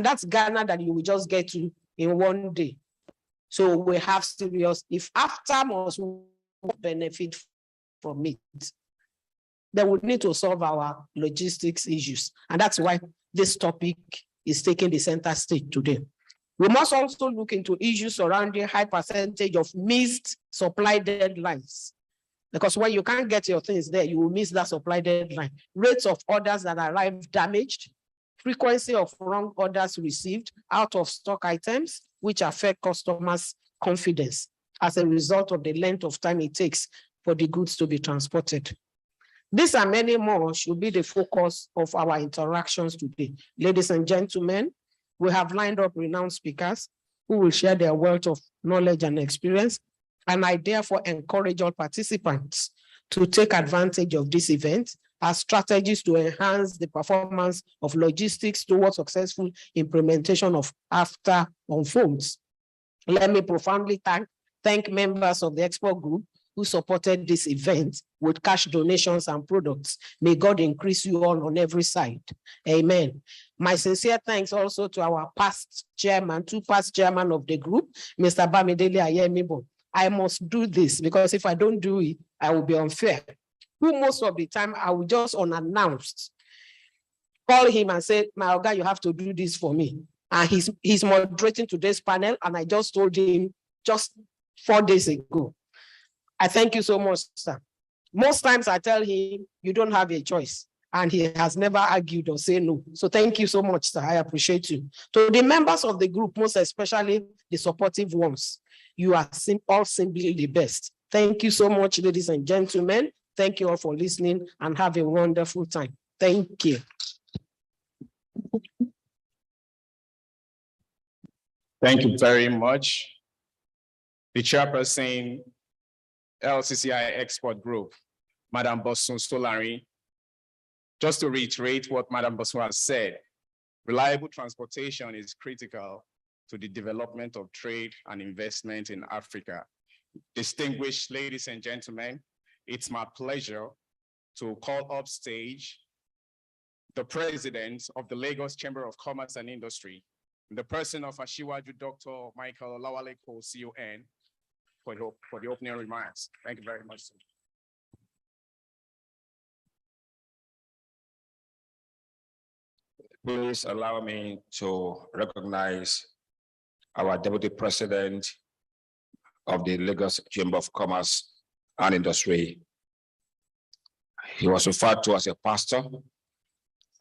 that's Ghana that you will just get to in one day. So we have serious, if AfCFTA must benefit from it, then we need to solve our logistics issues. And that's why this topic is taking the center stage today. We must also look into issues surrounding high percentage of missed supply deadlines. Because when you can't get your things there, you will miss that supply deadline. Rates of orders that arrive damaged, frequency of wrong orders received, out of stock items, which affect customers' confidence as a result of the length of time it takes for the goods to be transported. These and many more should be the focus of our interactions today. Ladies and gentlemen, we have lined up renowned speakers who will share their wealth of knowledge and experience, and I therefore encourage all participants to take advantage of this event as strategies to enhance the performance of logistics towards successful implementation of AfCFTA unfolds. Let me profoundly thank members of the export group who supported this event with cash donations and products. May God increase you all on every side. Amen. My sincere thanks also to our past chairman, two past chairman of the group, Mr. Bamidele Ayemibo. I must do this because if I don't do it, I will be unfair. Who most of the time I will just unannounced call him and say, my Oga, you have to do this for me. And he's moderating today's panel, and I just told him just 4 days ago. I thank you so much, sir. Most times I tell him, you don't have a choice. And he has never argued or said no. So thank you so much, sir. I appreciate you. To the members of the group, most especially the supportive ones, you are all simply the best. Thank you so much, ladies and gentlemen. Thank you all for listening and have a wonderful time. Thank you. Thank you very much. The chairperson, LCCI Export Group, Madam Bosun Solari. Just to reiterate what Madam Bosun has said, reliable transportation is critical to the development of trade and investment in Africa. Distinguished ladies and gentlemen, it's my pleasure to call up stage the president of the Lagos Chamber of Commerce and Industry, in the person of Ashiwaju Dr. Michael Lawale CON, for the opening remarks. Thank you very much, sir. Please allow me to recognize our Deputy President of the Lagos Chamber of Commerce and Industry. He was referred to as a pastor.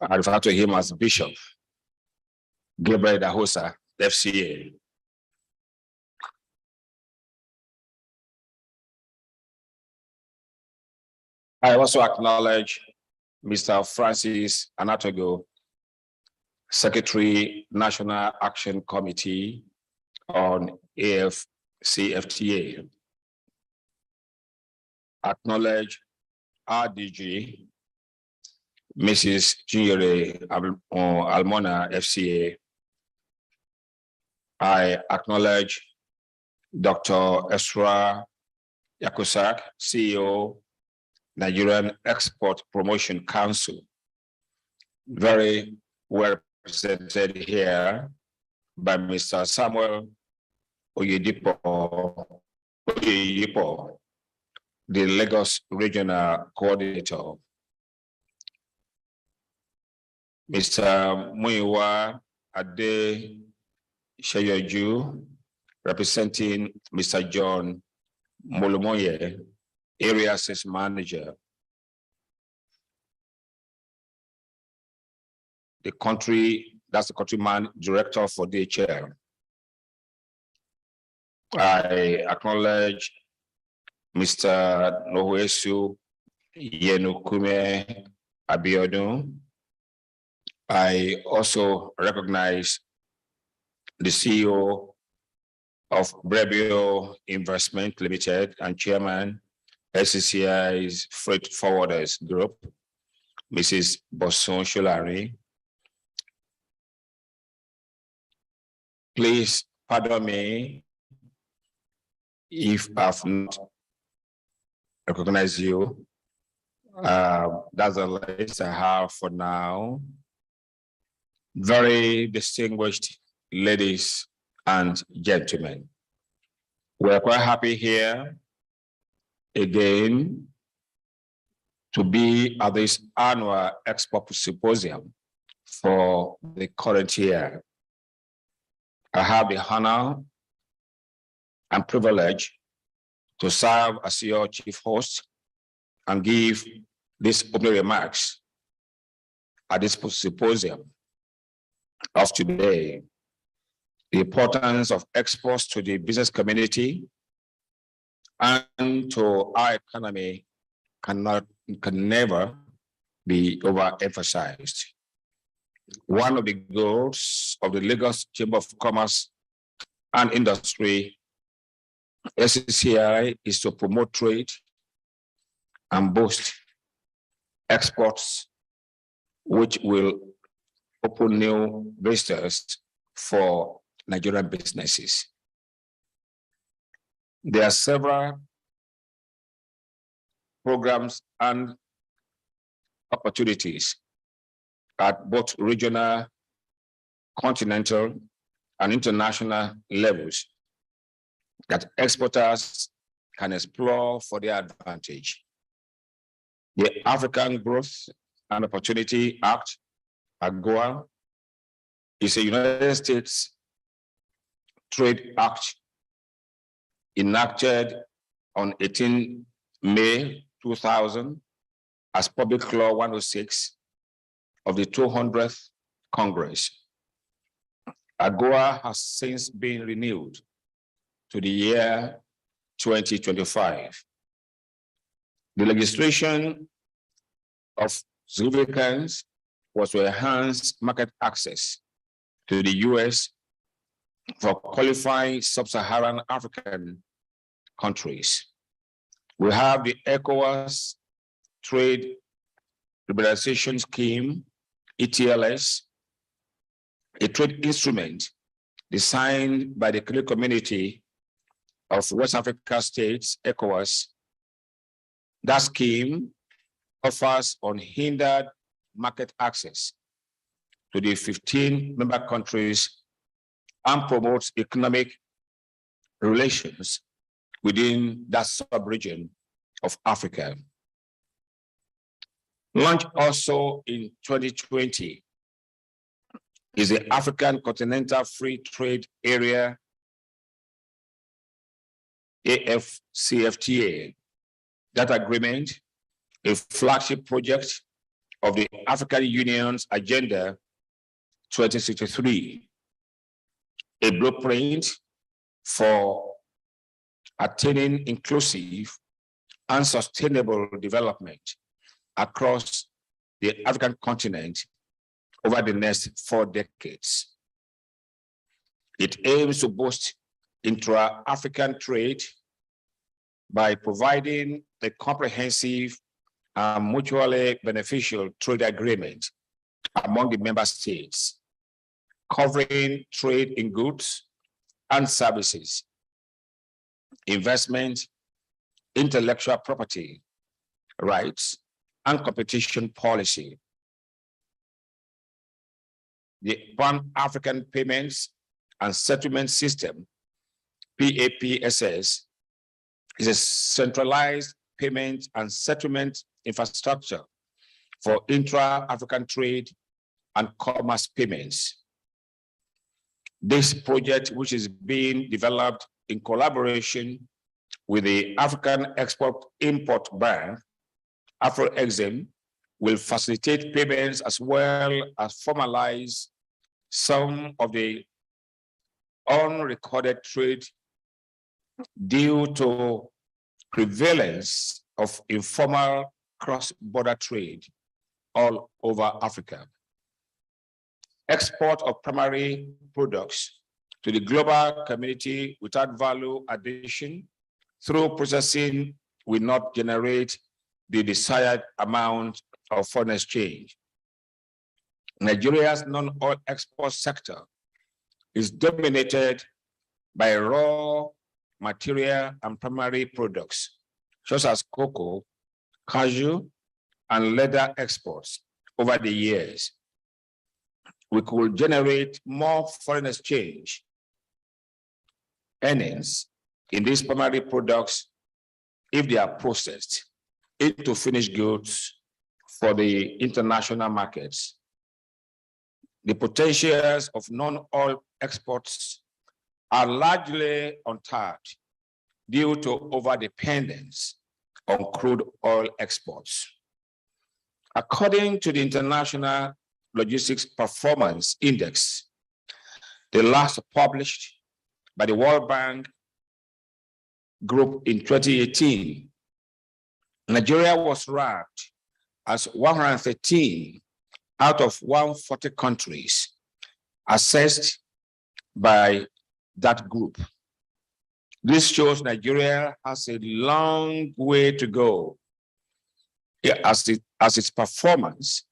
I refer to him as Bishop Gabriel Dahosa, FCA. I also acknowledge Mr. Francis Anatogo, Secretary, National Action Committee on AfCFTA. Acknowledge RDG, Mrs. Chinyere Almona, FCA. I acknowledge Dr. Esra Yakusak, CEO, Nigerian Export Promotion Council. Very well represented here by Mr. Samuel Oyedepo, the Lagos Regional Coordinator. Mr. Muiwa Ade Shayoju, representing Mr. John Molomoye, Area Sales Manager. That's the country director for DHL. I acknowledge Mr. Nohuesu Yenukume Abiodun. I also recognize the CEO of Brebio Investment Limited and Chairman, SCCI's Freight Forwarders Group, Mrs. Bosun Solari. Please pardon me if I've not recognized you. That's the list I have for now. very distinguished ladies and gentlemen. We're quite happy here again to be at this annual Expo Symposium for the current year. I have the honor and privilege to serve as your chief host and give these opening remarks at this symposium of today. The importance of exports to the business community and to our economy can never be overemphasized. One of the goals of the Lagos Chamber of Commerce and Industry, SCCI, is to promote trade and boost exports, which will open new vistas for Nigerian businesses. There are several programs and opportunities at both regional, continental, and international levels that exporters can explore for their advantage. The African Growth and Opportunity Act, AGOA, is a United States Trade Act enacted on 18 May 2000 as Public Law 106 of the 200th Congress. AGOA has since been renewed to the year 2025. The legislation of significance was to enhance market access to the US for qualifying sub-Saharan African countries. We have the ECOWAS Trade Liberalization Scheme, ETLS, a trade instrument designed by the Economic Community of West Africa States, ECOWAS. That scheme offers unhindered market access to the 15 member countries and promotes economic relations within that sub-region of Africa. Launched also in 2020 is the African Continental Free Trade Area, AfCFTA. That agreement, a flagship project of the African Union's Agenda 2063, a blueprint for attaining inclusive and sustainable development across the African continent over the next 4 decades. It aims to boost intra-African trade by providing a comprehensive and mutually beneficial trade agreement among the member states, covering trade in goods and services, investment, intellectual property rights, and competition policy. The Pan-African Payments and Settlement System, PAPSS, is a centralized payment and settlement infrastructure for intra-African trade and commerce payments. This project, which is being developed in collaboration with the African Export-Import Bank, AfroExim, will facilitate payments as well as formalize some of the unrecorded trade due to prevalence of informal cross-border trade all over Africa. Export of primary products to the global community without value addition through processing will not generate the desired amount of foreign exchange. Nigeria's non-oil export sector is dominated by raw material and primary products, such as cocoa, cashew, and leather exports over the years. we could generate more foreign exchange earnings in these primary products if they are processed into finished goods for the international markets. The potentials of non-oil exports are largely untapped due to overdependence on crude oil exports. According to the International Logistics Performance Index, the last published by the World Bank Group in 2018, Nigeria was ranked as 113 out of 140 countries assessed by that group. This shows Nigeria has a long way to go as its performance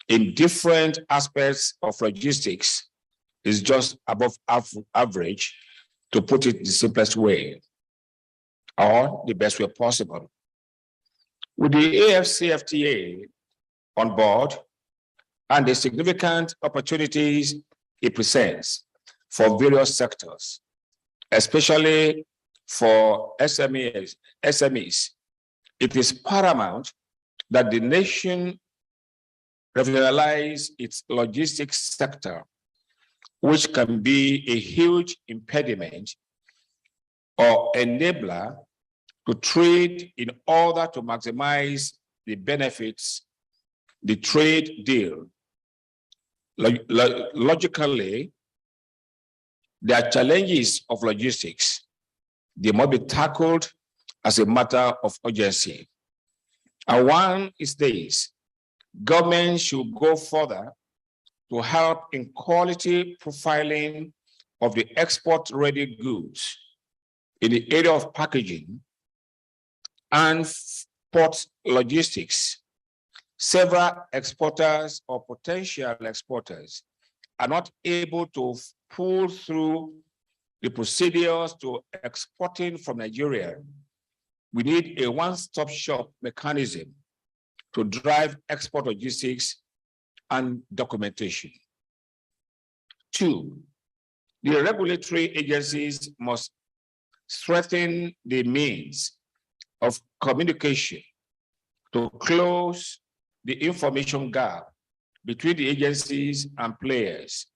in different aspects of logistics is just above average, to put it the simplest way, or the best way possible. With the AfCFTA on board and the significant opportunities it presents for various sectors, especially for SMEs, it is paramount that the nation revitalize its logistics sector, which can be a huge impediment or enabler to trade in order to maximize the benefits, the trade deal. Logically, there are challenges of logistics. They must be tackled as a matter of urgency. And one is this: government should go further to help in quality profiling of the export-ready goods in the area of packaging and port logistics. Several exporters or potential exporters are not able to pull through the procedures to exporting from Nigeria. We need a one-stop shop mechanism to drive export logistics and documentation. 2, the regulatory agencies must strengthen the means of communication to close the information gap between the agencies and players,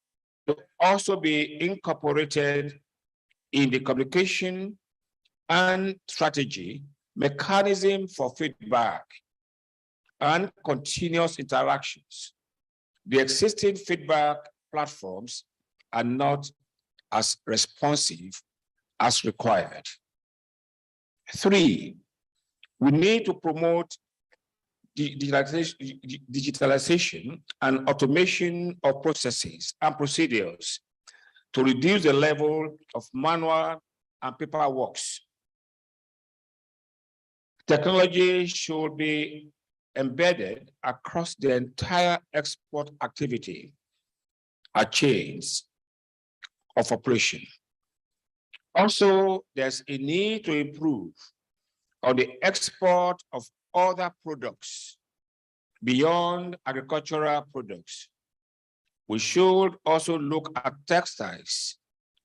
to also be incorporated in the communication and strategy mechanism for feedback and continuous interactions. The existing feedback platforms are not as responsive as required. 3, we need to promote digitalization and automation of processes and procedures to reduce the level of manual and paperwork. Technology should be embedded across the entire export activity, chains of operation. Also, there's a need to improve on the export of other products beyond agricultural products. We should also look at textiles,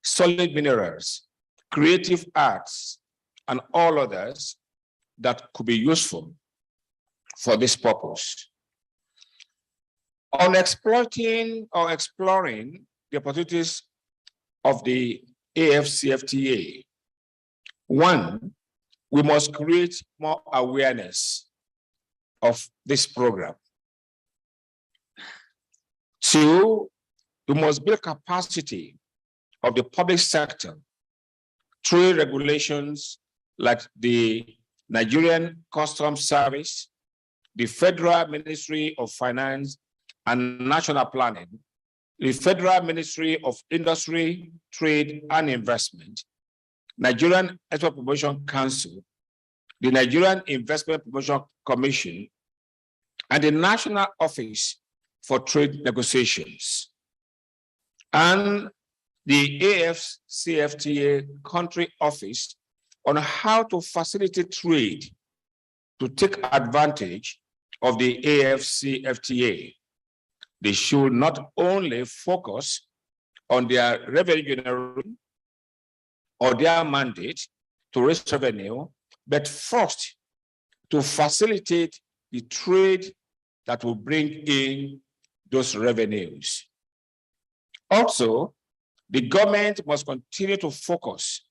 solid minerals, creative arts, and all others that could be useful for this purpose. On exploiting or exploring the opportunities of the AfCFTA, 1, we must create more awareness of this program. 2, we must build capacity of the public sector through regulations like the Nigerian Customs Service, the Federal Ministry of Finance and National Planning, the Federal Ministry of Industry, Trade and Investment, Nigerian Export Promotion Council, the Nigerian Investment Promotion Commission, and the National Office for Trade Negotiations, and the AfCFTA country office on how to facilitate trade to take advantage of the AfCFTA. they should not only focus on their revenue generation or their mandate to raise revenue, but first to facilitate the trade that will bring in those revenues. Also, the government must continue to focus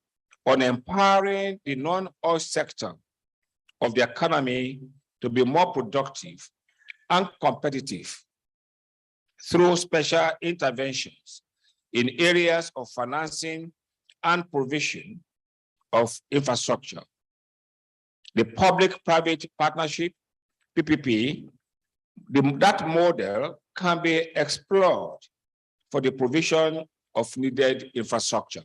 on empowering the non-oil sector of the economy to be more productive and competitive through special interventions in areas of financing and provision of infrastructure. The public-private partnership, PPP, that model can be explored for the provision of needed infrastructure.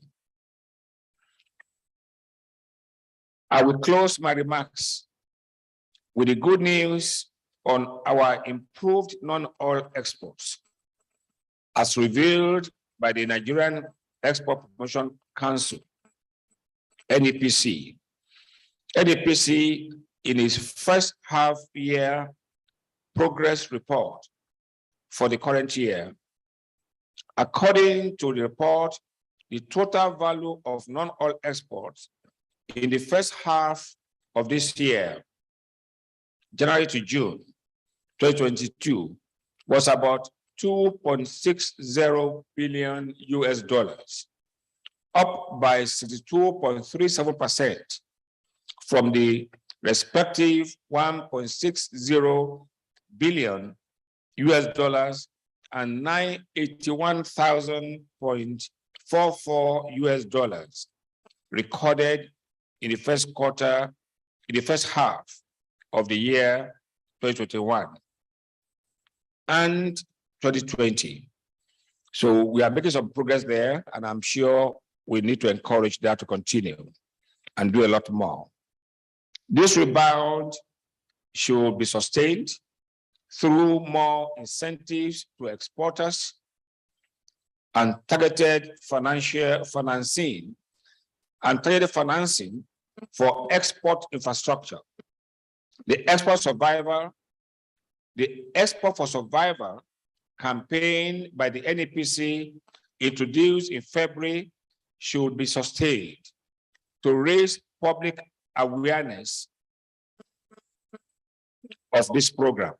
I will close my remarks with the good news on our improved non-oil exports, as revealed by the Nigerian Export Promotion Council, NEPC. NEPC, in its first half-year progress report for the current year, according to the report, the total value of non-oil exports in the first half of this year, January to June 2022, was about $2.60 billion, up by 62.37% from the respective $1.60 billion and $981,000.44 recorded in the first quarter, in the first half of the year 2021 and 2020. So we are making some progress there, and I'm sure we need to encourage that to continue and do a lot more. This rebound should be sustained through more incentives to exporters and targeted financing for export infrastructure. The Export for Survival campaign by the NEPC, introduced in February, should be sustained to raise public awareness of this program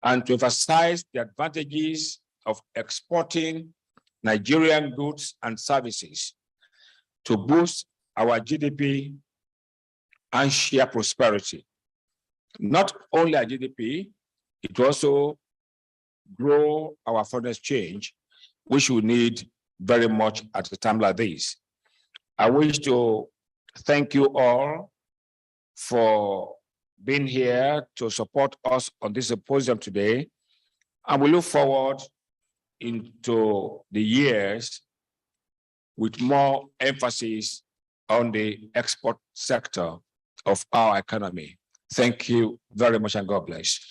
and to emphasize the advantages of exporting Nigerian goods and services to boost our GDP and share prosperity. Not only our GDP, it also grow our foreign exchange, which we need very much at a time like this. I wish to thank you all for being here to support us on this symposium today. And we look forward into the years with more emphasis on the export sector of our economy. Thank you very much, and God bless.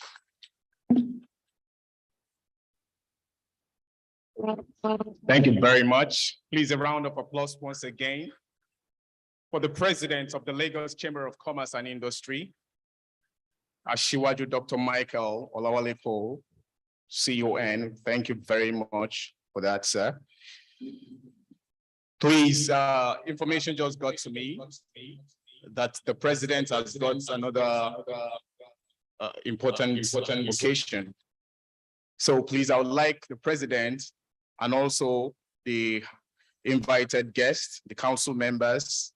Thank you very much. Please, a round of applause once again for the President of the Lagos Chamber of Commerce and Industry, Ashiwaju Dr. Michael Olawalepo, CON. Thank you very much for that, sir. Please, information just got to me that the President has got another important occasion. So please, I would like the President and also the invited guests, the council members,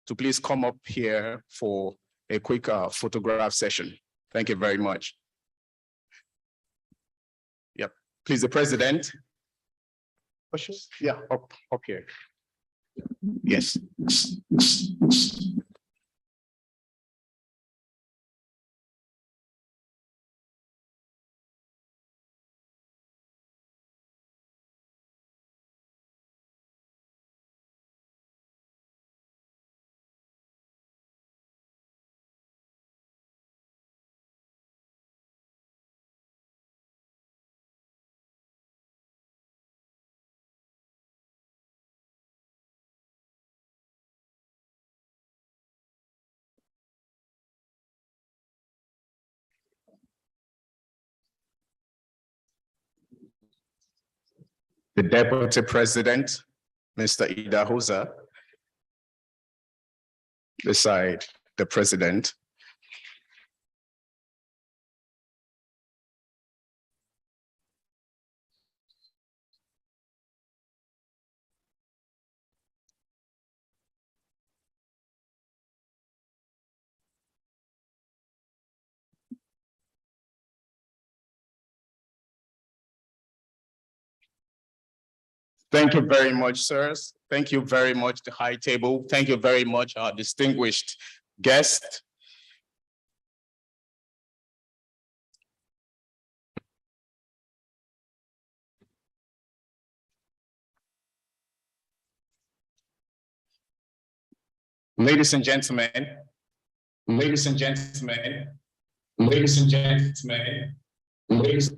to please come up here for a quick photograph session. Thank you very much. Yep, please, the President. Yeah, up here. Yes. the Deputy President, Mr. Idahosa, beside the President. Thank you very much, sirs. Thank you very much, the high table. Thank you very much, our distinguished guest. Ladies and gentlemen, ladies and gentlemen, ladies and gentlemen, ladies.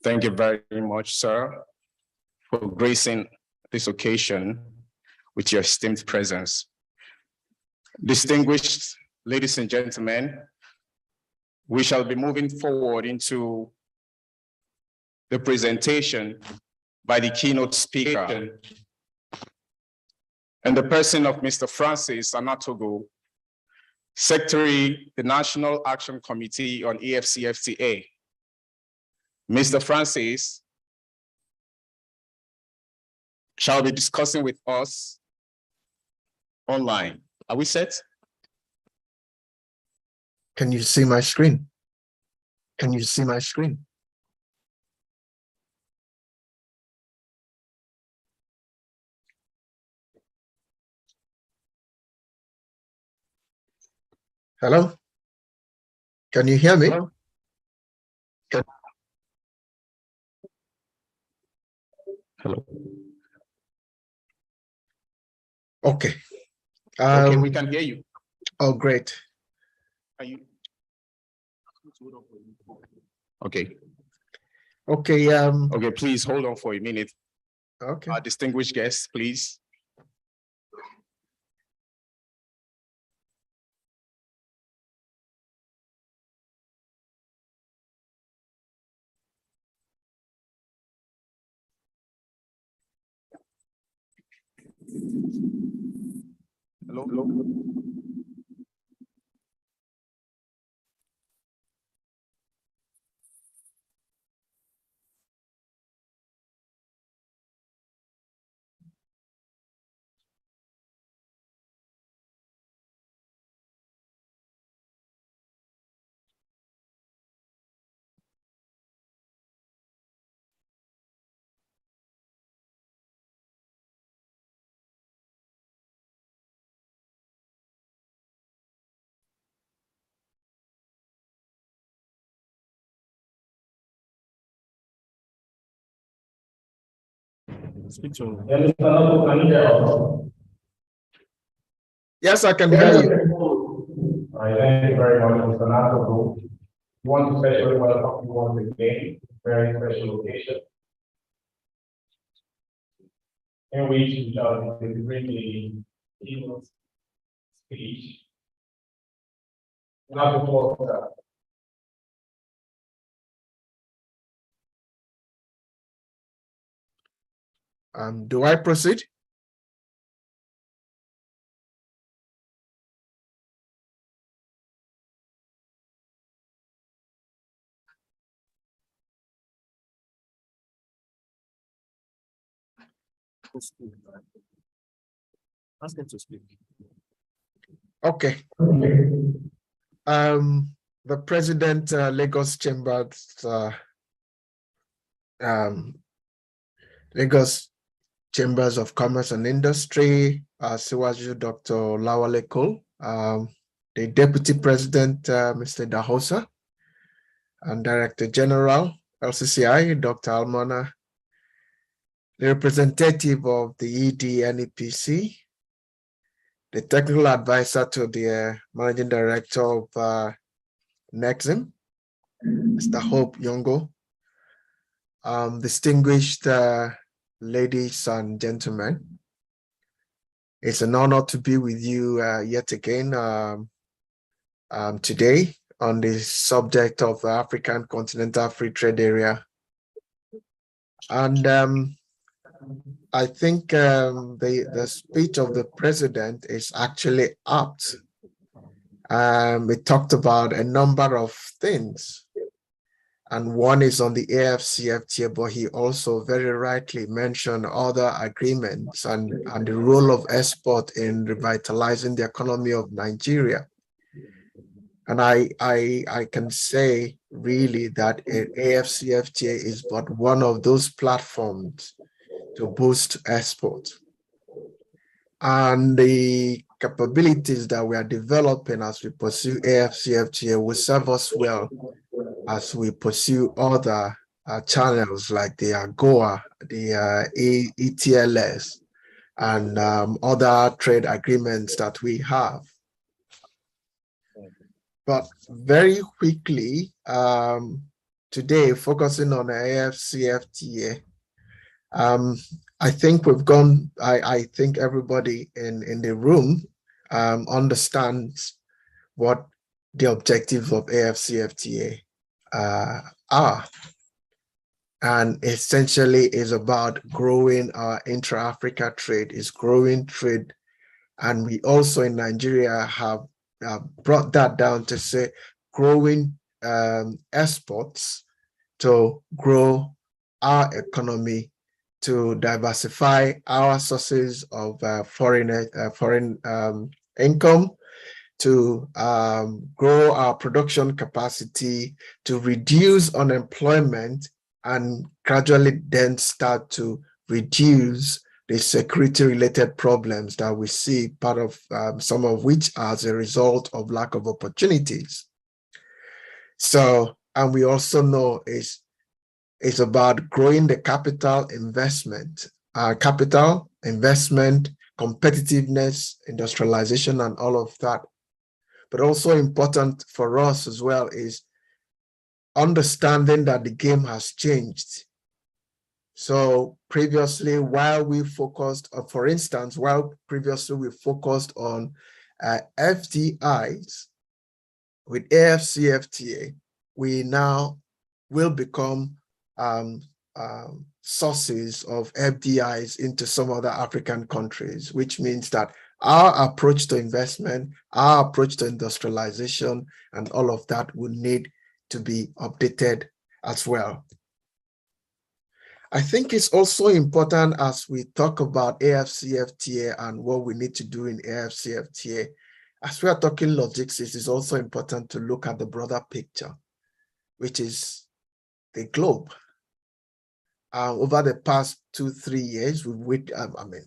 Thank you very much, sir, for gracing this occasion with your esteemed presence. Distinguished ladies and gentlemen, we shall be moving forward into the presentation by the keynote speaker and the person of Mr. Francis Anatogo, Secretary, the National Action Committee on AfCFTA. Mr. Francis shall be discussing with us online. Are we set? Can you see my screen? Can you see my screen? Hello? Can you hear me? Hello? Hello. Okay. Okay, we can hear you. Oh, great. Are you? Okay. Okay. Okay, please hold on for a minute. Okay. Our distinguished guests, please. Hello? Hello? Speak to him. Yes, I can hear you. All right, thank you very much, Mr. Nato. We want to especially welcome you once again, very special occasion, in which we shall be delivering a keynote speech. Now, before Do I proceed? Ask him to speak. Okay. The President, Lagos Chambers, Lagos Chambers of Commerce and Industry, Siwaju Dr. Lawale Cole, the Deputy President, Mr. Dahosa, and Director General, LCCI, Dr. Almona, the representative of the ED-NEPC, the technical advisor to the managing director of Nexim, Mr. Hope Yongo, distinguished ladies and gentlemen. It's an honor to be with you yet again today on the subject of the African Continental Free Trade Area. And I think the speech of the president is actually apt. It talked about a number of things. And one is on the AfCFTA, but he also very rightly mentioned other agreements and the role of export in revitalizing the economy of Nigeria. And I can say really that AfCFTA is but one of those platforms to boost export. And the capabilities that we are developing as we pursue AfCFTA will serve us well as we pursue other channels like the AGOA, the ETLS, and other trade agreements that we have. But very quickly, today, focusing on the AfCFTA, I think we've gone, I think everybody in the room understands what the objectives of AfCFTA are. And essentially is about growing our intra-Africa trade, is growing trade. And we also in Nigeria have brought that down to say growing exports to grow our economy, to diversify our sources of foreign income, to grow our production capacity, to reduce unemployment, and gradually then start to reduce the security-related problems that we see, part of some of which are as a result of lack of opportunities. So, and we also know it's about growing the capital investment, competitiveness, industrialization, and all of that. But also important for us as well is understanding that the game has changed. So previously, while we focused, for instance, while previously we focused on FDIs, with AfCFTA, we now will become sources of FDIs into some other African countries, which means that our approach to investment, our approach to industrialization, and all of that will need to be updated as well. I think it's also important as we talk about AfCFTA and what we need to do in AfCFTA, as we are talking logistics, it's also important to look at the broader picture, which is the globe. Over the past 2-3 years,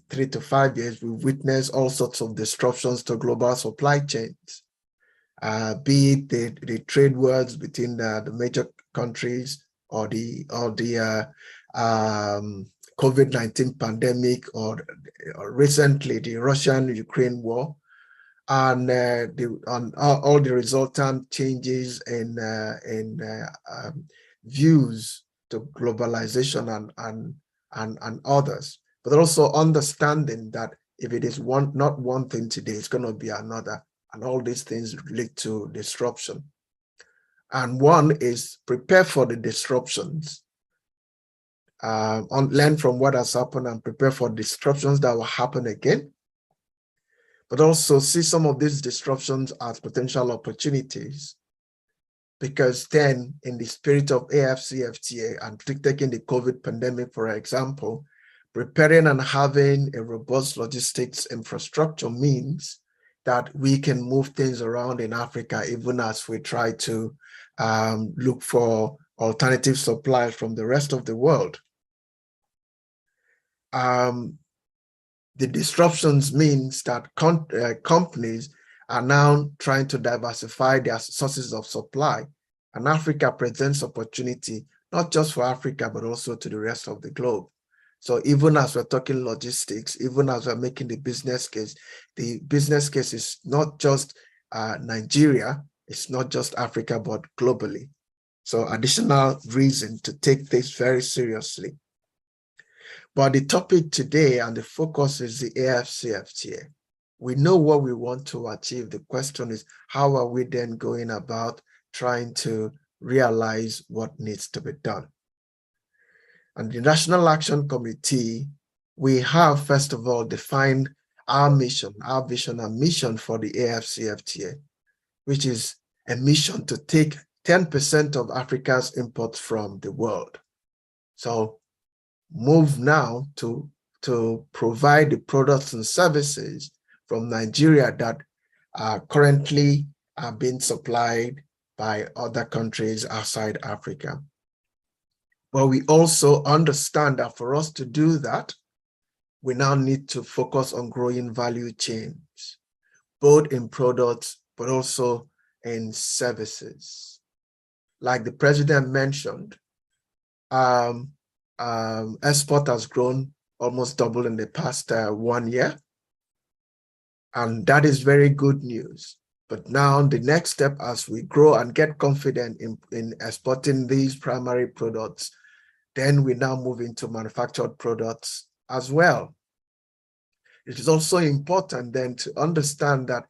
3 to 5 years, we've witnessed all sorts of disruptions to global supply chains, be it the trade wars between the major countries, or the COVID-19 pandemic, or recently the Russian-Ukraine war, and all the resultant changes in views to globalization and others, but also understanding that if it is not one thing today, it's going to be another, and all these things lead to disruption. And one is prepare for the disruptions, learn from what has happened and prepare for disruptions that will happen again, but also see some of these disruptions as potential opportunities. Because then, in the spirit of AfCFTA and taking the COVID pandemic, for example, preparing and having a robust logistics infrastructure means that we can move things around in Africa, even as we try to look for alternative supplies from the rest of the world. The disruptions means that companies are now trying to diversify their sources of supply, and Africa presents opportunity, not just for Africa, but also to the rest of the globe. So even as we're talking logistics, even as we're making the business case is not just Nigeria, it's not just Africa, but globally. So additional reason to take this very seriously. But the topic today and the focus is the AfCFTA. We know what we want to achieve. The question is, how are we then going about trying to realize what needs to be done? And the National Action Committee, we have, first of all, defined our mission, our vision and mission for the AfCFTA, which is a mission to take 10% of Africa's imports from the world. So move now to provide the products and services from Nigeria that are currently being supplied by other countries outside Africa. But we also understand that for us to do that, we now need to focus on growing value chains, both in products, but also in services. Like the president mentioned, export has grown almost double in the past 1 year. And that is very good news. But now the next step, as we grow and get confident in exporting these primary products, then we now move into manufactured products as well. It is also important then to understand that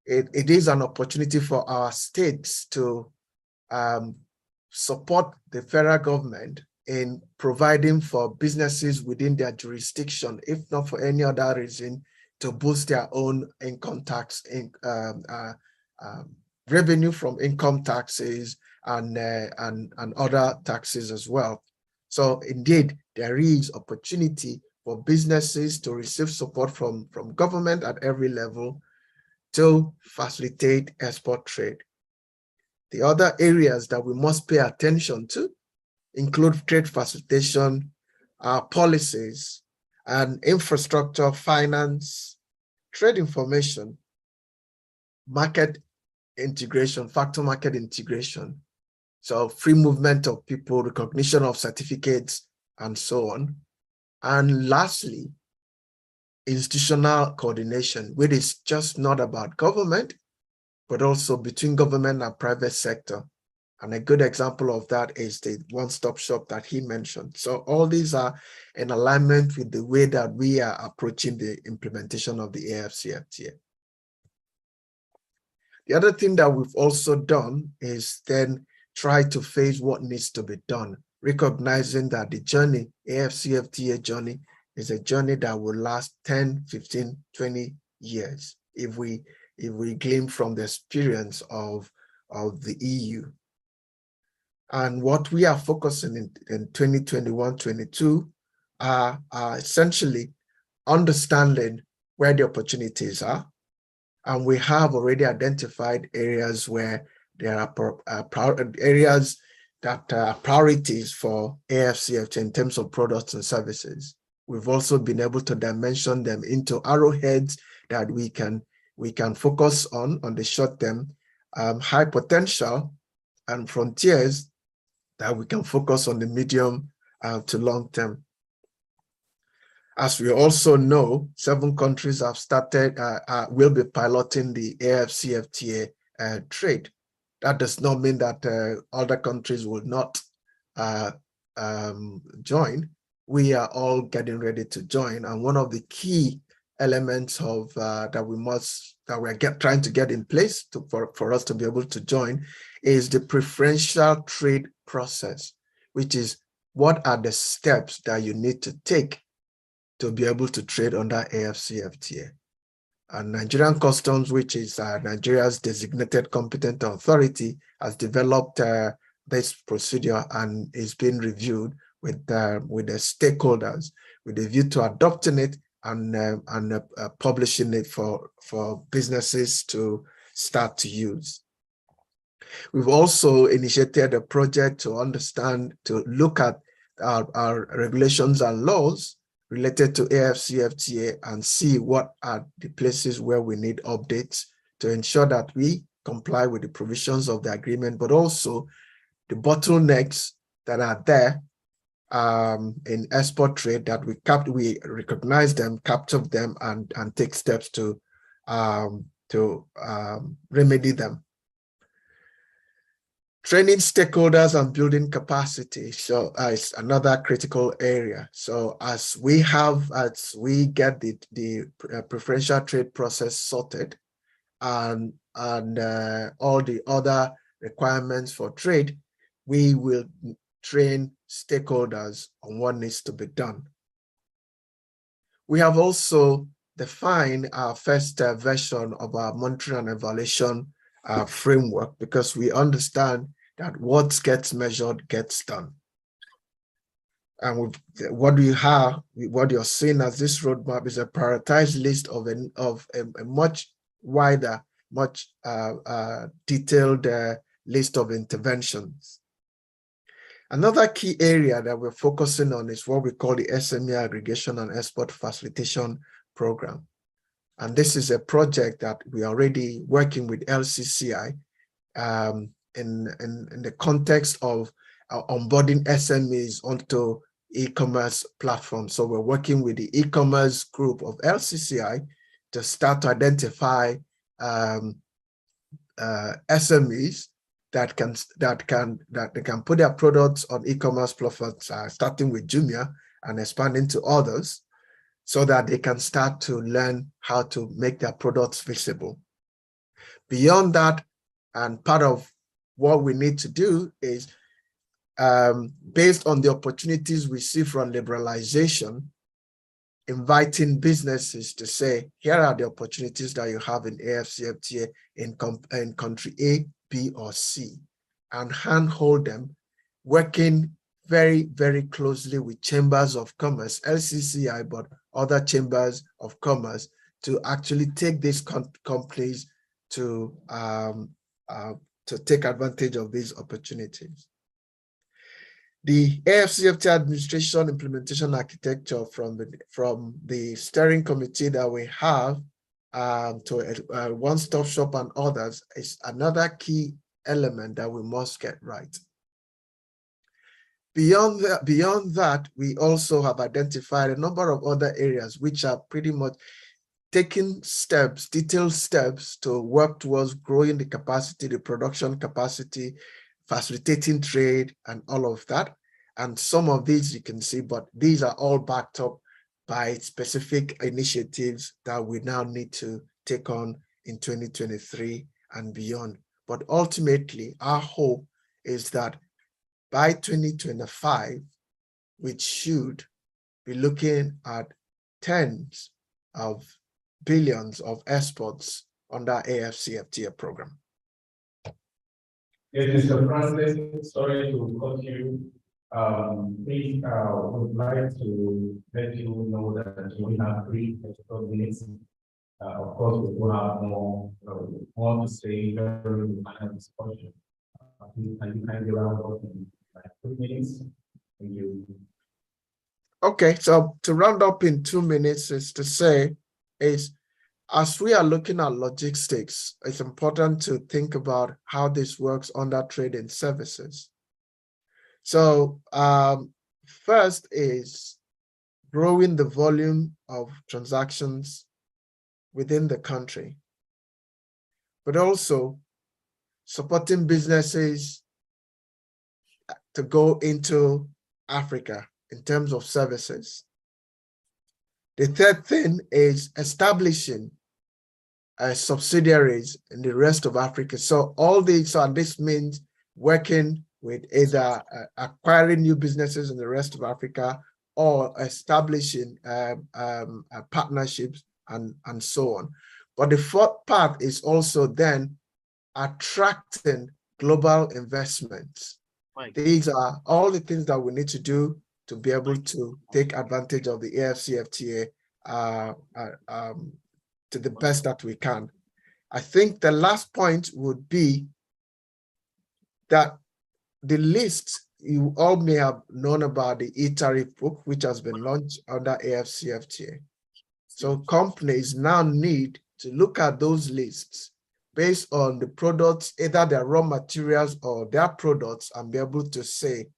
it is an opportunity for our states to support the federal government in providing for businesses within their jurisdiction, if not for any other reason, to boost their own income tax, revenue from income taxes and other taxes as well. So indeed, there is opportunity for businesses to receive support from government at every level to facilitate export trade. The other areas that we must pay attention to include trade facilitation, policies, and infrastructure, finance, trade information, market integration, factor market integration. So free movement of people, recognition of certificates, and so on. And lastly, institutional coordination, which is just not about government, but also between government and private sector. And a good example of that is the one-stop shop that he mentioned. So all these are in alignment with the way that we are approaching the implementation of the AfCFTA. The other thing that we've also done is then try to phase what needs to be done, recognizing that the journey, AfCFTA journey, is a journey that will last 10, 15, 20 years if we glean from the experience of the EU. And what we are focusing in 2021-22 are essentially understanding where the opportunities are. And we have already identified areas where there are areas that are priorities for AfCFTA in terms of products and services. We've also been able to dimension them into arrowheads that we can focus on the short term, high potential, and frontiers that we can focus on the medium to long term. As we also know, 7 countries have started, will be piloting the AfCFTA trade. That does not mean that other countries will not join. We are all getting ready to join. And one of the key elements of that we're trying to get in place for us to be able to join is the preferential trade process, which is what are the steps that you need to take to be able to trade under AfCFTA. And Nigerian Customs, which is Nigeria's designated competent authority, has developed this procedure and is being reviewed with the stakeholders with a view to adopting it and publishing it for businesses to start to use. We've also initiated a project to look at our regulations and laws related to AfCFTA and see what are the places where we need updates to ensure that we comply with the provisions of the agreement, but also the bottlenecks that are there in export trade that we recognize them, capture them, and take steps to remedy them. Training stakeholders and building capacity. So it's another critical area. So as we get the preferential trade process sorted and all the other requirements for trade, we will train stakeholders on what needs to be done. We have also defined our first version of our monitoring and evaluation framework, because we understand that what gets measured gets done. And what you're seeing as this roadmap is a prioritized list of a much wider, much detailed list of interventions. Another key area that we're focusing on is what we call the SME Aggregation and Export Facilitation Program. And this is a project that we are already working with LCCI in the context of onboarding SMEs onto e-commerce platforms. So we're working with the e-commerce group of LCCI to start to identify SMEs that can put their products on e-commerce platforms, starting with Jumia and expanding to others, so that they can start to learn how to make their products visible. Beyond that, and part of what we need to do is, based on the opportunities we see from liberalization, inviting businesses to say, here are the opportunities that you have in AfCFTA in country A, B, or C, and handhold them, working very, very closely with chambers of commerce, LCCI, but other chambers of commerce, to actually take these companies to take advantage of these opportunities. The AfCFTA administration implementation architecture from the steering committee that we have to a one-stop shop and others is another key element that we must get right. Beyond that, we also have identified a number of other areas which are pretty much taking steps, detailed steps, to work towards growing the capacity, the production capacity, facilitating trade, and all of that. And some of these you can see, but these are all backed up by specific initiatives that we now need to take on in 2023 and beyond. But ultimately, our hope is that by 2025, we should be looking at tens of billions of exports under AfCFTA program. Yes, Mr. Francis, sorry to cut you. Please, would like to let you know that we have 3 extra minutes. Of course, we will have more to say during the final discussion. Please, can you kindly round up in like 2 minutes? Thank you. Okay, so to round up in 2 minutes is to say, as we are looking at logistics, it's important to think about how this works under trade and services. So first is growing the volume of transactions within the country, but also supporting businesses to go into Africa in terms of services. The third thing is establishing subsidiaries in the rest of Africa. So all these, and this means working with either acquiring new businesses in the rest of Africa or establishing partnerships and so on. But the fourth part is also then attracting global investments. Right. These are all the things that we need to do to be able to take advantage of the AfCFTA to the best that we can. I think the last point would be that the list, you all may have known about the e-tariff book, which has been launched under AfCFTA. So companies now need to look at those lists based on the products, either their raw materials or their products, and be able to say,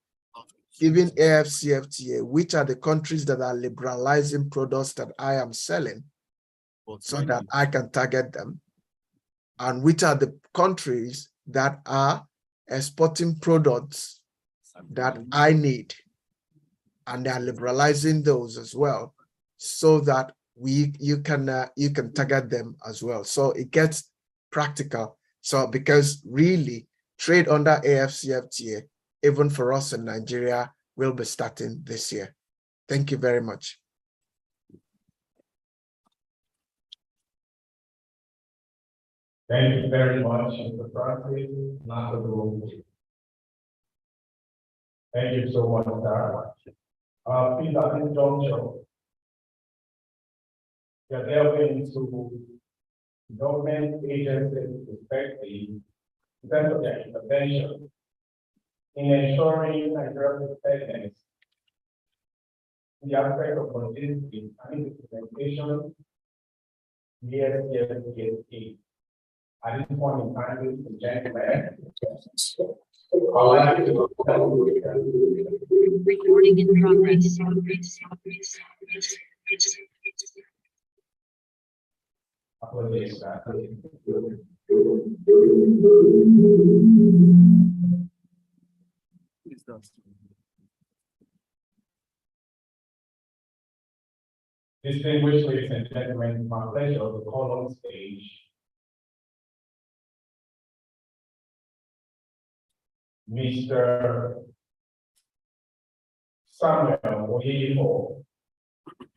given AfCFTA, which are the countries that are liberalizing products that I am selling, so that I can target them, and which are the countries that are exporting products that I need, and they are liberalizing those as well, so that you can target them as well. So it gets practical. So because really trade under AfCFTA, even for us in Nigeria, will be starting this year. Thank you very much. Thank you very much, Mr. Francis. Thank you so much, sir. Please, at this juncture, we are delving into government agencies' perspective in terms of their intervention in ensuring Nigeria's preparedness in the aspect of logistics and implementation, the AfCFTA. At this point in time, ladies and gentlemen, I would like to recording in progress. Distinguished ladies and gentlemen, it's my pleasure to call on stage Mr. Samuel Oyeyefo,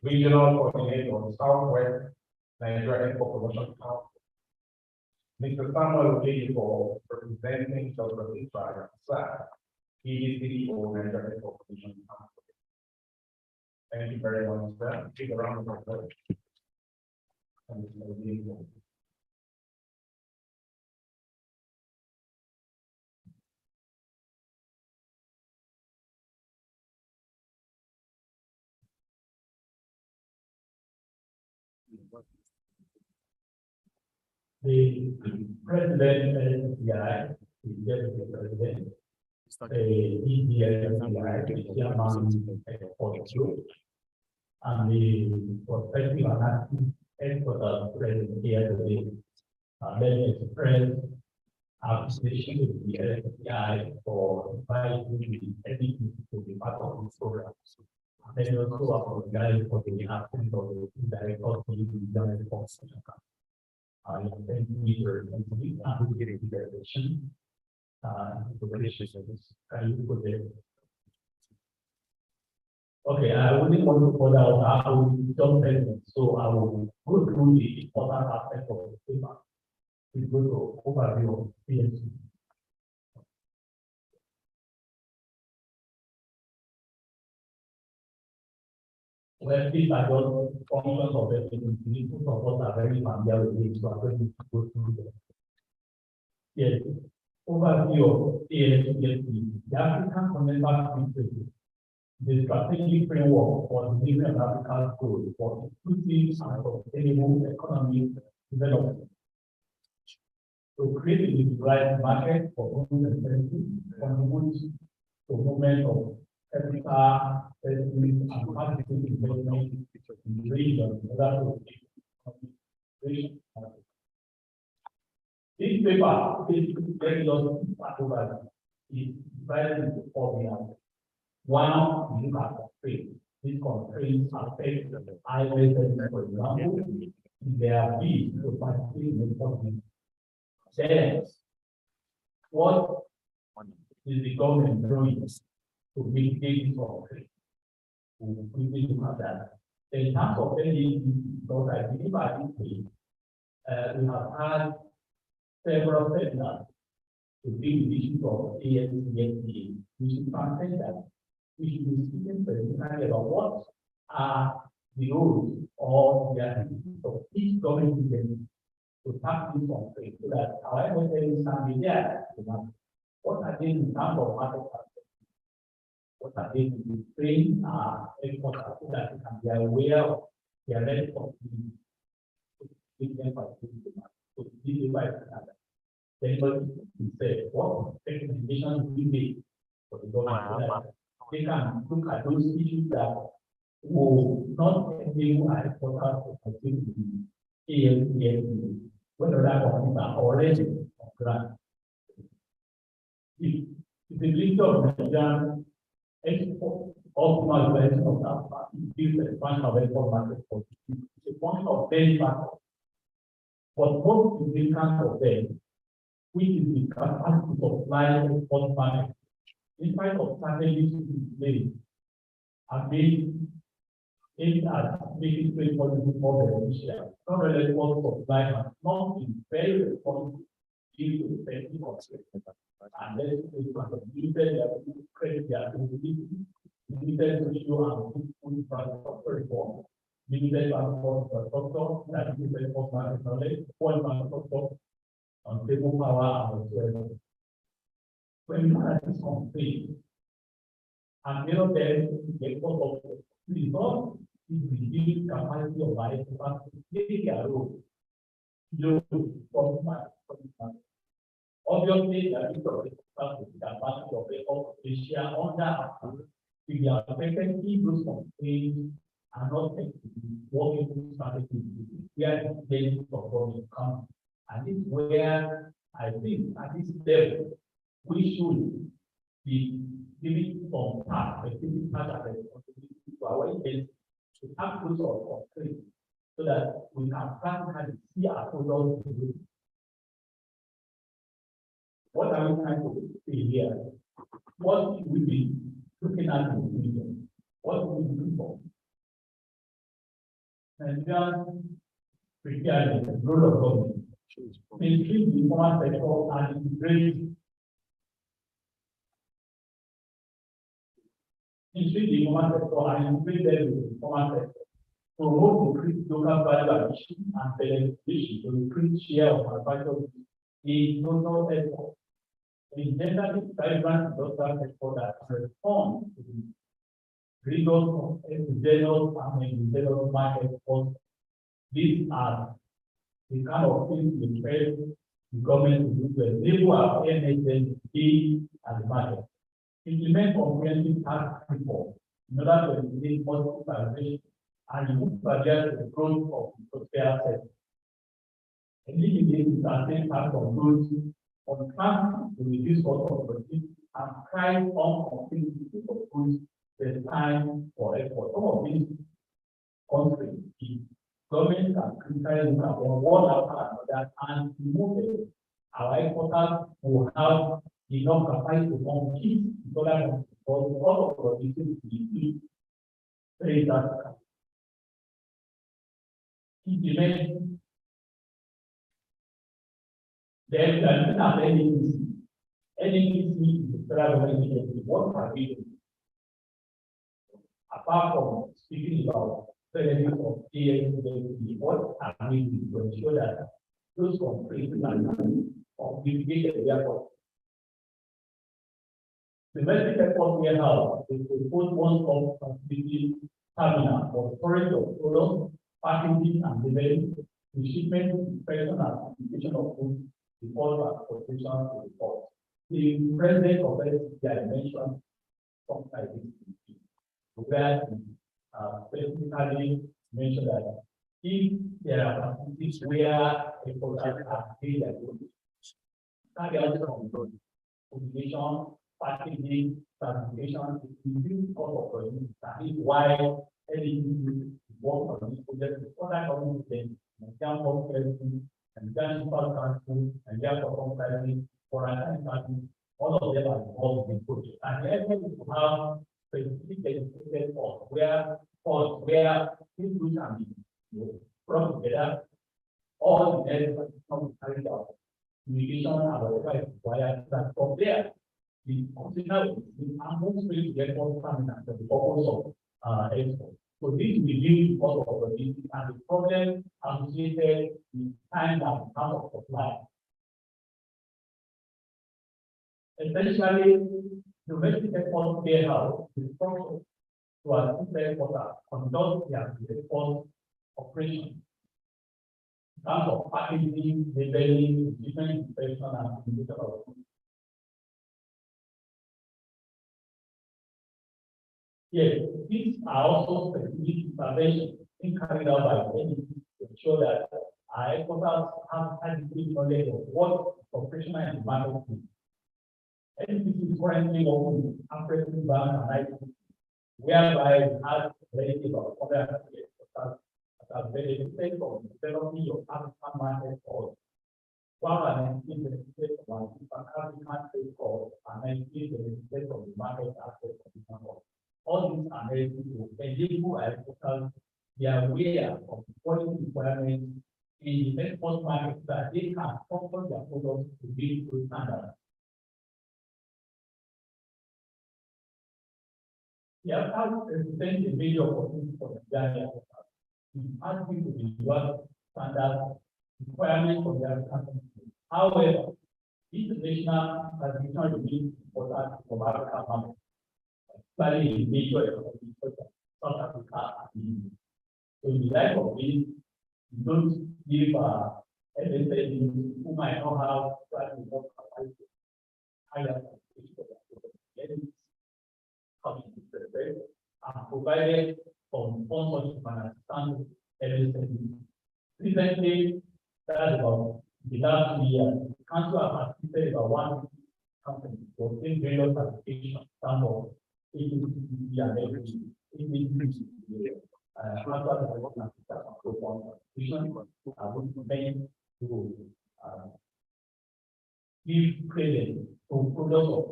Regional Coordinator, Southwest Nigeria Export Promotion Council. Mr. Samuel Oyeyefo, representing Dr. Israel Sa, EDCO Nigeria Export Promotion Council. Thank you very much, sir. Take a round of applause. The president of the AfCFTA, the deputy president, the EDCO, the chairman of the group, and the prospective and active exporters present here today. Let me express appreciation to the AfCFTA for inviting me to be part of this program. Let me also apologize for the absence of the director of the General Council. I thank you for getting the direction. Okay, I only want to call out our president, so I will go through the important aspects of the paper. We go to overview of PNC. Well, these are just functions of the people. Most of us are very familiar with it, so I'm going to go through them. Yes, overview of AfCFTA, the African Continental Free Trade, the strategic framework for the delivery of Africa's goals for inclusive and sustainable economic development. To create a right market for goods and services, contribute to movement of capital, and participate investment in the region in order to achieve. This paper basically very long is divided into 4 areas. One, we look at constraints. These constraints affect the ISS, for example, their ability to participate in the government. Then, what is the government doing to mitigate this constraint? We will quickly look at that. In terms of any, because I believe at this stage, we have had several seminars to deal with issues of AfCFTA, which is something that we should be speaking specifically about what are the roles or the activities of each government agency to tackle this constraint, so that our MSMEs can be there. What are they in terms of market perspective? What are they to train our exporters so that they can be aware of their responsibility to give them to give by another. Anybody can say, what recommendations we make for the government? They can look at those issues that will not enable our exporters to participate in AfCFTA, whether that companies are already on ground. the list of Nigerian export optimal evaluation of that market is the expansion of export market for it's a function of many factors. But most significant of them, which is the capacity to supply export market, in spite of strategies in place, are being aimed at making trade policy more beneficial. Not really what supply has not been very responsible due to effective constraints. And let's say limited credit ability, limited social and food infrastructure reform, limited transport infrastructure, that is the export market knowledge, poor infrastructure, unstable power, and whatsoever. When you look at this constraint, and then the export of the result is reduced capacity of our exporters to play their role. Obviously, the use of the capacity of Asia under if they are affected if those constraints are not working strategy where they perform come. And this is where I think at this level we should be giving some part, specific part of responsibility to our agents to have those of constraints so that we can practically see our products. What are we trying to say here? What should we be looking at in the region? What do we look for? Nigerian preparedness, the role of government, increase the informal sector and integrate the informal sector and integrate them with the informal sector. Promote increased local value addition and beneficiation to increase share of manufacturing in total export. In generally vibrant industrial sector that respond to the rigors of individual and individual market force. These are the kind of things we expect the government to do to enable our NHS to be at the market. Implement comprehensive tax reform in order to eliminate multiple taxation and remove barriers to the growth of the social sector. Eliminate the tax on goods on transit to reduce cost of production and price on competitive of goods the time for export. Some of these countries, the government can critically look at one after another and remove it. Our exporters will have enough capacity to compete with other countries because all of production is very drastic. Implement then we are looking at NDC. NDC is the federal government agency. What are we doing? Apart from speaking about benefits of AfCFTA, what are we doing to ensure that those constraints are not obligated therefore? The domestic export warehouse is proposed one-stop facility terminal for storage of products, packaging and delivery, the shipment, inspection and application of goods before transportation to the port. The president of AfCFTA mentioned something like this, where specifically mentioned that if there are facilities where people are paid at carry out control, obligation, packaging, transportation, reduce cost of production. That is why anything work on this project is other government and transport transport and therefore pricing for an all of them are involved in the project. And everything to have specific dedicated for where things can be brought together, all the elements come carried out. Communication and whatever is required, that from there, the container is almost ready to get all coming at the purpose of export. So this will reduce the cost of productivity and the problem associated with time and amount of supply. Essentially, domestic export warehouse is structured to assist exporters conduct their export operation. In terms of packaging, labeling, different inspection and communication of goods. Yes, these are also specific interventions being carried out by many to ensure that our exporters have adequate knowledge of what operational and market is. NPC is currently open African Bank and IT, whereby we have plenty of other that have benefited from developing your African market for while an benefited from African trade call and then benefited from the market aspect of the market. All these are ready to enable agriculture be aware of the quality requirements in the export market that they can offer their products to meet those standards. We have represent a major opportunity for the Ghana. We ask people to develop standard requirements for their country. However, international transition remains important for African market, especially in major economies such as South Africa and India. So in the light of this, we don't give MSMEs who might not have practice of higher and provided from sponsorship and assistance MSMEs. Recently, that's about the last 2 years, the council has assisted about 1 company for various applications, some AfCFTA and everything. Give credit to products of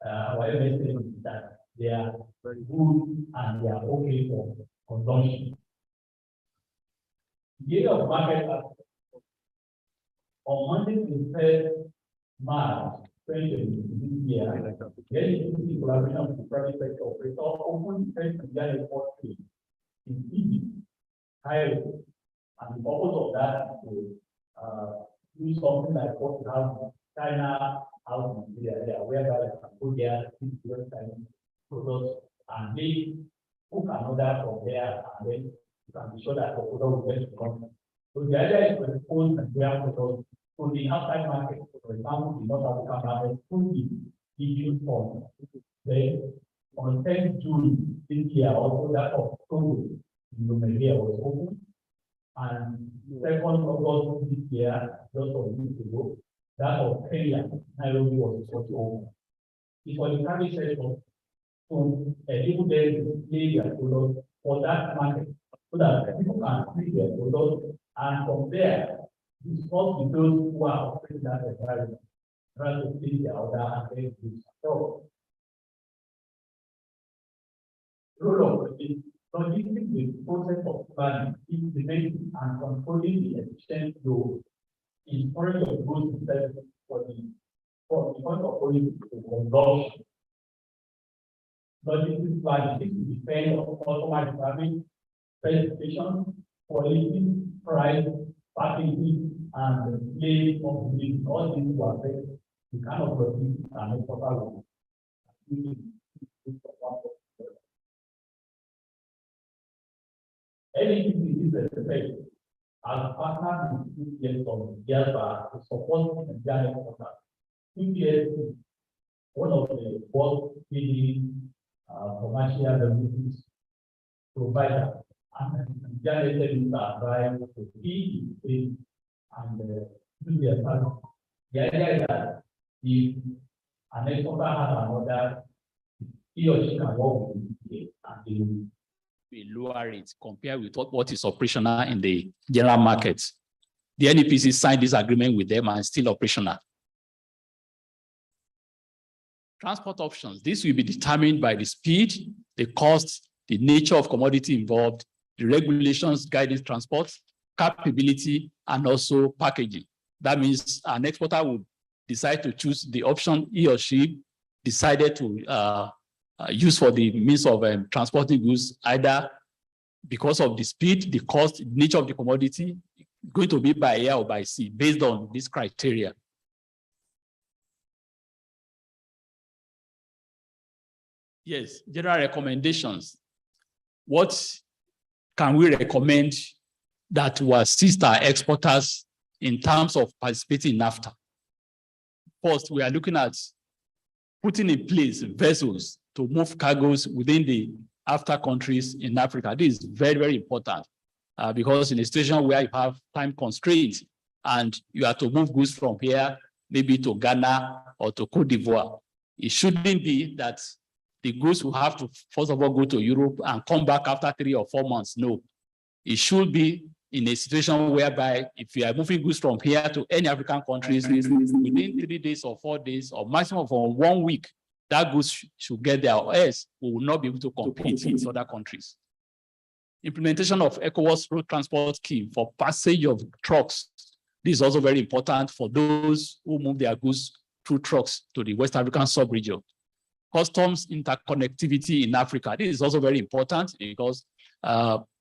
our MSMEs that they are very good and they are okay for consumption. The area of market on Monday, the 3rd March 2020, this year, there is a collaboration with the private sector operator open first Nigeria export trade in Egypt, Cairo, and the purpose of that is to do something like what we have China out in Nigeria, whereby they can go there, different products, and they cook another from there, and then you can be sure that the product will get to come. So the idea is to expose Nigerian products to the outside market, for example, the North African market, through the EU form. Then on 10th June this year, also that of Togo in Nigeria was open. And 2nd August this year, just a week ago, that of Kenya, Nairobi was also open. It was the private sector to enable them to play their products for that market so that people can see their products, and from there, discuss with those who are operating that environment, try to see their order and then do so. Role of the logistics, the process of planning, implementing and controlling the efficient flow in storage of goods and services for the point of origin to consumption. Logistics planning is depend on customer requirements, specification, quality, price, packaging, and the place of the all these will affect the kind of logistics and exporter. Anything is expected as partner with CPS from Yalba to support the Ghana exporter. CPS is one of the world's leading commercial revenues provider, and Ghana is advised to feed the and do their service. The idea is that if an exporter has another, he or she can work with it and they will be lower rates compared with what is operational in the general market. The NEPC signed this agreement with them and still operational. Transport options. This will be determined by the speed, the cost, the nature of commodity involved, the regulations guiding transport, capability, and also packaging. That means an exporter would decide to choose the option he or she decided to use for the means of transporting goods, either because of the speed, the cost, the nature of the commodity, going to be by air or by sea, based on this criteria. Yes, general recommendations. What can we recommend that will assist our exporters in terms of participating in NAFTA? First, we are looking at putting in place vessels to move cargoes within the AfCFTA countries in Africa. This is very, very important because in a situation where you have time constraints and you have to move goods from here, maybe to Ghana or to Cote d'Ivoire, It shouldn't be that the goods will have to, first of all, go to Europe and come back after 3 or 4 months. No, it should be in a situation whereby if you are moving goods from here to any African countries, within 3 days or 4 days or maximum for 1 week, that goods should get there, or else we will not be able to compete with other countries. Implementation of ECOWAS road transport scheme for passage of trucks. This is also very important for those who move their goods through trucks to the West African sub-region. Customs interconnectivity in Africa. This is also very important because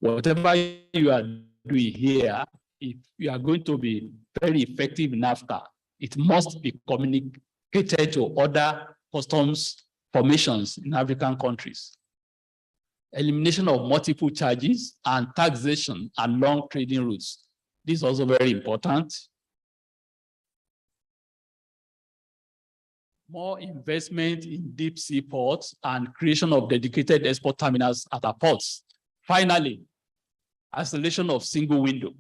whatever you are doing here, if you are going to be very effective in Africa, it must be communicated to other customs formations in African countries. Elimination of multiple charges and taxation along trading routes. This is also very important. More investment in deep sea ports and creation of dedicated export terminals at our ports. Finally, acceleration of single window.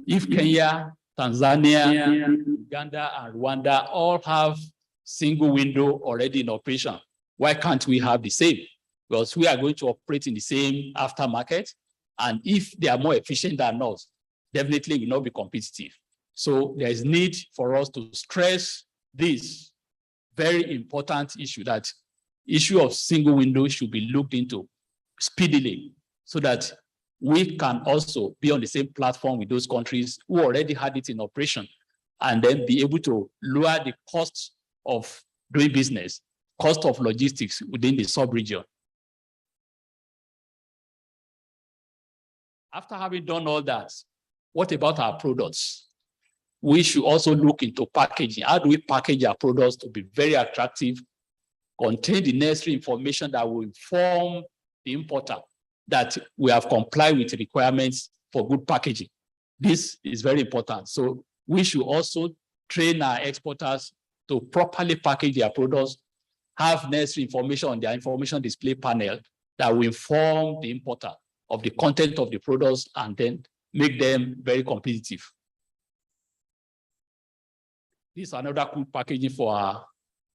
If Kenya, Tanzania, Uganda, and Rwanda all have single window already in operation, why can't we have the same? Because we are going to operate in the same aftermarket, and if they are more efficient than us, definitely will not be competitive. So there is need for us to stress this very important issue, that issue of single window should be looked into speedily so that we can also be on the same platform with those countries who already had it in operation, and then be able to lower the cost of doing business, cost of logistics within the sub-region. After having done all that, what about our products? We should also look into packaging. How do we package our products to be very attractive, contain the necessary information that will inform the importer that we have complied with the requirements for good packaging? This is very important. So we should also train our exporters to properly package their products, have necessary information on their information display panel that will inform the importer of the content of the products and then make them very competitive. This is another cool packaging for our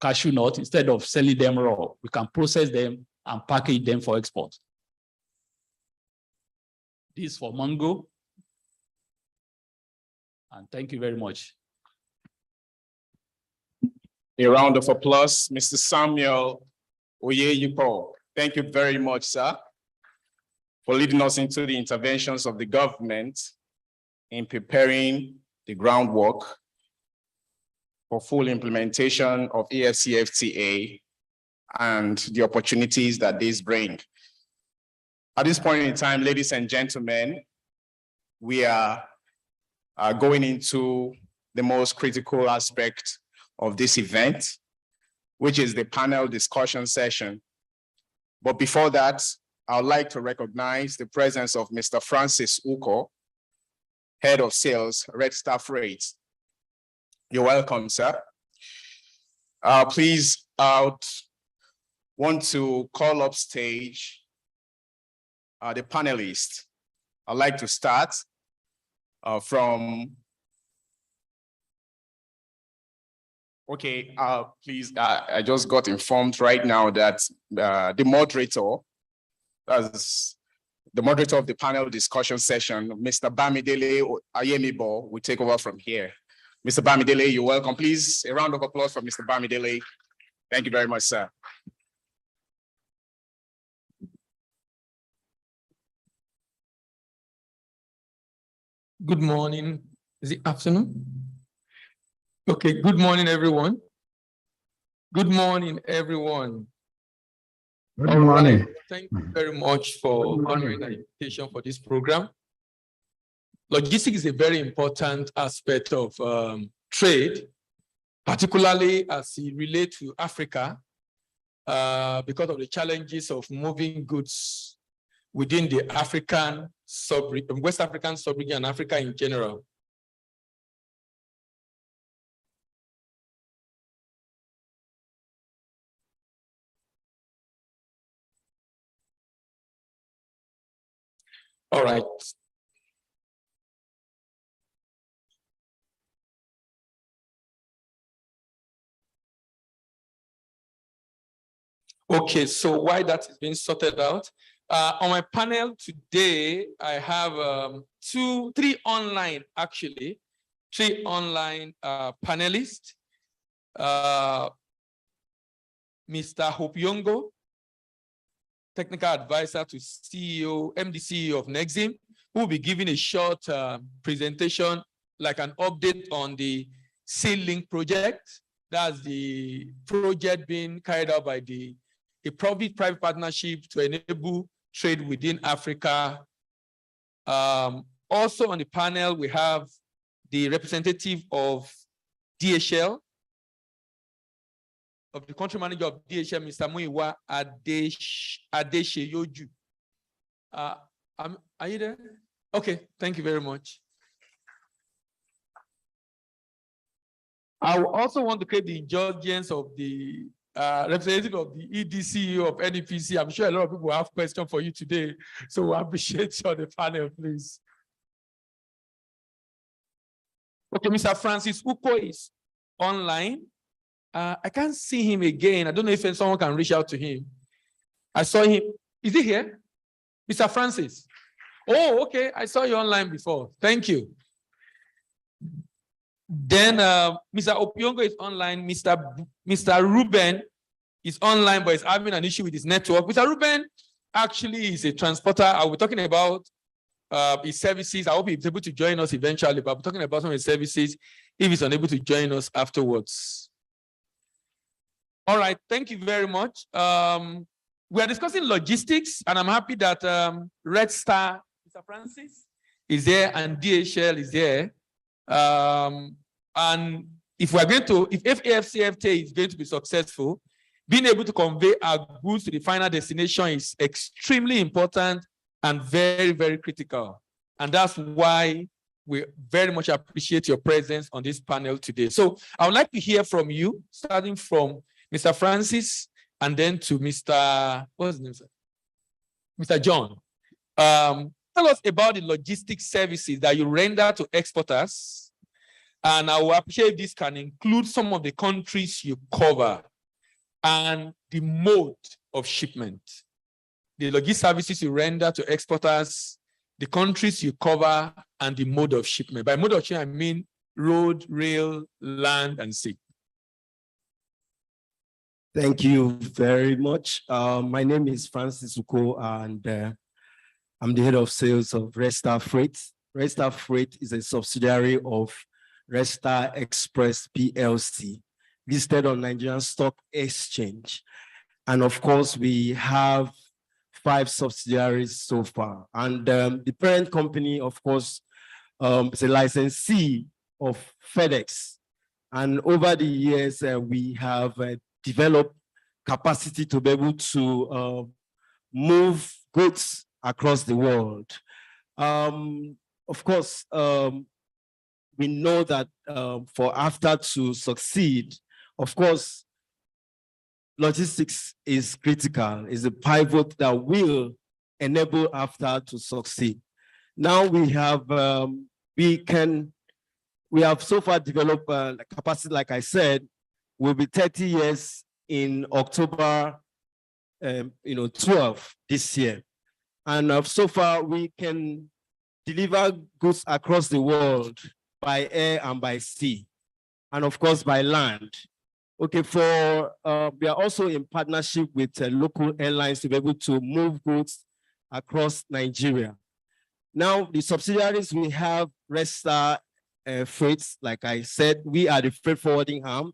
cashew nut. Instead of selling them raw, we can process them and package them for export. This is for mango. And thank you very much. A round of applause, Mr. Samuel Oyeyipo. Thank you very much, sir, for leading us into the interventions of the government in preparing the groundwork for full implementation of AfCFTA and the opportunities that these bring. At this point in time, ladies and gentlemen, we are going into the most critical aspect of this event, which is the panel discussion session. But before that, I would like to recognize the presence of Mr. Francis Uko, Head of Sales, Red Star Freight. You're welcome, sir. Please, I want to call up stage the panelists. I'd like to start from, okay, please, I just got informed right now that the moderator of the panel discussion session, Mr. Bamidele Ayemibo, will take over from here. Mr. Bamidele, you're welcome. Please, a round of applause for Mr. Bamidele. Thank you very much, sir. Good morning. Is it afternoon? Okay, good morning, everyone. Good morning, everyone. Good morning. Right. Thank you very much for honoring the invitation for this program. Logistics is a very important aspect of trade, particularly as it relates to Africa, because of the challenges of moving goods within the African sub-region, West African sub-region, and Africa in general. All right. Okay, so while that is being sorted out, on my panel today, I have three online panelists. Mr. Hope Yongo, technical advisor to MD CEO of Nexim, who will be giving a short presentation, like an update on the SeaLink project. That's the project being carried out by a public-private partnership to enable trade within Africa. Also on the panel, we have the representative of DHL, of the country manager of DHL, Mr. Muiwa Adesheyoju. Are you there? Okay, thank you very much. I also want to create the indulgence of the representative of the EDCU of NEPC. I'm sure a lot of people have questions for you today, so we appreciate you on the panel, please. Okay, Mr. Francis Uko is online. I can't see him again. I don't know if someone can reach out to him. I saw him. Is he here? Mr. Francis. Oh, okay. I saw you online before. Thank you. Then Mr. Opiongo is online. Mr. Ruben is online, but is having an issue with his network. Mr. Ruben actually is a transporter. I'll be talking about his services. I hope he's able to join us eventually, but I'll be talking about some of his services if he's unable to join us afterwards. All right, thank you very much. We are discussing logistics, and I'm happy that Red Star, Mr. Francis, is there, and DHL is there. And if AfCFTA is going to be successful, being able to convey our goods to the final destination is extremely important and very, very critical. And that's why we very much appreciate your presence on this panel today. So I would like to hear from you, starting from Mr. Francis, and then to Mr. What's his name, sir? Mr. John. Tell us about the logistics services that you render to exporters. And I will appreciate if this can include some of the countries you cover and the mode of shipment. The logistics services you render to exporters, the countries you cover, and the mode of shipment. By mode of shipment, I mean road, rail, land, and sea. Thank you very much. My name is Francis Uko, and I'm the head of sales of Red Star Freight. Red Star Freight is a subsidiary of Red Star Express PLC, listed on Nigerian Stock Exchange. And of course, we have 5 subsidiaries so far. And the parent company, of course, is a licensee of FedEx. And over the years, we have develop capacity to be able to move goods across the world. Of course, we know that for AfCFTA to succeed, of course, logistics is critical, is a pivot that will enable AfCFTA to succeed. Now we have, we have so far developed capacity, like I said, will be 30 years in October 12 this year. And so far we can deliver goods across the world by air and by sea, and of course by land. Okay, we are also in partnership with local airlines to be able to move goods across Nigeria. Now, the subsidiaries we have, Red Star Freight, like I said, we are the freight forwarding arm.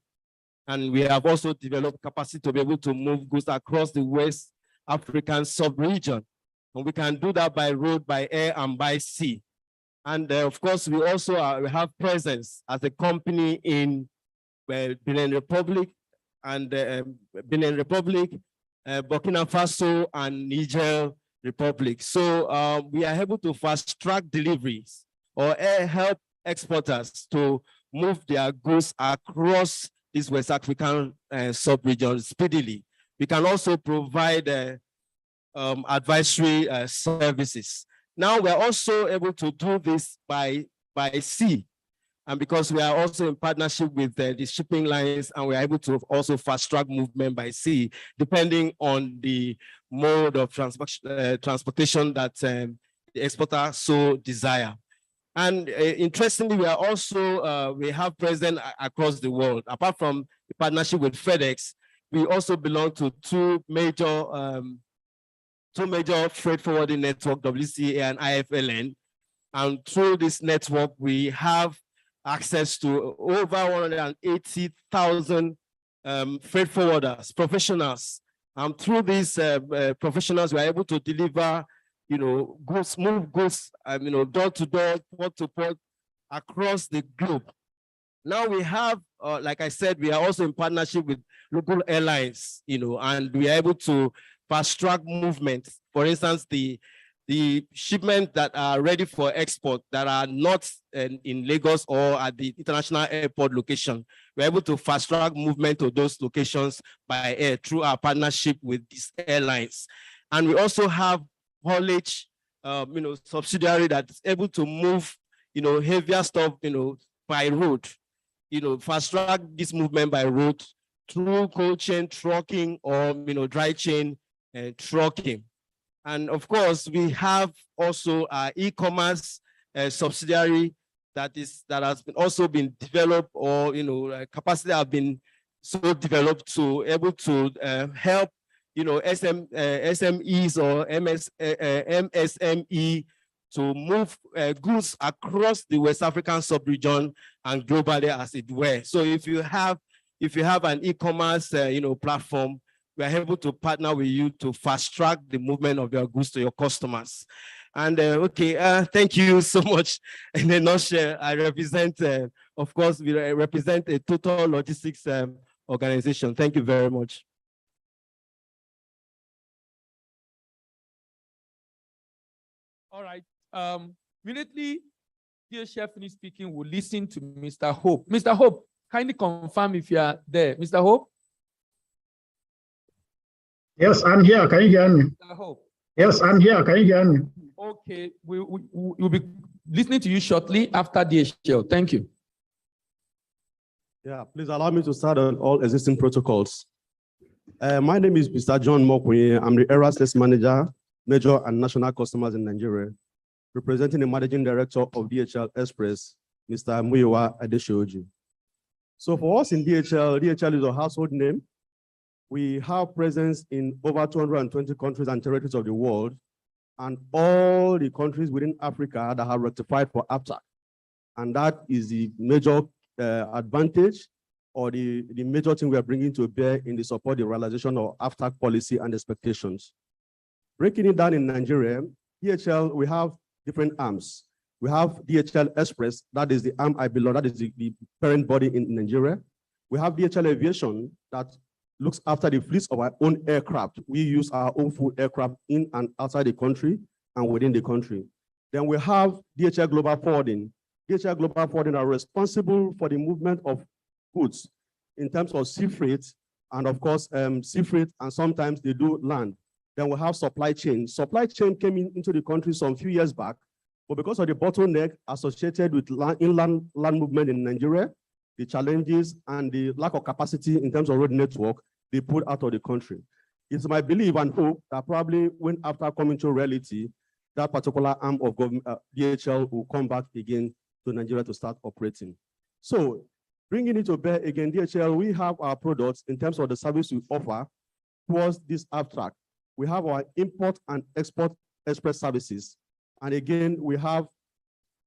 And we have also developed capacity to be able to move goods across the West African sub-region. And we can do that by road, by air, and by sea. And of course, we also we have presence as a company in Benin Republic, and Burkina Faso, and Niger Republic. So we are able to fast-track deliveries or help exporters to move their goods across this West African sub-region speedily. We can also provide advisory services. Now we're also able to do this by sea. And because we are also in partnership with the shipping lines, and we are able to also fast track movement by sea, depending on the mode of transportation that the exporter so desire. And interestingly, we are also, we have presence across the world. Apart from the partnership with FedEx, we also belong to two major freight forwarding network, WCA and IFLN. And through this network, we have access to over 180,000 freight forwarders, professionals. Through these professionals, we are able to deliver, goods, move goods, door to door, port to port across the globe. Now we have, like I said, we are also in partnership with local airlines, and we are able to fast track movement. For instance, the shipments that are ready for export that are not in Lagos or at the international airport location, we're able to fast track movement to those locations by air through our partnership with these airlines. And we also have haulage, subsidiary that's able to move, heavier stuff, by road, fast track this movement by road through cold chain trucking or, dry chain trucking. And of course, we have also our e-commerce subsidiary that has also been developed, or capacity have been so developed to able to help SMEs or MSME to move goods across the West African sub-region and globally, as it were. So if you have an e-commerce platform, we are able to partner with you to fast track the movement of your goods to your customers. And thank you so much. In a nutshell, I represent, of course, we represent a total logistics organization. Thank you very much. All right. Immediately, dear Chef finished speaking, we'll listen to Mr. Hope. Mr. Hope, kindly confirm if you are there. Mr. Hope? Yes, I'm here. Can you hear me? Mr. Hope. Yes, I'm here. Can you hear me? Okay, we'll be listening to you shortly after the show. Thank you. Yeah, please allow me to start on all existing protocols. My name is Mr. John Mokwe. I'm the Area Sales Manager, Major and National Customers in Nigeria, representing the Managing Director of DHL Express, Mr. Muyiwa Adeshoji. So for us in DHL is a household name. We have presence in over 220 countries and territories of the world, and all the countries within Africa that have ratified for AfCFTA. And that is the major advantage, or the major thing we are bringing to bear in the support the realization of AfCFTA policy and expectations. Breaking it down in Nigeria, DHL, we have different arms. We have DHL Express, that is the arm I belong, that is the parent body in Nigeria. We have DHL Aviation that looks after the fleets of our own aircraft. We use our own full aircraft in and outside the country and within the country. Then we have DHL Global Forwarding. DHL Global Forwarding are responsible for the movement of goods in terms of sea freight, and of course, sea freight, and sometimes they do land. Then we have supply chain. Supply chain came into the country some few years back, but because of the bottleneck associated with inland land movement in Nigeria, the challenges and the lack of capacity in terms of road network, they put out of the country. It's my belief and hope that probably when after coming to reality, that particular arm of government, DHL, will come back again to Nigeria to start operating. So bringing it to bear again, DHL, we have our products in terms of the service we offer towards this AfCFTA. We have our import and export express services. And again, we have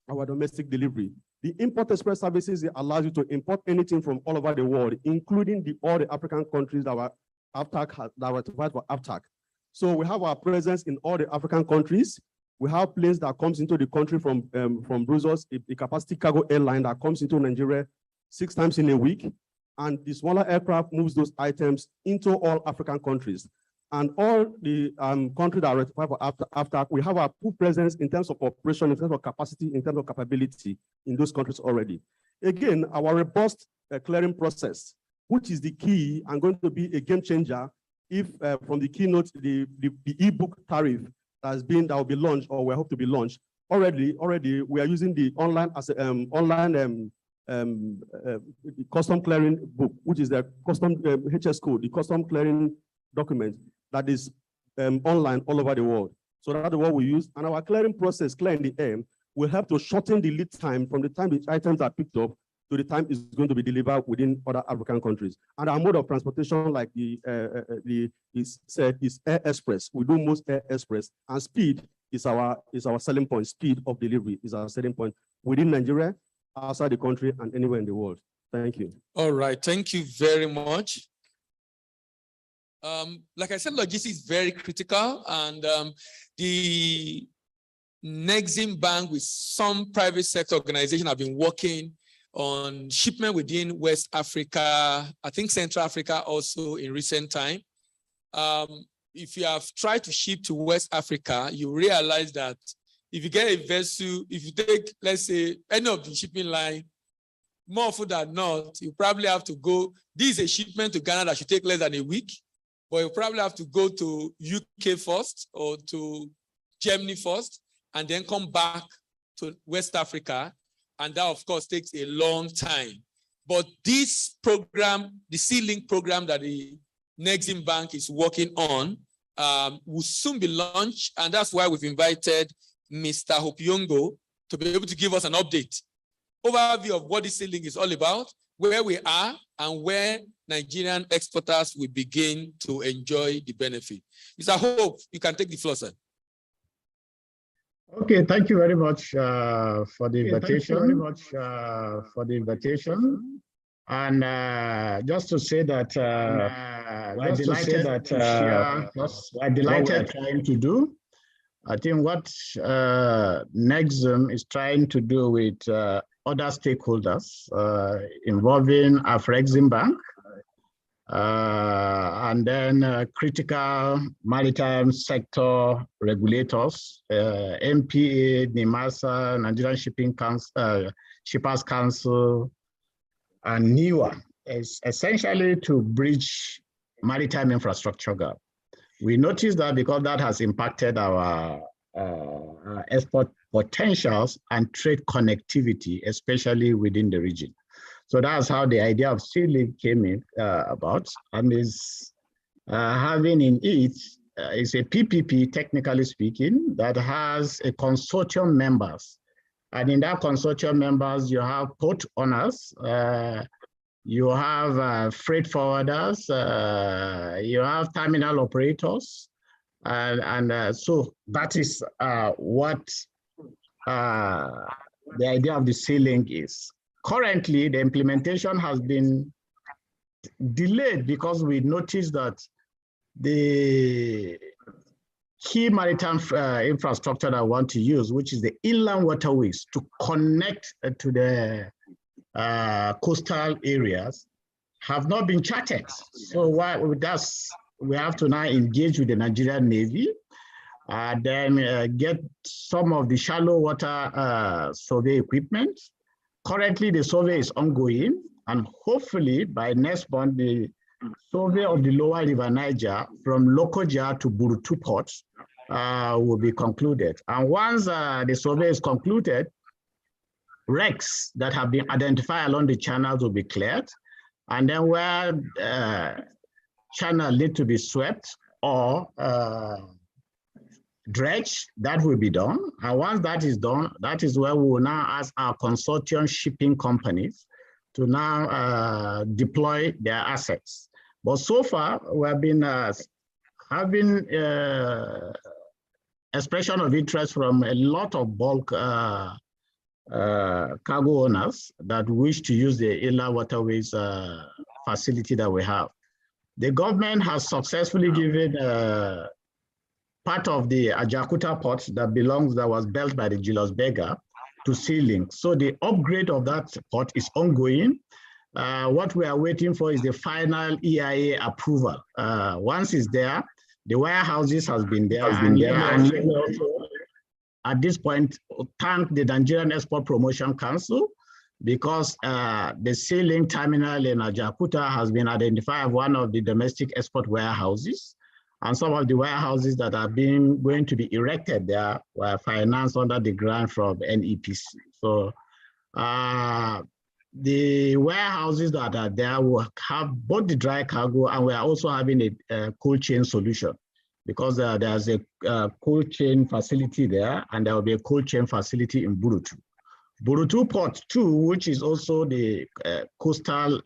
our domestic delivery. The import express services allows you to import anything from all over the world, including all the African countries that were ratified for AfCFTA. So we have our presence in all the African countries. We have planes that comes into the country from Brussels, a capacity cargo airline that comes into Nigeria 6 times in a week. And the smaller aircraft moves those items into all African countries. And all the countries that are ratified for AfCFTA, we have our full presence in terms of operation, in terms of capacity, in terms of capability in those countries already. Again, our robust clearing process, which is the key and going to be a game changer if from the keynote, the e-book tariff that will be launched, or we hope to be launched. Already we are using the online as online the custom clearing book, which is the custom HS code, the custom clearing document that is online all over the world. So that's what we use. And our clearing process, clear in the air, will help to shorten the lead time from the time the items are picked up to the time it's going to be delivered within other African countries. And our mode of transportation, like is air express. We do most air express, and speed is our selling point. Speed of delivery is our selling point within Nigeria, outside the country, and anywhere in the world. Thank you. All right, thank you very much. Like I said, logistics is very critical, and the Nexim Bank with some private sector organization have been working on shipment within West Africa, I think Central Africa also in recent time. If you have tried to ship to West Africa, you realize that if you get a vessel, if you take, let's say, any of the shipping line, more often than not, you probably have to go. This is a shipment to Ghana that should take less than a week, but you probably have to go to UK first or to Germany first, and then come back to West Africa. And that, of course, takes a long time. But this program, the C-Link program that the Nexim Bank is working on, will soon be launched. And that's why we've invited Mr. Hopiongo to be able to give us an update, overview of what this C-Link is all about, where we are, and where Nigerian exporters will begin to enjoy the benefit. Mr. Hope, you can take the floor, sir. Okay, thank you very much for the invitation. And just to say that we're delighted to share what we're trying to do. I think what Nexim is trying to do with other stakeholders involving AfCFTA Bank, and then critical maritime sector regulators, MPA, NIMASA, Nigerian Shippers Council, and NIWA, is essentially to bridge maritime infrastructure gap. We noticed that because that has impacted our export potentials and trade connectivity, especially within the region. So that's how the idea of C-Link came in about, and is having in it is a PPP, technically speaking, that has a consortium members. And in that consortium members, you have port owners, you have freight forwarders, you have terminal operators, and so that is what the idea of the C-Link is. Currently, the implementation has been delayed because we noticed that the key maritime infrastructure that I want to use, which is the inland waterways to connect to the coastal areas, have not been charted. So we have to now engage with the Nigerian Navy, then get some of the shallow water survey equipment. Currently, the survey is ongoing, and hopefully by next month, the survey of the lower river Niger from Lokoja to Burutu Port will be concluded. And once the survey is concluded, wrecks that have been identified along the channels will be cleared. And then where channel need to be swept or dredge, that will be done. And once that is done, that is where we will now ask our consortium shipping companies to now deploy their assets. But so far, we have been having expression of interest from a lot of bulk cargo owners that wish to use the inland waterways facility that we have. The government has successfully given part of the Ajakuta port that was built by the Julius Berger to C-Link. So the upgrade of that port is ongoing. What we are waiting for is the final EIA approval. Once it's there, the warehouses has been there. And at this point, thank the Nigerian Export Promotion Council, because the C-Link terminal in Ajakuta has been identified as one of the domestic export warehouses. And some of the warehouses that are going to be erected there were financed under the grant from NEPC. So the warehouses that are there will have both the dry cargo, and we are also having a cold chain solution, because there's a cold chain facility there, and there will be a cold chain facility in Burutu. Burutu Port 2, which is also the coastal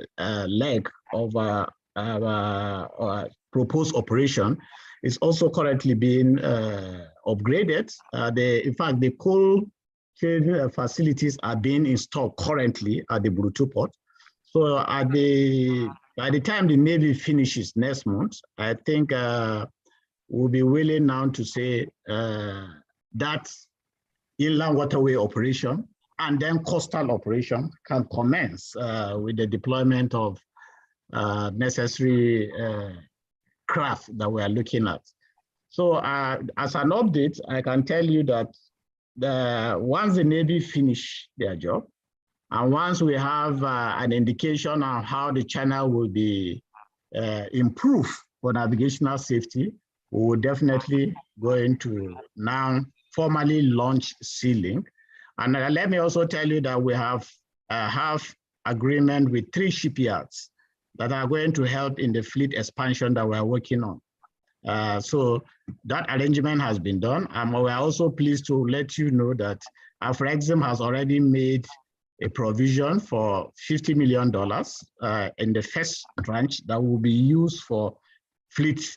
leg of our proposed operation, is also currently being upgraded. In fact, the cold chain facilities are being installed currently at the Burutu Port. So by the time the Navy finishes next month, I think we'll be willing now to say that inland waterway operation and then coastal operation can commence with the deployment of necessary craft that we are looking at. So as an update, I can tell you that once the Navy finish their job, and once we have an indication on how the channel will be improved for navigational safety, we will definitely going to now formally launch SeaLink. And let me also tell you that we have agreement with 3 shipyards that are going to help in the fleet expansion that we're working on. So that arrangement has been done. And we're also pleased to let you know that AfCFTA has already made a provision for $50 million in the first tranche that will be used for fleet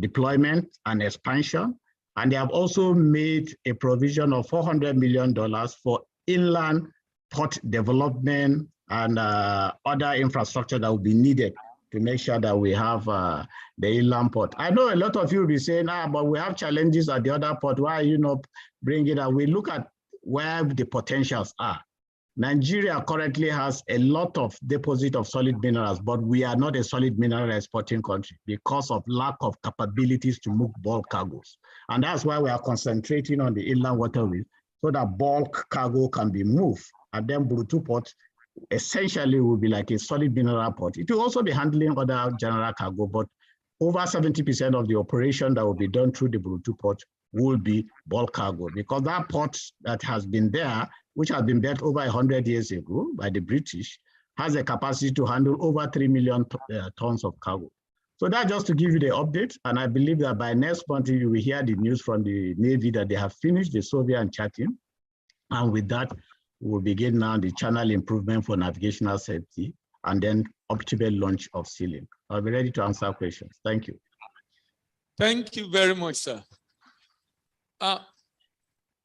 deployment and expansion. And they have also made a provision of $400 million for inland port development and other infrastructure that will be needed to make sure that we have the inland port. I know a lot of you will be saying, but we have challenges at the other port. Why are you not bringing it up? We look at where the potentials are. Nigeria currently has a lot of deposit of solid minerals, but we are not a solid mineral exporting country because of lack of capabilities to move bulk cargoes. And that's why we are concentrating on the inland waterways so that bulk cargo can be moved. And then Burutu Port essentially will be like a solid mineral port. It will also be handling other general cargo, but over 70% of the operation that will be done through the Burutu Port will be bulk cargo, because that port that has been there, which has been built over 100 years ago by the British, has a capacity to handle over 3 million tons of cargo. So that's just to give you the update. And I believe that by next month, you will hear the news from the Navy that they have finished the survey and charting. And with that, we'll begin now the channel improvement for navigational safety and then optimal launch of SeaLink. I'll be ready to answer questions. Thank you. Thank you very much, sir.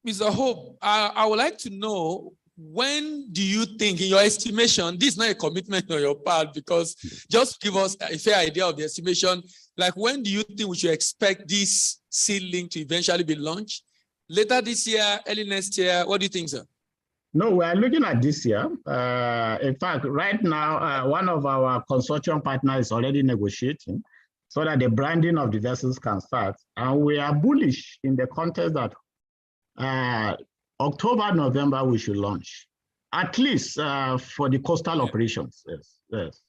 Mr. Hope, I would like to know, when do you think, in your estimation, this is not a commitment on your part, because just give us a fair idea of the estimation, like when do you think we should expect this SeaLink to eventually be launched? Later this year, early next year, what do you think, sir? No, we are looking at this year. In fact, right now, one of our consortium partners is already negotiating so that the branding of the vessels can start. And we are bullish in the context that October, November, we should launch, at least for the coastal operations. Yes, yes.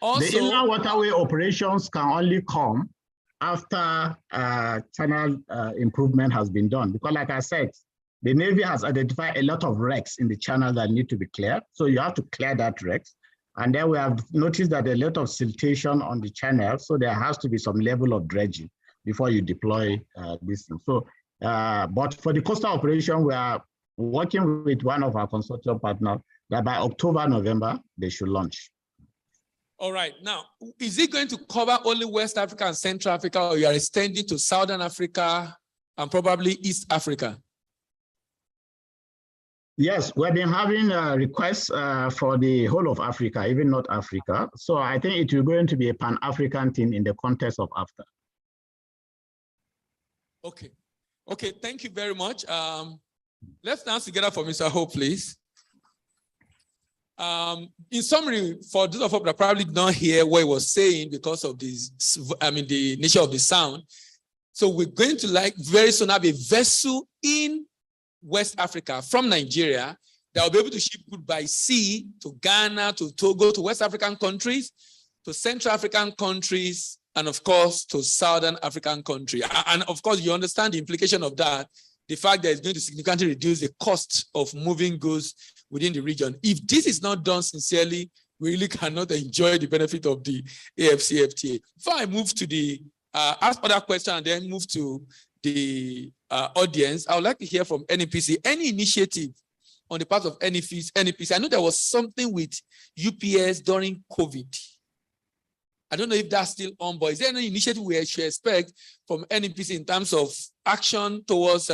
Also, the inland waterway operations can only come after channel improvement has been done. Because like I said, the Navy has identified a lot of wrecks in the channel that need to be cleared. So you have to clear that wrecks. And then we have noticed that a lot of siltation on the channel. So there has to be some level of dredging before you deploy this thing. So, but for the coastal operation, we are working with one of our consortium partners that by October, November, they should launch. All right. Now, is it going to cover only West Africa and Central Africa, or you are extending to Southern Africa and probably East Africa? Yes, we've been having requests for the whole of Africa, even North Africa. So I think it will going to be a Pan-African thing in the context of AfCFTA. Okay. Okay, thank you very much. Let's dance together for Mr. Hope, please. In summary, for those of us that probably did not hear what he was saying because of this, the nature of the sound. So we're going to very soon have a vessel in West Africa from Nigeria that will be able to ship goods by sea to Ghana, to Togo, to West African countries, to Central African countries, and of course, to Southern African countries. And of course, you understand the implication of that, the fact that it's going to significantly reduce the cost of moving goods within the region. If this is not done sincerely, we really cannot enjoy the benefit of the AfCFTA. Before I move to the ask other question and then move to the audience, I would like to hear from NEPC. Any initiative on the part of NEPC? I know there was something with UPS during COVID. I don't know if that's still on, but is there any initiative we should expect from NEPC in terms of action towards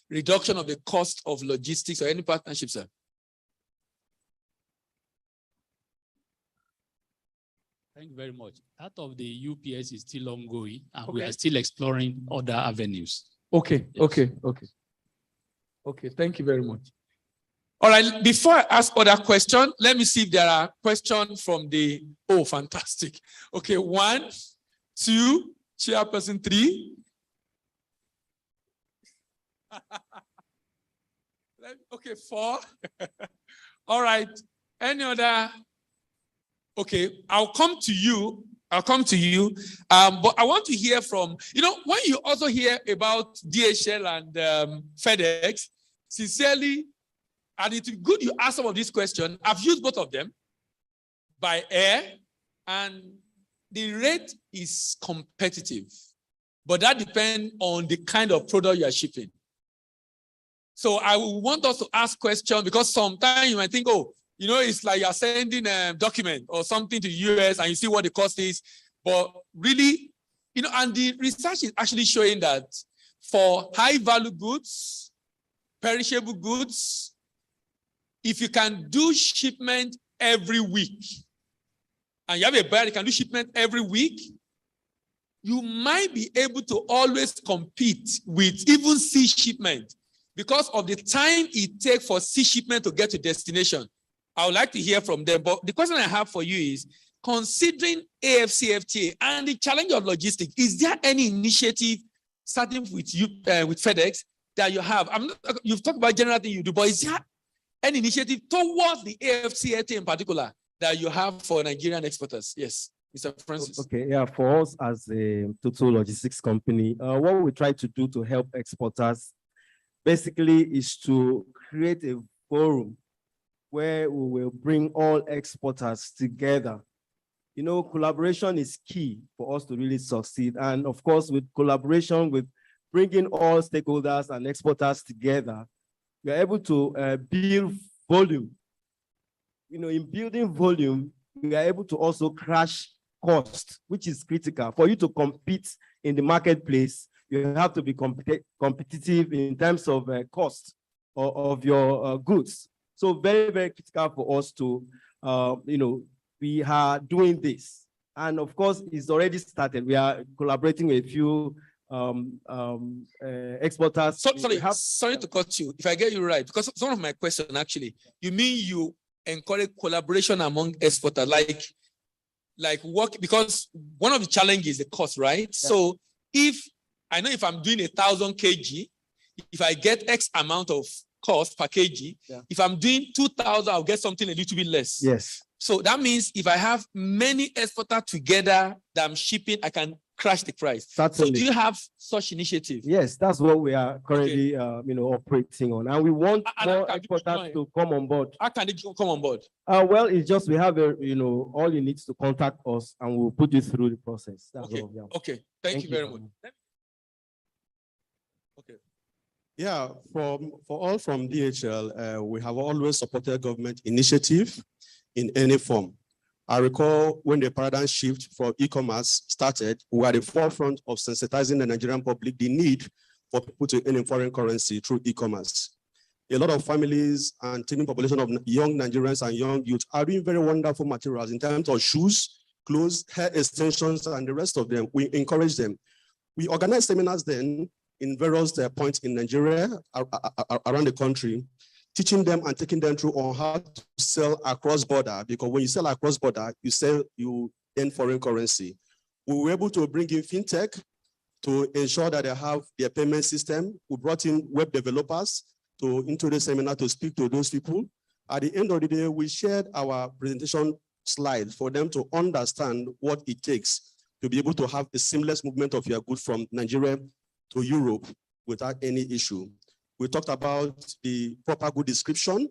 reduction of the cost of logistics or any partnership, sir? Thank you very much. That of the UPS is still ongoing, and we are still exploring other avenues. Okay, Yes. Okay, thank you very much. All right, before I ask other questions, let me see if there are questions from the, oh, fantastic. Okay, 1, 2, chairperson 3. Okay, 4. All right, any other? Okay, I'll come to you. But I want to hear from, when you also hear about DHL and FedEx, sincerely, and it's good you ask some of these questions. I've used both of them by air, and the rate is competitive, but that depends on the kind of product you are shipping. So I want us to ask questions, because sometimes you might think, oh, it's like you're sending a document or something to the US and you see what the cost is. But really, and the research is actually showing that for high value goods, perishable goods, if you can do shipment every week, and you have a buyer that can do shipment every week, you might be able to always compete with even sea shipment because of the time it takes for sea shipment to get to destination. I would like to hear from them. But the question I have for you is, considering AfCFTA and the challenge of logistics, is there any initiative starting with you, with FedEx, that you have? You've talked about general thing you do, but is there any initiative towards the AfCFTA in particular that you have for Nigerian exporters? Yes, Mr. Francis. Okay, yeah, for us as a total logistics company, what we try to do to help exporters basically is to create a forum where we will bring all exporters together. Collaboration is key for us to really succeed. And of course, with collaboration, with bringing all stakeholders and exporters together, we are able to build volume. In building volume, we are able to also crash cost, which is critical. For you to compete in the marketplace, you have to be competitive in terms of cost of your goods. So very, very critical for us to, we are doing this. And of course, it's already started. We are collaborating with a few exporters. Sorry to cut you, if I get you right, because some of my question actually, you mean you encourage collaboration among exporters, like work, because one of the challenges is the cost, right? Yeah. So if I'm doing 1,000 kg, if I get X amount of cost per kg, if I'm doing 2,000, I'll get something a little bit less. Yes. So that means if I have many exporters together that I'm shipping, I can crash the price. Certainly. So do you have such initiative? Yes, that's what we are currently operating on, and we want more exporters to come on board. How can they come on board? Well, it's just we have all you need to contact us, and we'll put you through the process. That's all. Yeah. Okay. Thank you very much. Okay. Yeah, for all from DHL, we have always supported government initiative in any form. I recall when the paradigm shift for e-commerce started, we were at the forefront of sensitizing the Nigerian public the need for people to earn in foreign currency through e-commerce. A lot of families and teeming population of young Nigerians and young youth are doing very wonderful materials in terms of shoes, clothes, hair extensions, and the rest of them. We encourage them. We organized seminars then in various points in Nigeria, around the country, teaching them and taking them through on how to sell across border, because when you sell across border, you earn foreign currency. We were able to bring in fintech to ensure that they have their payment system. We brought in web developers into the seminar to speak to those people. At the end of the day, we shared our presentation slides for them to understand what it takes to be able to have a seamless movement of your goods from Nigeria to Europe without any issue. We talked about the proper good description.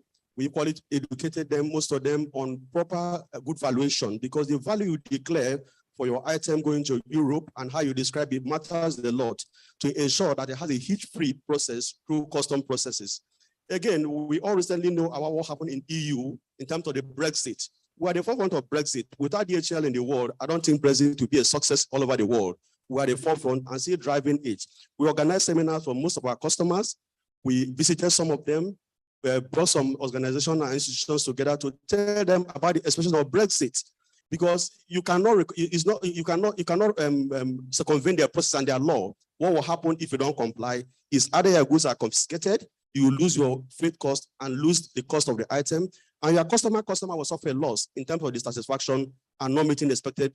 we educated them, most of them, on proper good valuation, because the value you declare for your item going to Europe and how you describe it matters a lot to ensure that it has a hitch-free process through custom processes. Again, we all recently know about what happened in EU in terms of the Brexit. We are at the forefront of Brexit. Without DHL in the world, I don't think Brexit will be a success all over the world. We are at the forefront and still driving it. We organize seminars for most of our customers. We visited some of them. We brought some organizations and institutions together to tell them about the expectations of Brexit, because you cannot circumvent their process and their law. What will happen if you don't comply is either your goods are confiscated, you will lose your freight cost and lose the cost of the item, and your customer will suffer a loss in terms of dissatisfaction and not meeting expected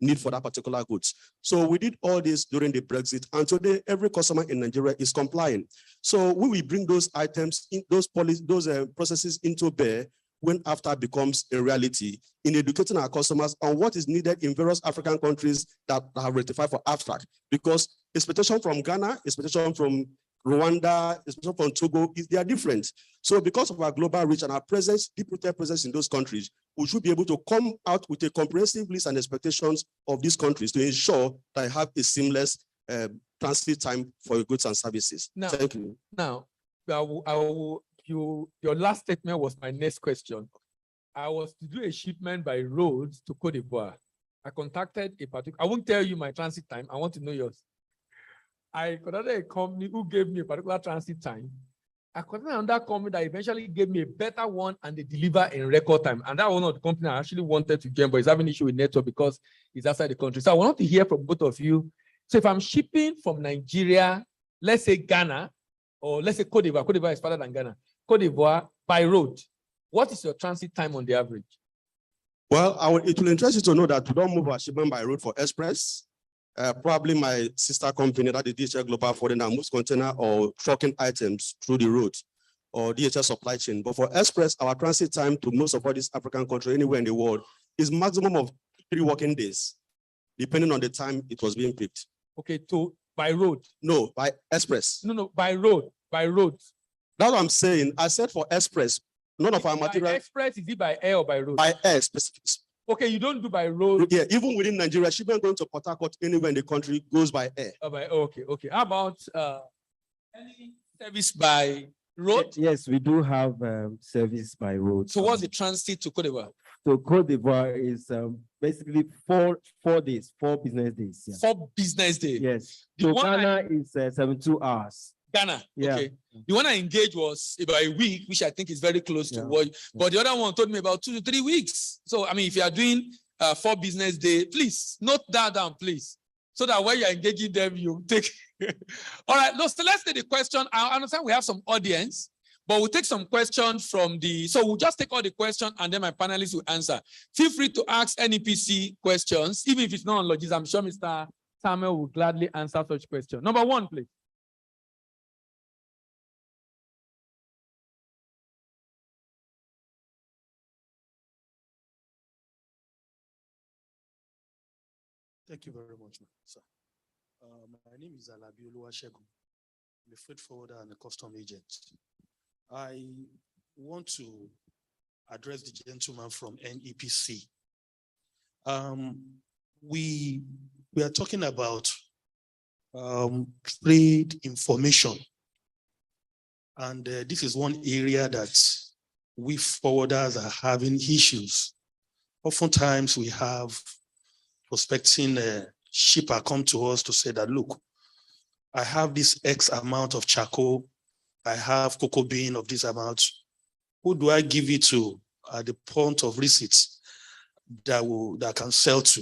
need for that particular goods. So we did all this during the Brexit, and today every customer in Nigeria is complying. So we will bring those items, in those processes into bear when AfCFTA becomes a reality, in educating our customers on what is needed in various African countries that have ratified for AfCFTA. Because expectation from Ghana, expectation from Rwanda, expectation from Togo, they are different. So because of our global reach and our presence, deep-rooted presence in those countries, we should be able to come out with a comprehensive list and expectations of these countries to ensure that I have a seamless transit time for your goods and services. Now, thank you. Now, your last statement was my next question. I was to do a shipment by road to Cote d'Ivoire. I contacted a particular, I won't tell you my transit time. I want to know yours. I contacted a company who gave me a particular transit time. I contacted another company that eventually gave me a better one and they deliver in record time. And that one of the company I actually wanted to join, but it's having an issue with network because it's outside the country. So I want to hear from both of you. So if I'm shipping from Nigeria, let's say Ghana, or let's say Cote d'Ivoire is farther than Ghana, Cote d'Ivoire by road, what is your transit time on the average? Well, it will interest you to know that we don't move our shipment by road for express. Probably my sister company, that is DHL Global Forwarding, that moves container or trucking items through the road, or DHL supply chain. But for express, our transit time to most of all these African countries, anywhere in the world, is maximum of 3 working days, depending on the time it was being picked. Okay, by road? No, by express. No, by road. That's what I'm saying. I said for express, none of our material. By express, is it by air or by road? By air specific. Okay, you don't do by road. Yeah, even within Nigeria, shipment going to Port Harcourt anywhere in the country goes by air. Okay. How about any service by road? Yes, we do have service by road. So what's the transit to Cote d'Ivoire? So Cote d'Ivoire is basically 4 business days. Yeah. 4 business days. Yes. The So one Ghana is 72 hours. Ghana. Yeah. Okay. The one I engaged was about a week, which I think is very close to what. But the other one told me about 2 to 3 weeks. So I mean, if you are doing 4 business days, please note that down, please, so that when you are engaging them, you take. All right. So let's take the question. I understand we have some audience, but we'll take some questions from the. So we'll just take all the questions and then my panelists will answer. Feel free to ask NEPC questions, even if it's not on logistics. I'm sure Mr. Samuel will gladly answer such questions. Number 1, please. Thank you very much, sir. My name is Alabi Oluwasegun. I'm a freight forwarder and a custom agent. I want to address the gentleman from NEPC. We are talking about trade information. And this is one area that we forwarders are having issues. Oftentimes we have prospecting shipper come to us to say that, look, I have this X amount of charcoal, I have cocoa bean of this amount. Who do I give it to at the point of receipts that can sell to?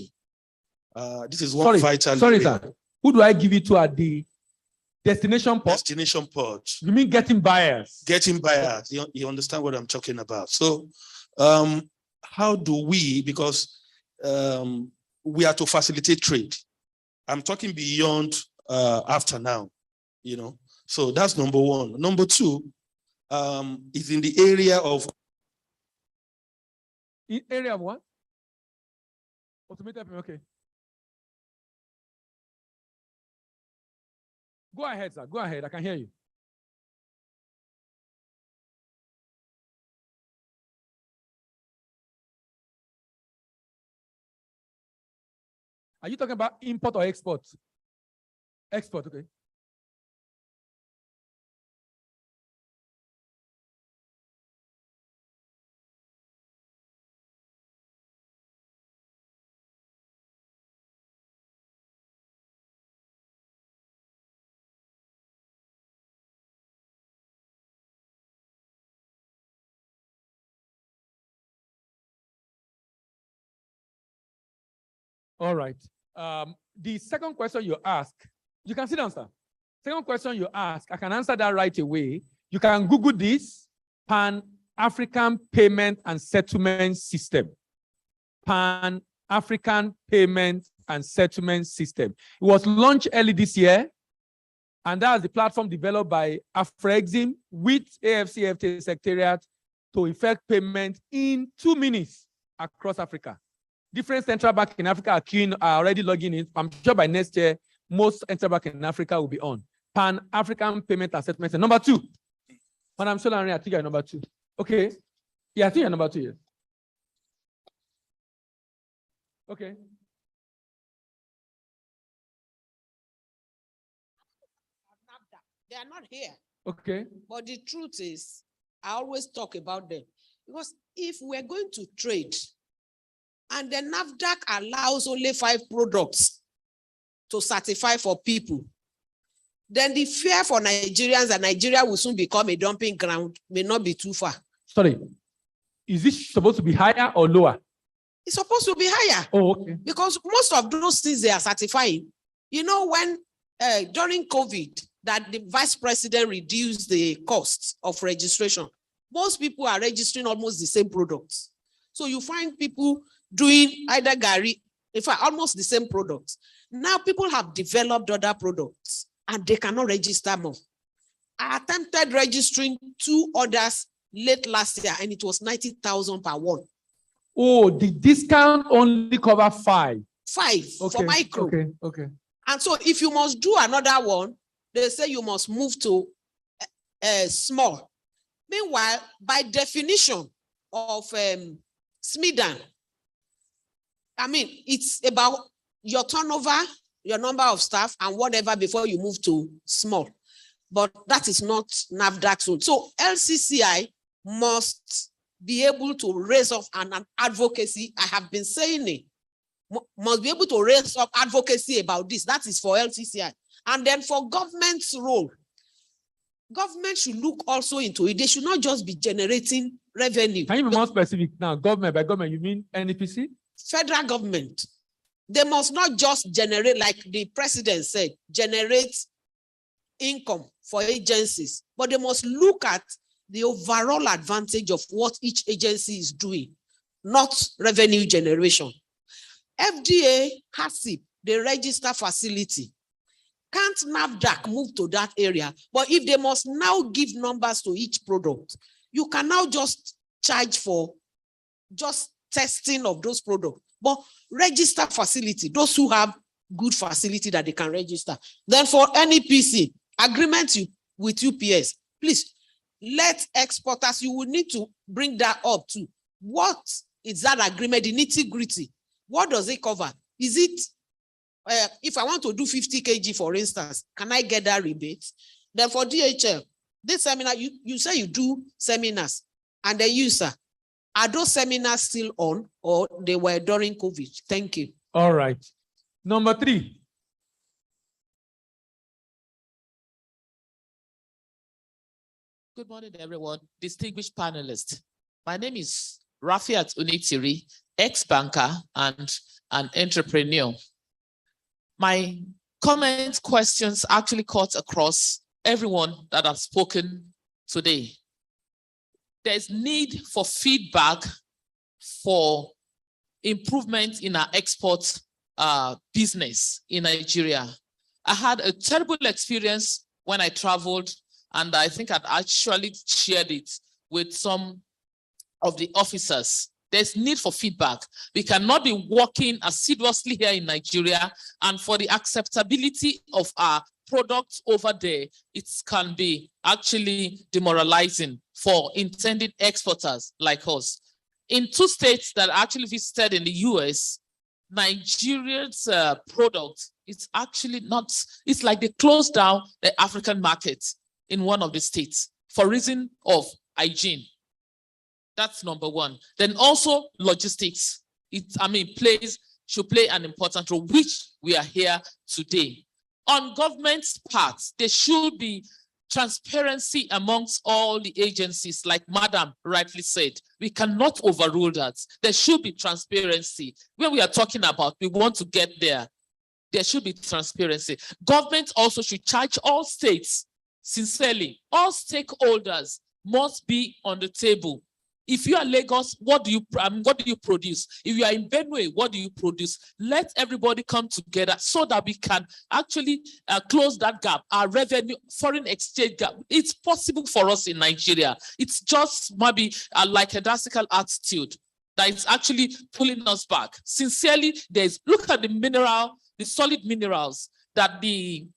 This is one vital. Sorry, sir. Who do I give it to at the destination port? Destination port. You mean getting buyers? Getting buyers. You understand what I'm talking about. So how do we, because we are to facilitate trade. I'm talking beyond after now, you know. So that's number 1. Number 2 is in the area of. In area of what? Automated, okay. Go ahead, sir. Go ahead. I can hear you. Are you talking about import or export? Export, okay. All right. The second question you ask, you can sit down, sir. Second question you ask, I can answer that right away. You can Google this, Pan-African Payment and Settlement System. Pan-African Payment and Settlement System. It was launched early this year, and that's the platform developed by AfCFTA with AfCFTA Secretariat to effect payment in 2 minutes across Africa. Different central banks in Africa are already logging in. I'm sure by next year, most central banks in Africa will be on. Pan-African Payment and Settlement. And number 2. Madam Solari, I think you're number 2. Okay. Yeah, I think you're number 2. Yes. Okay. They are not here. Okay. But the truth is, I always talk about them. Because if we're going to trade, and the NAFDAC allows only 5 products to certify for people, then the fear for Nigerians that Nigeria will soon become a dumping ground may not be too far. Sorry, is this supposed to be higher or lower? It's supposed to be higher. Oh, okay. Because most of those things they are certifying, you know, when during COVID, that the vice president reduced the costs of registration, most people are registering almost the same products. So you find people doing either Gary, in fact, almost the same products. Now people have developed other products and they cannot register more. I attempted registering 2 others late last year and it was 90,000 per one. Oh, the discount only cover 5. 5 for micro. Okay, okay. And so if you must do another one, they say you must move to small. Meanwhile, by definition of SMIDAN, I mean, it's about your turnover, your number of staff, and whatever before you move to small. But that is not NAFDAC zone. So LCCI must be able to raise up an advocacy. I have been saying it. Must be able to raise up advocacy about this. That is for LCCI. And then for government's role, government should look also into it. They should not just be generating revenue. Can you be more specific now? Government, by government, you mean NEPC? Federal government. They must not just generate, like the president said, generate income for agencies, but they must look at the overall advantage of what each agency is doing, not revenue generation. FDA, HACCP, the register facility. Can't NAFDAC move to that area? But if they must now give numbers to each product, you can now just charge for just testing of those products. But register facility, those who have good facility that they can register. Then for NEPC, agreement with UPS, please let exporters, you will need to bring that up too. What is that agreement, the nitty-gritty? What does it cover? Is it, if I want to do 50 kg, for instance, can I get that rebate? Then for DHL, this seminar, you say you do seminars, and then you, sir, are those seminars still on or they were during COVID? Thank you. All right. Number 3. Good morning, everyone. Distinguished panelists. My name is Rafiat Unitiri, ex-banker and an entrepreneur. My comments, questions actually cut across everyone that I've spoken today. There's need for feedback for improvement in our export business in Nigeria. I had a terrible experience when I traveled, and I think I'd actually shared it with some of the officers. There's need for feedback. We cannot be working assiduously here in Nigeria, and for the acceptability of our products over there, it can be actually demoralizing for intended exporters like us. In 2 states that I actually visited in the US, Nigeria's product, it's actually not, it's like they closed down the African market in one of the states for reason of hygiene. That's number one. Then also logistics. Should play an important role, which we are here today. On government's part, there should be transparency amongst all the agencies, like Madam rightly said. We cannot overrule that. There should be transparency. When we are talking about, we want to get there. There should be transparency. Government also should charge all states, sincerely, all stakeholders must be on the table. If you are Lagos, what do you produce? If you are in Benue, what do you produce? Let everybody come together so that we can actually close that gap, our revenue, foreign exchange gap. It's possible for us in Nigeria. It's just maybe like a classical attitude that is actually pulling us back. Sincerely, look at the solid minerals that the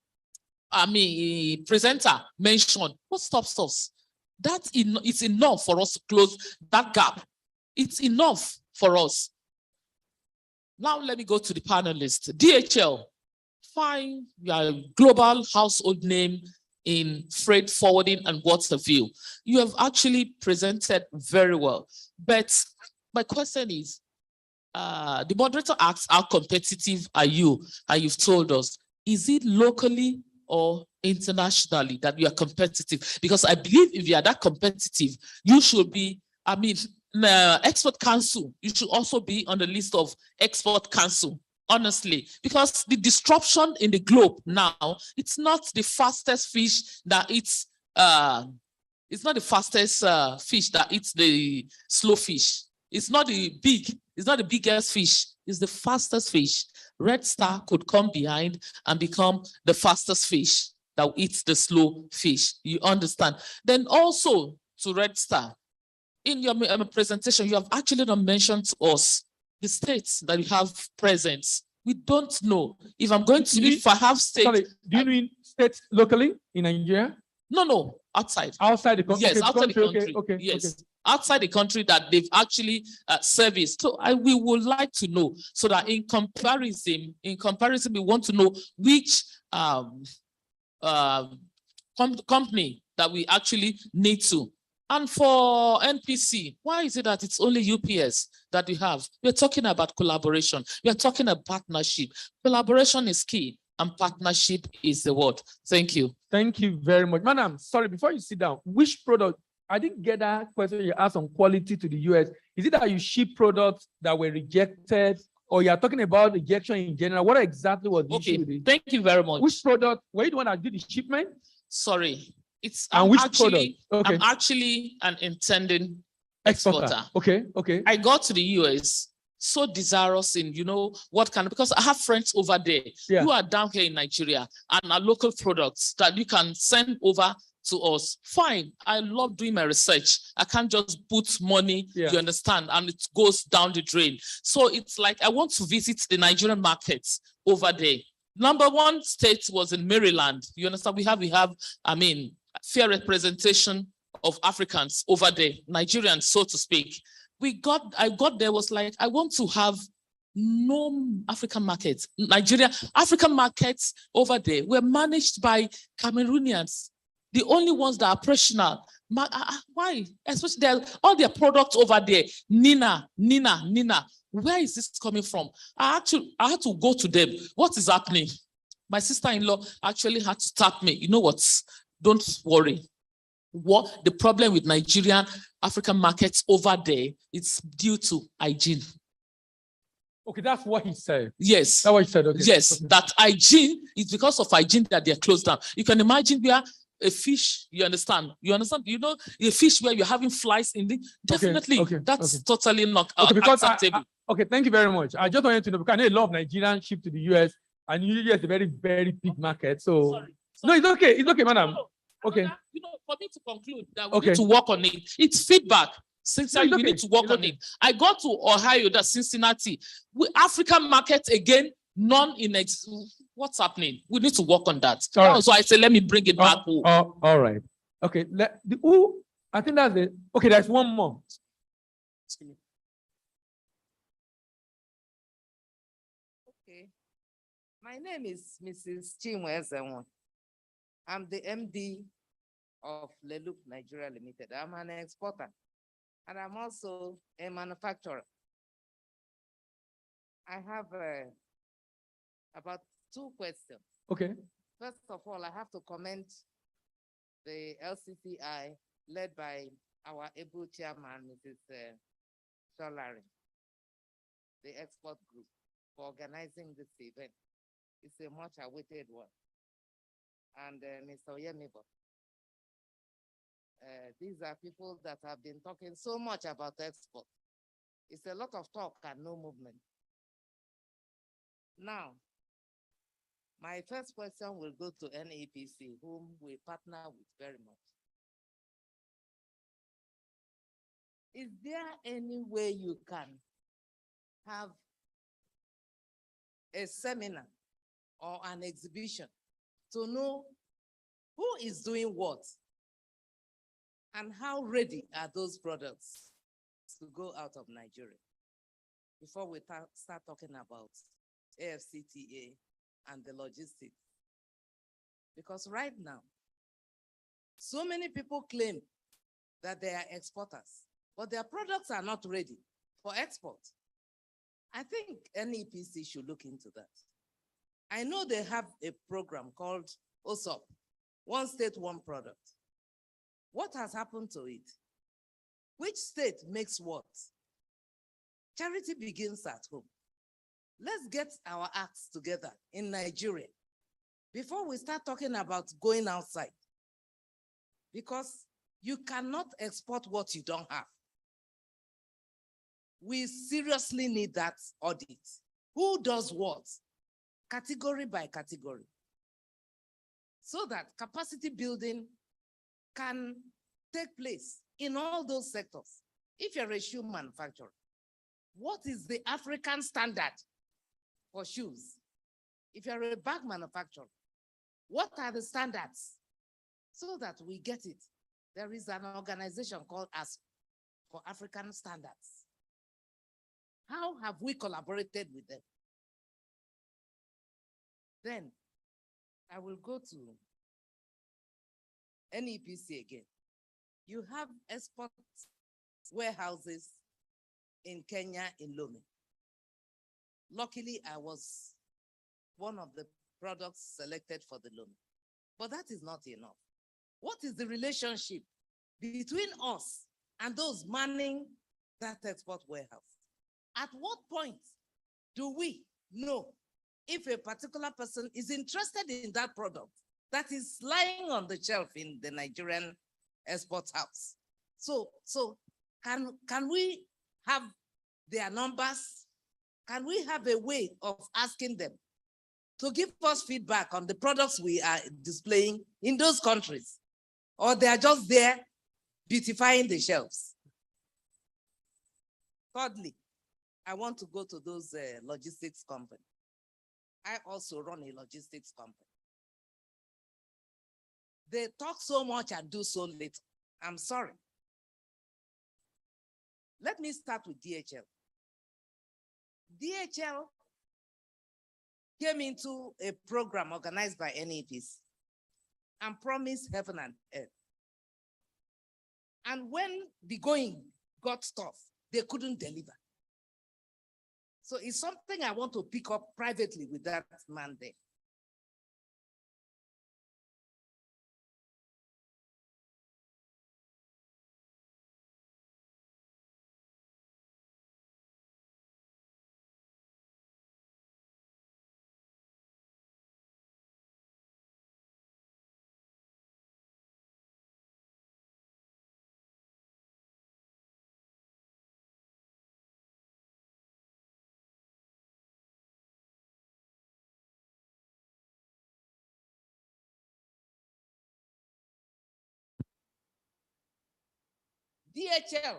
presenter mentioned. What stops us? It's enough for us to close that gap. It's enough for us. Now let me go to the panelists. DHL, fine, you are a global household name in freight forwarding and what have you. You have actually presented very well. But my question is, the moderator asks, how competitive are you? And you've told us, is it locally or internationally that you are competitive? Because I believe if you are that competitive, you should be, Export Council, you should also be on the list of Export Council, honestly, because the disruption in the globe now, it's not the fastest fish that it's not the fastest fish that eats the slow fish. It's not the biggest fish, it's the fastest fish. Red Star could come behind and become the fastest fish that eats the slow fish. You understand? Then also to Red Star, in your presentation, you have actually not mentioned to us the states that you have presence. We don't know. If I have states. Sorry, do you mean states locally in Nigeria? No, outside. Outside the country? Yes, outside the country. Okay. Yes. Outside the country that they've actually serviced. So we would like to know, so that in comparison, we want to know which company that we actually need to. And for NPC, why is it that it's only UPS that we have? We're talking about collaboration. We're talking about partnership. Collaboration is key and partnership is the word. Thank you. Thank you very much. Madam, sorry, before you sit down, which product, I didn't get that question you asked on quality to the US. Is it that you ship products that were rejected, or you're talking about rejection in general? What exactly was the issue with it? Thank you very much. Which product, were you the one that did the shipment? Sorry. I'm actually an intending exporter. Okay. I got to the US so desirous in, because I have friends over there who are down here in Nigeria and are local products that you can send over to us. Fine. I love doing my research. I can't just put money, you understand, and it goes down the drain. So it's like I want to visit the Nigerian markets over there. Number one state was in Maryland. You understand? We have, fair representation of Africans over there, Nigerians, so to speak. I got there, was like, I want to have no African markets. African markets over there were managed by Cameroonians, the only ones that are operational. Why? Especially all their products over there, Nina. Where is this coming from? I had to go to them. What is happening? My sister-in-law actually had to tap me. You know what? Don't worry. What the problem with Nigerian African markets over there, it's due to hygiene. Okay, that's what he said. Yes. That's what he said. Okay. Yes, okay. That hygiene is because of hygiene that they're closed down. You can imagine where a fish, you understand? A fish where you're having flies in it. Definitely, that's totally not acceptable. Okay, thank you very much. I just wanted to know, because I know a lot of Nigerians ship to the US, and usually it's a very, very big market. So, sorry. No, it's okay. It's okay, madam. Okay. For me to conclude that we need to work on it, it's feedback. Sincerely, we need to work on it. I got to Ohio, that's Cincinnati. African market again, what's happening? We need to work on that. Right. So I say, let me bring it back. All right. Okay. I think that's it. Okay, there's one more. My name is Mrs. Chinwe. I'm the MD of Leloop Nigeria Limited. I'm an exporter and I'm also a manufacturer. I have about 2 questions. Okay. First of all, I have to commend the LCCI led by our able chairman, Mrs. Solari, the export group, for organizing this event. It's a much awaited one. And Mr. Oyemibo. These are people that have been talking so much about export. It's a lot of talk and no movement. Now, my first question will go to NEPC, whom we partner with very much. Is there any way you can have a seminar or an exhibition to know who is doing what and how ready are those products to go out of Nigeria before we start talking about AfCFTA and the logistics? Because right now, so many people claim that they are exporters, but their products are not ready for export. I think NEPC should look into that. I know they have a program called OSOP, One State, One Product. What has happened to it? Which state makes what? Charity begins at home. Let's get our acts together in Nigeria before we start talking about going outside. Because you cannot export what you don't have. We seriously need that audit. Who does what? Category by category. So that capacity building can take place in all those sectors. If you're a shoe manufacturer, what is the African standard for shoes? If you're a bag manufacturer, what are the standards? So that we get it. There is an organization called ASP for African Standards. How have we collaborated with them? Then I will go to NEPC again. You have export warehouses in Kenya, in Lome. Luckily, I was one of the products selected for the Lome. But that is not enough. What is the relationship between us and those manning that export warehouse? At what point do we know if a particular person is interested in that product that is lying on the shelf in the Nigerian export house? So can we have their numbers? Can we have a way of asking them to give us feedback on the products we are displaying in those countries? Or they are just there beautifying the shelves? Thirdly, I want to go to those logistics companies. I also run a logistics company. They talk so much and do so little. I'm sorry. Let me start with DHL. DHL came into a program organized by NEPC and promised heaven and earth. And when the going got tough, they couldn't deliver. So it's something I want to pick up privately with that man there. DHL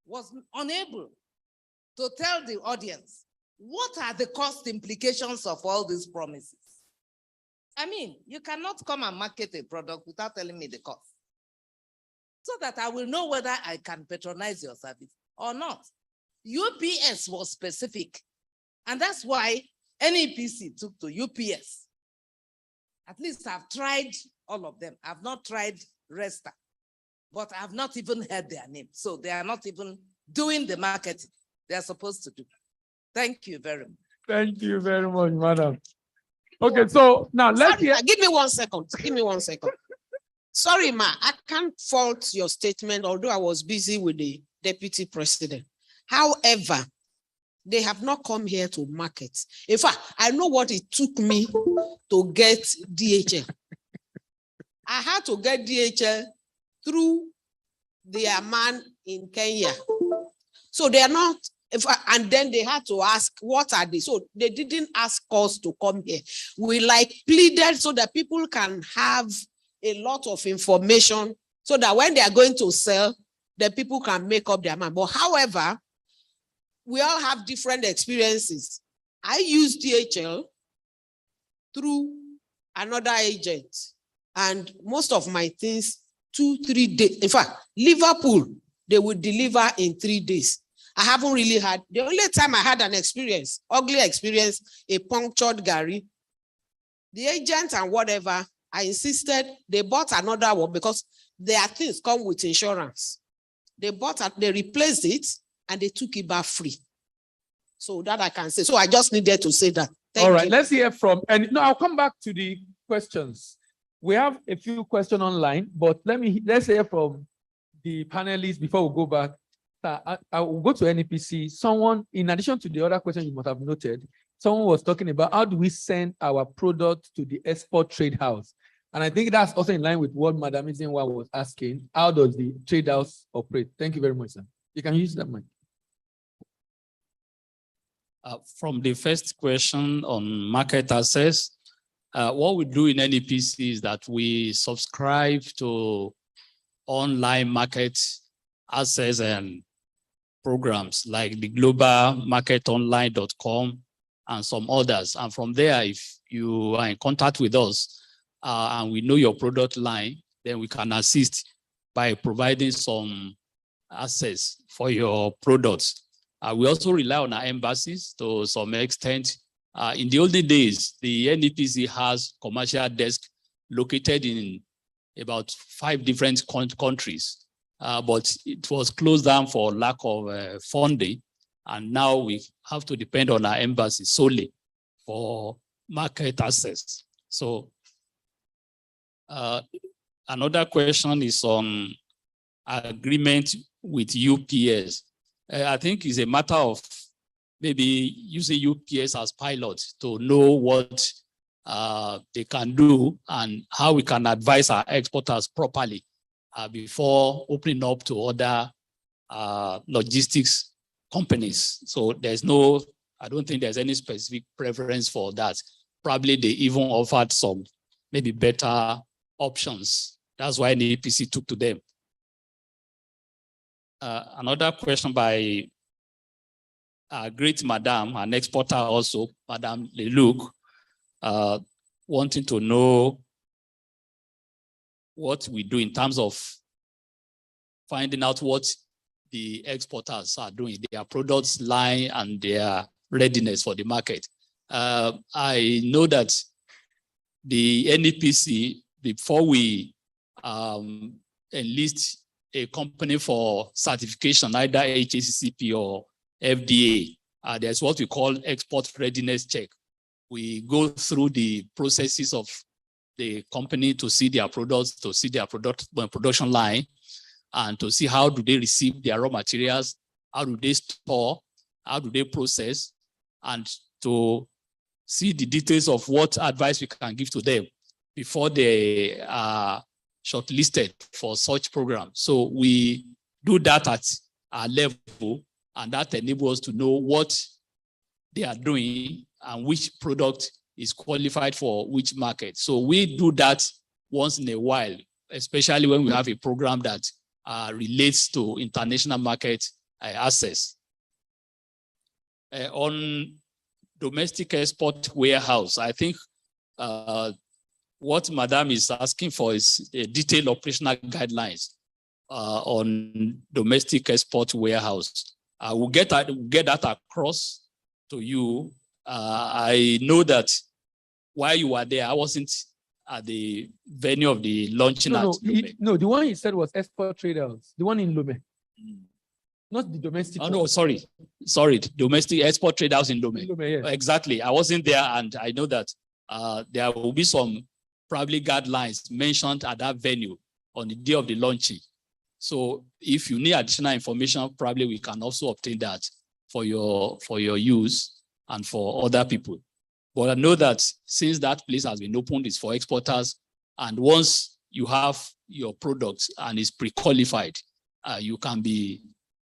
was unable to tell the audience what are the cost implications of all these promises. I mean, you cannot come and market a product without telling me the cost, so that I will know whether I can patronize your service or not. UPS was specific, and that's why NEPC took to UPS. At least I've tried all of them. I've not tried Resta, but I've not even heard their name. So they are not even doing the marketing they're supposed to do. Thank you very much. Thank you very much, madam. Okay, so now let's hear. Give me 1 second. Give me 1 second. Sorry, ma, I can't fault your statement, although I was busy with the deputy president. However, they have not come here to market. In fact, I know what it took me to get DHL. I had to get DHL through their man in Kenya. So they are not, and then they had to ask, what are they? So they didn't ask us to come here. We like pleaded so that people can have a lot of information so that when they are going to sell, the people can make up their mind. But however, we all have different experiences. I use DHL through another agent, and most of my things, 2-3 days. In fact, Liverpool, they would deliver in 3 days. I haven't really had, the only time I had an experience, ugly experience, a punctured Gary. The agent and whatever, I insisted, they bought another one because their things come with insurance. They replaced it and they took it back free. So that I can say. So I just needed to say that. All right, let's hear from, and no, I'll come back to the questions. We have a few questions online, but let's hear from the panelists before we go back. I will go to NEPC. Someone, in addition to the other question you must have noted, someone was talking about how do we send our product to the export trade house? And I think that's also in line with what Madam Izinwa was asking. How does the trade house operate? Thank you very much, sir. You can use that mic. From the first question on market access, what we do in NEPC is that we subscribe to online market access and programs like the globalmarketonline.com and some others. And from there, if you are in contact with us and we know your product line, then we can assist by providing some access for your products. We also rely on our embassies to some extent. In the olden days, the NEPC has commercial desk located in about 5 different countries, but it was closed down for lack of funding. And now we have to depend on our embassy solely for market access. So another question is on agreement with UPS. I think it's a matter of maybe using UPS as pilot to know what they can do and how we can advise our exporters properly before opening up to other logistics companies. So I don't think there's any specific preference for that. Probably they even offered some maybe better options. That's why the APC took to them. Another question by great madam, an exporter also, Madam Leluc, wanting to know what we do in terms of finding out what the exporters are doing, their products line and their readiness for the market. I know that the NEPC, before we enlist a company for certification, either HACCP or FDA, there's what we call export readiness check. We go through the processes of the company to see their products, to see their production line, and to see how do they receive their raw materials, how do they store, how do they process, and to see the details of what advice we can give to them before they are shortlisted for such programs. So we do that at our level, and that enables us to know what they are doing and which product is qualified for which market. So we do that once in a while, especially when we have a program that relates to international market access. On domestic export warehouse, I think what Madam is asking for is a detailed operational guidelines on domestic export warehouse. We'll get that across to you I know that while you were there, I wasn't at the venue of the launching. No, the one he said was export traders, the one in Lome. Not the domestic. Oh, no, sorry. Domestic export traders in Lome. Yes. Exactly. I wasn't there, and I know that there will be some probably guidelines mentioned at that venue on the day of the launching. So if you need additional information, probably we can also obtain that for your use and for other people. But I know that since that place has been opened, it's for exporters, and once you have your products and it's pre-qualified, you can be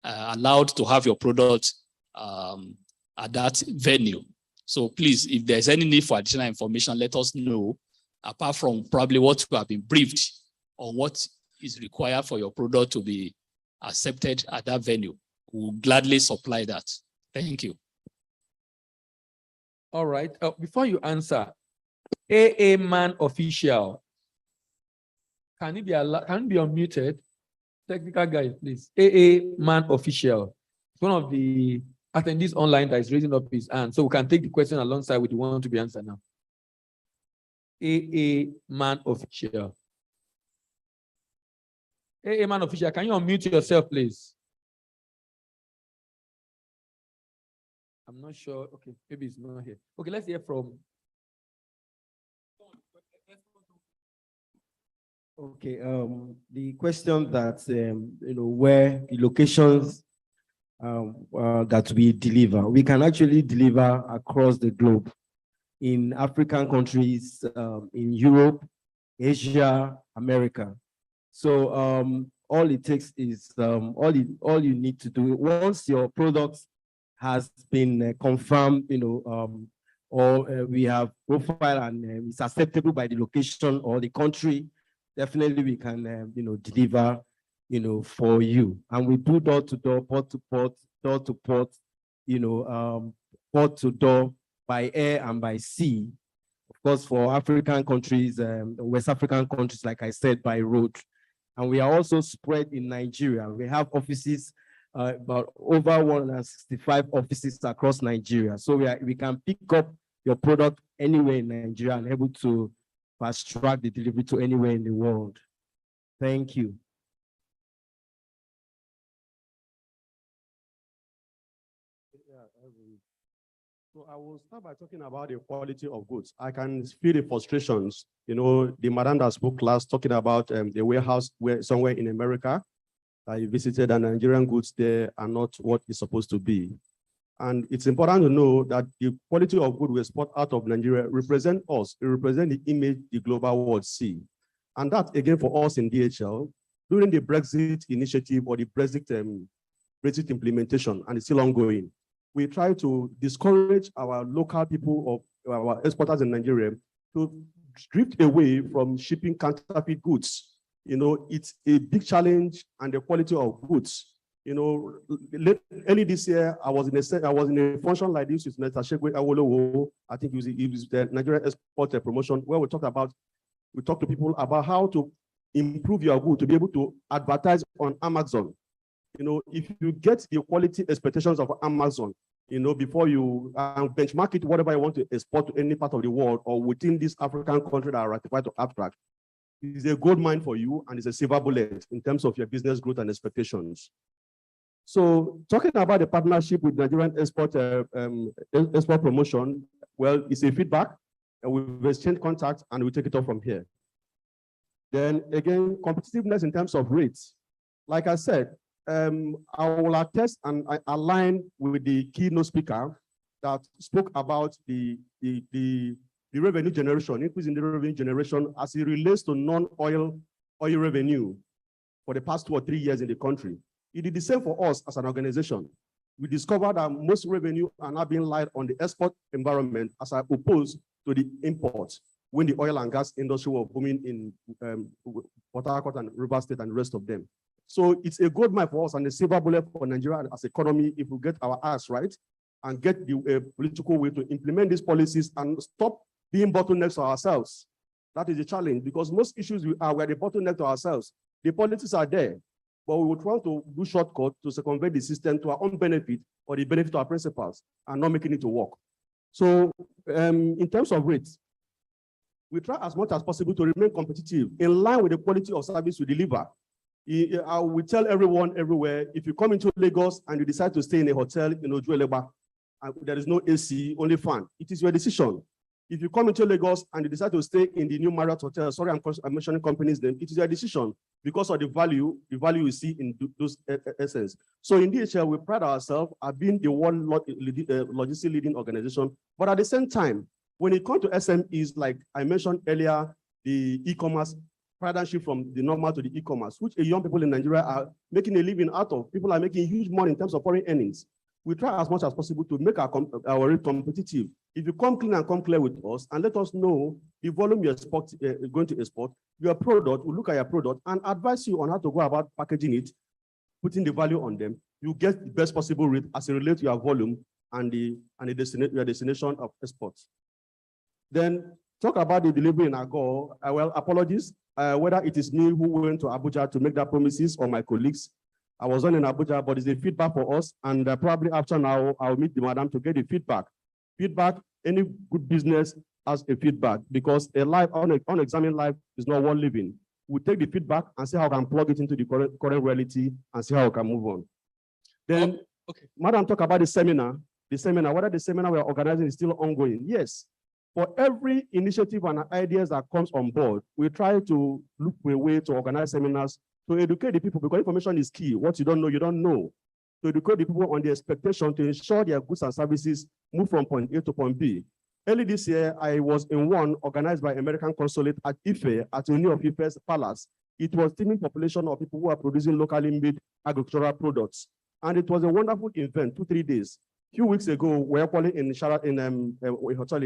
allowed to have your product at that venue. So please, if there's any need for additional information, let us know, apart from probably what you have been briefed on what is required for your product to be accepted at that venue. We'll gladly supply that. Thank you. All right. Before you answer, AA man official. Can it be unmuted? Technical guy, please. AA man official. It's one of the attendees online that is raising up his hand, so we can take the question alongside with the one to be answered now. AA man official. AA man official, can you unmute yourself, please? I'm not sure. Okay, maybe it's not here. Okay, let's hear from. Okay, the question that where the locations that we deliver, we can actually deliver across the globe, in African countries, in Europe, Asia, America. So all it takes is all you need to do once your product has been confirmed, or we have profile and it's acceptable by the location or the country, definitely we can, deliver, for you. And we do door to door, port to port, door to port, port to door, by air and by sea. Of course, for African countries, West African countries, like I said, by road. And we are also spread in Nigeria. We have offices, about over 165 offices across Nigeria. So we can pick up your product anywhere in Nigeria and able to fast track the delivery to anywhere in the world. Thank you. So I will start by talking about the quality of goods. I can feel the frustrations. The madam that spoke last talking about the warehouse somewhere in America. I visited, and Nigerian goods there are not what it's supposed to be. And it's important to know that the quality of good we export out of Nigeria represent us. It represents the image the global world see. And that, again, for us in DHL, during the Brexit initiative or the Brexit implementation, and it's still ongoing, we try to discourage our local people of our exporters in Nigeria to drift away from shipping counterfeit goods. It's a big challenge, and the quality of goods. Early this year, I was in a function like this with Mr. Shegwe Awolowo. I think it was the Nigerian Export Promotion, where we talk to people about how to improve your good to be able to advertise on Amazon. If you get the quality expectations of Amazon, before you benchmark it, whatever you want to export to any part of the world or within this African country that are ratified to abstract, is a gold mine for you, and it's a silver bullet in terms of your business growth and expectations. So talking about the partnership with Nigerian Export Promotion, well, it's a feedback, and we've exchanged contacts, and we take it off from here. Then again, competitiveness in terms of rates. Like I said, I will attest and I align with the keynote speaker that spoke about the revenue generation, increase in the revenue generation as it relates to non-oil revenue for the past 2 or 3 years in the country. It is the same for us as an organization. We discovered that most revenue are now being lied on the export environment as opposed to the imports when the oil and gas industry were booming in Port Harcourt and River State and the rest of them. So it's a gold mine for us and a silver bullet for Nigeria as an economy if we get our ass right and get the political way to implement these policies and stop being bottlenecks to ourselves. That is a challenge, because most issues we're the bottleneck to ourselves. The politics are there, but we will try to do shortcut to circumvent the system to our own benefit or the benefit of our principals and not making it to work. So in terms of rates, we try as much as possible to remain competitive in line with the quality of service we deliver. I will tell everyone everywhere, if you come into Lagos and you decide to stay in a hotel in Ojuelegba, and there is no AC, only fan, it is your decision. If you come into Lagos and you decide to stay in the new Marriott Hotel, sorry, I'm mentioning companies' name, it is your decision because of the value you see in those essence. So in DHL, we pride ourselves at being the world logistic leading organization, but at the same time, when it comes to SMEs, like I mentioned earlier, the e-commerce partnership from the normal to the e-commerce, which young people in Nigeria are making a living out of. People are making huge money in terms of foreign earnings. We try as much as possible to make our rate competitive. If you come clean and come clear with us and let us know the volume you're going to export, your product, we'll look at your product and advise you on how to go about packaging it, putting the value on them. You get the best possible rate as it relates to your volume and your destination of exports. Then talk about the delivery in Agor. Well, apologies, whether it is me who went to Abuja to make that promises or my colleagues. I was on in Abuja, but it's a feedback for us. And probably after now, I'll meet the madam to get the feedback. Feedback, any good business has a feedback because a life, unexamined life is not worth living. We take the feedback and see how we can plug it into the current reality and see how we can move on. Then, madam, talk about the seminar. Whether the seminar we're organizing is still ongoing. Yes. For every initiative and ideas that comes on board, we try to look for a way to organize seminars to educate the people because information is key. What you don't know, you don't know. To educate the people on the expectation to ensure their goods and services move from point A to point B. Early this year, I was in one organized by American Consulate at Ife, at Uni of Ife's Palace. It was teeming population of people who are producing locally made agricultural products. And it was a wonderful event, 2-3 days. A few weeks ago, we were calling in a hotel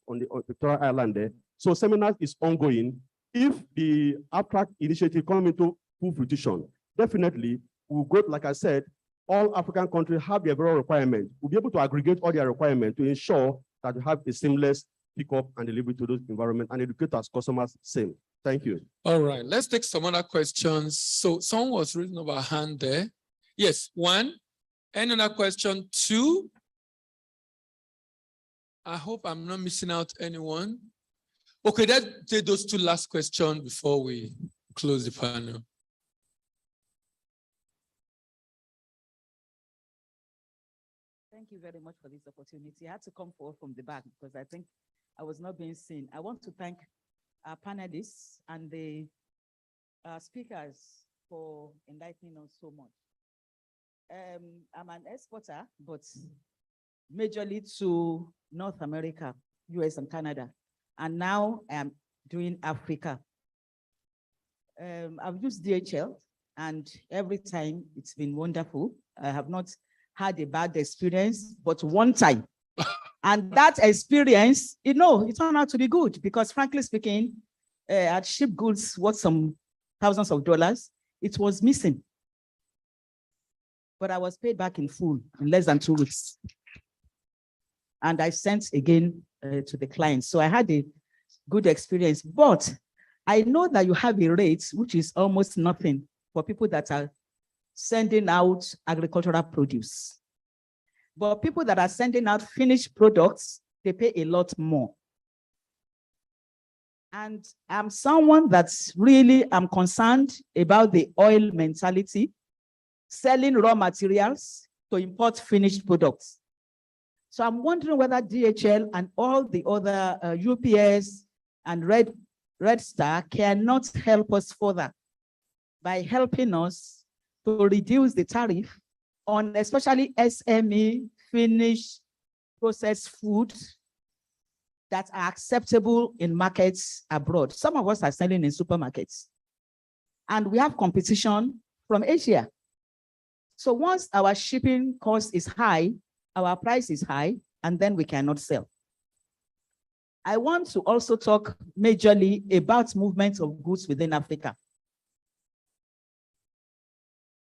on Victoria Island there. So seminar is ongoing. If the abstract initiative comes into full fruition, definitely we'll go, like I said, all African countries have their various requirements. We'll be able to aggregate all their requirements to ensure that we have a seamless pickup and delivery to those environments and educate our customers same. Thank you. All right, let's take some other questions. So someone was raising up a hand there. Yes, one. Any other question? Two. I hope I'm not missing out anyone. Okay, let's take those two last questions before we close the panel. Thank you very much for this opportunity. I had to come forward from the back because I think I was not being seen. I want to thank our panelists and the speakers for enlightening us so much. I'm an exporter, but majorly to North America, US and Canada. And now I'm doing Africa. I've used DHL and every time it's been wonderful. I have not had a bad experience, but one time. And that experience, it turned out to be good because frankly speaking, at ship goods worth some thousands of dollars, it was missing. But I was paid back in full in less than 2 weeks. And I sent again to the client. So I had a good experience, but I know that you have a rate which is almost nothing for people that are sending out agricultural produce. But people that are sending out finished products, they pay a lot more. And I'm someone that's really, I'm concerned about the oil mentality, selling raw materials to import finished products. So I'm wondering whether DHL and all the other UPS and Red Star cannot help us further by helping us to reduce the tariff on especially SME, finished, processed food that are acceptable in markets abroad. Some of us are selling in supermarkets. And we have competition from Asia. So once our shipping cost is high, our price is high, and then we cannot sell. I want to also talk majorly about movement of goods within Africa.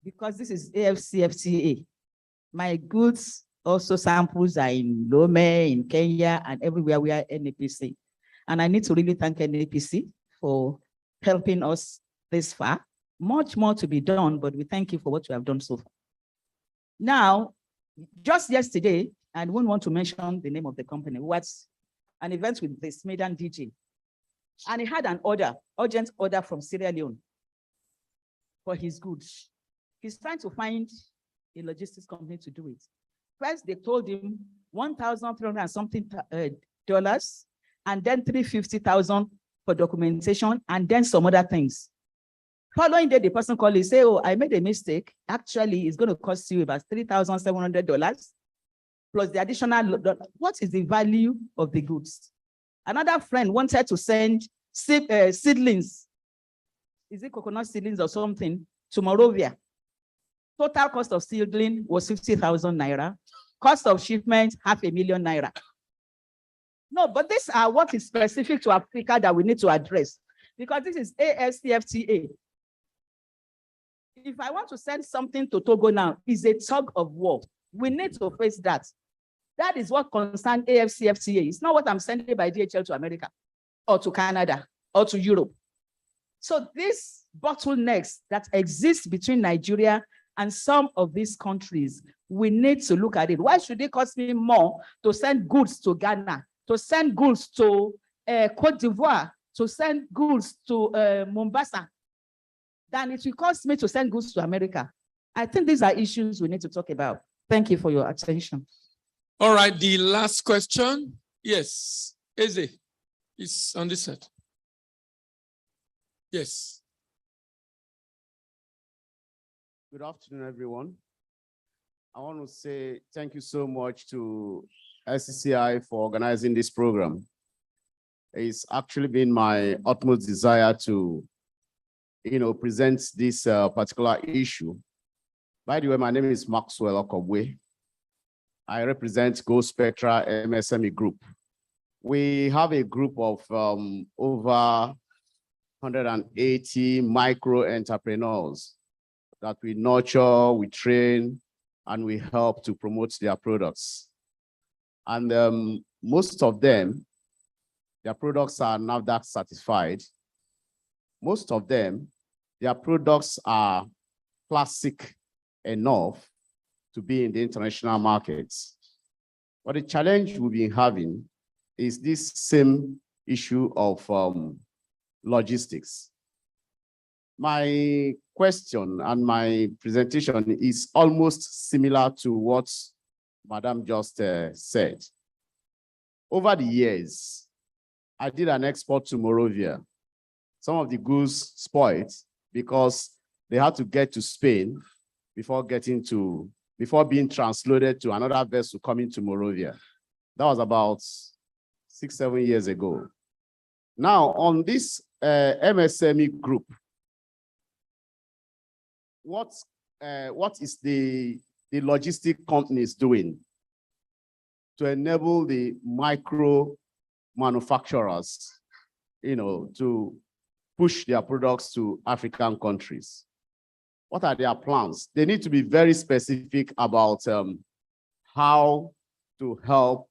Because this is AfCFTA. My goods also samples are in Lome, in Kenya, and everywhere we are NAPC. And I need to really thank NAPC for helping us this far. Much more to be done, but we thank you for what you have done so far. Now, just yesterday, and we won't want to mention the name of the company, was an event with the Smedan DJ. And he had an order, urgent order from Sierra Leone for his goods. He's trying to find a logistics company to do it. First, they told him $1,300 and something dollars, and then $350,000 for documentation, and then some other things. Following day, the person called and say, "Oh, I made a mistake. Actually, it's going to cost you about $3,700 plus the additional. What is the value of the goods?" Another friend wanted to send seedlings. Is it coconut seedlings or something to Morovia? Total cost of seedling was 50,000 naira. Cost of shipment, 500,000 naira. No, but these are what is specific to Africa that we need to address, because this is AfCFTA. If I want to send something to Togo now, it's a tug of war. We need to face that. That is what concerns AfCFTA. It's not what I'm sending by DHL to America or to Canada or to Europe. So these bottlenecks that exist between Nigeria and some of these countries, we need to look at it. Why should it cost me more to send goods to Ghana, to send goods to Cote d'Ivoire, to send goods to Mombasa, than it will cost me to send goods to America? I think these are issues we need to talk about. Thank you for your attention. All right, the last question. Yes, Eze is on this side. Yes. Good afternoon, everyone. I want to say thank you so much to SCCI for organizing this program. It's actually been my utmost desire to, present this particular issue. By the way, my name is Maxwell Okobwe. I represent Go Spectra MSME Group. We have a group of over 180 micro entrepreneurs that we nurture, we train, and we help to promote their products. And most of them, their products are NAFDAC certified. Most of them, their products are classic enough to be in the international markets. But the challenge we've been having is this same issue of logistics. My question and my presentation is almost similar to what Madam just said. Over the years, I did an export to Morovia. Some of the goods spoiled because they had to get to Spain before being transloaded to another vessel coming to Morovia. That was about 6-7 years ago. Now, on this MSME group, what is the logistic companies doing to enable the micro manufacturers, to push their products to African countries? What are their plans? They need to be very specific about how to help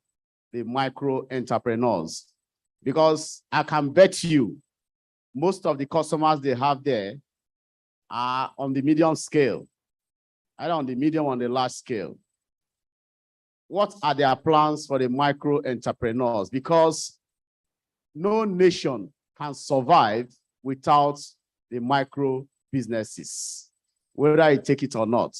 the micro entrepreneurs, because I can bet you most of the customers they have there are on the medium scale, either on the medium or on the large scale. What are their plans for the micro entrepreneurs? Because no nation can survive without the micro businesses, whether I take it or not.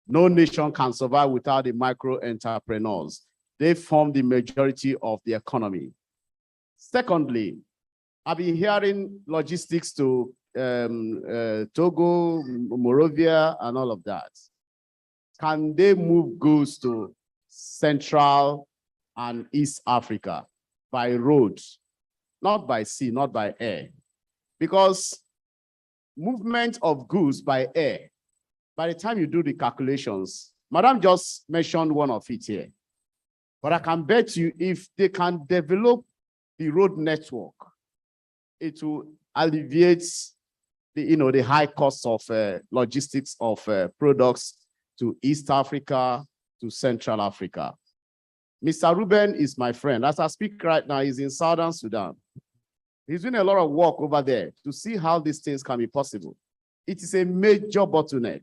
No nation can survive without the micro entrepreneurs. They form the majority of the economy. Secondly, I've been hearing logistics to Togo, Morovia, and all of that. Can they move goods to Central and East Africa by road, not by sea, not by air? Because movement of goods by air, by the time you do the calculations, Madam just mentioned one of it here, but I can bet you if they can develop the road network, it will alleviate the high cost of logistics of products to East Africa, to Central Africa. Mr. Ruben is my friend. As I speak right now, he's in Southern Sudan. He's doing a lot of work over there to see how these things can be possible. It is a major bottleneck.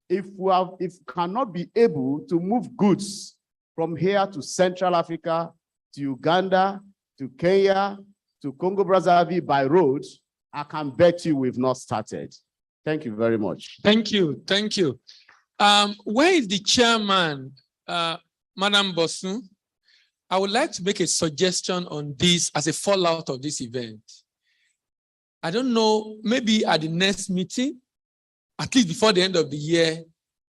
If we cannot be able to move goods from here to Central Africa, to Uganda, to Kenya, to Congo Brazzaville by road, I can bet you we've not started. Thank you very much. Thank you. Thank you. Where is the chairman, Madam Bosun? I would like to make a suggestion on this as a fallout of this event. I don't know, maybe at the next meeting, at least before the end of the year,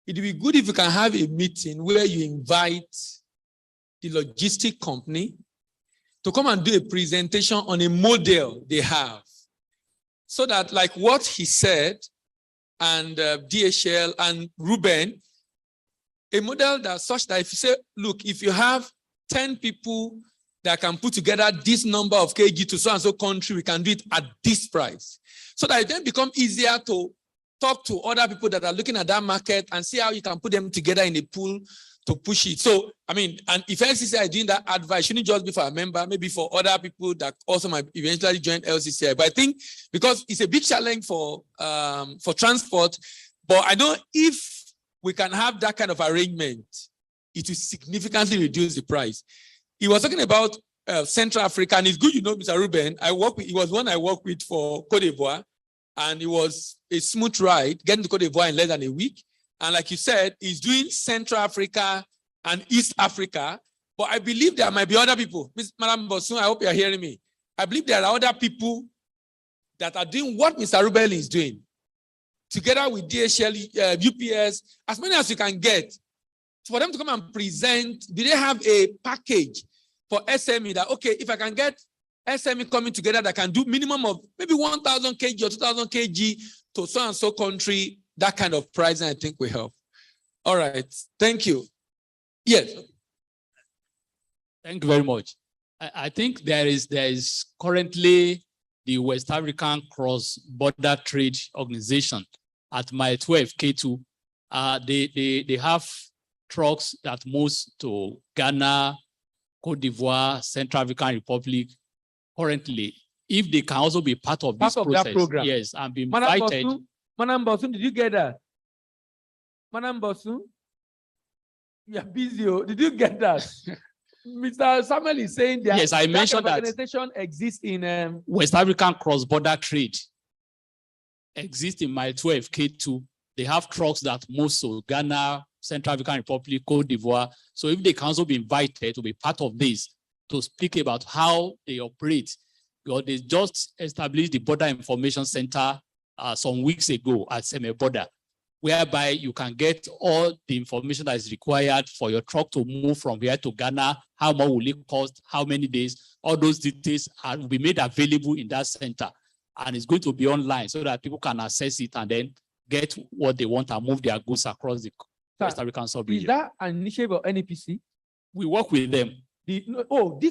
it would be good if you can have a meeting where you invite the logistic company to come and do a presentation on a model they have. So that, like what he said, and DHL and Ruben, a model that such that if you say, look, if you have 10 people that can put together this number of kg to so and so country, we can do it at this price. So that it then becomes easier to talk to other people that are looking at that market and see how you can put them together in a pool to push it. So, I mean, and if LCCI is doing that advice, shouldn't just be for a member, maybe for other people that also might eventually join LCCI. But I think because it's a big challenge for transport, but I know if we can have that kind of arrangement, it will significantly reduce the price. He was talking about Central Africa, and it's good, you know, Mr. Ruben. He was one I worked with for Cote d'Ivoire, and it was a smooth ride getting to Cote d'Ivoire in less than a week. And like you said, he's doing Central Africa and East Africa. But I believe there might be other people. Madam Bosun, I hope you're hearing me. I believe there are other people that are doing what Mr. Ruben is doing. Together with DHL, UPS, as many as you can get. For them to come and present, do they have a package for SME that, okay, if I can get SME coming together that can do minimum of maybe 1,000 kg or 2,000 kg to so and so country, that kind of pricing, I think will help. All right, thank you. Yes. Thank you very much. I think there is currently the West African Cross-Border Trade Organization at Mile 12 K2. They have trucks that moves to Ghana, Cote d'Ivoire, Central African Republic. Currently, if they can also be part of this process, that program. Yes, and be invited. Madam Bosun, did you get that? Madam Bosun, you're busy. Did you get that? Mr. Samuel is saying that. Yes, I mentioned that organization exists in West African Cross-Border Trade exists in Mile 12 K2. They have trucks that move to Ghana, Central African Republic, Cote d'Ivoire. So if they can also be invited to be part of this, to speak about how they operate, because they just established the Border Information Center some weeks ago at Seme Border, whereby you can get all the information that is required for your truck to move from here to Ghana, how much will it cost, how many days, all those details will be made available in that center. And it's going to be online so that people can access it and then get what they want and move their goods across the West African sub-region. Is that an initiative of NEPC? We work with them. These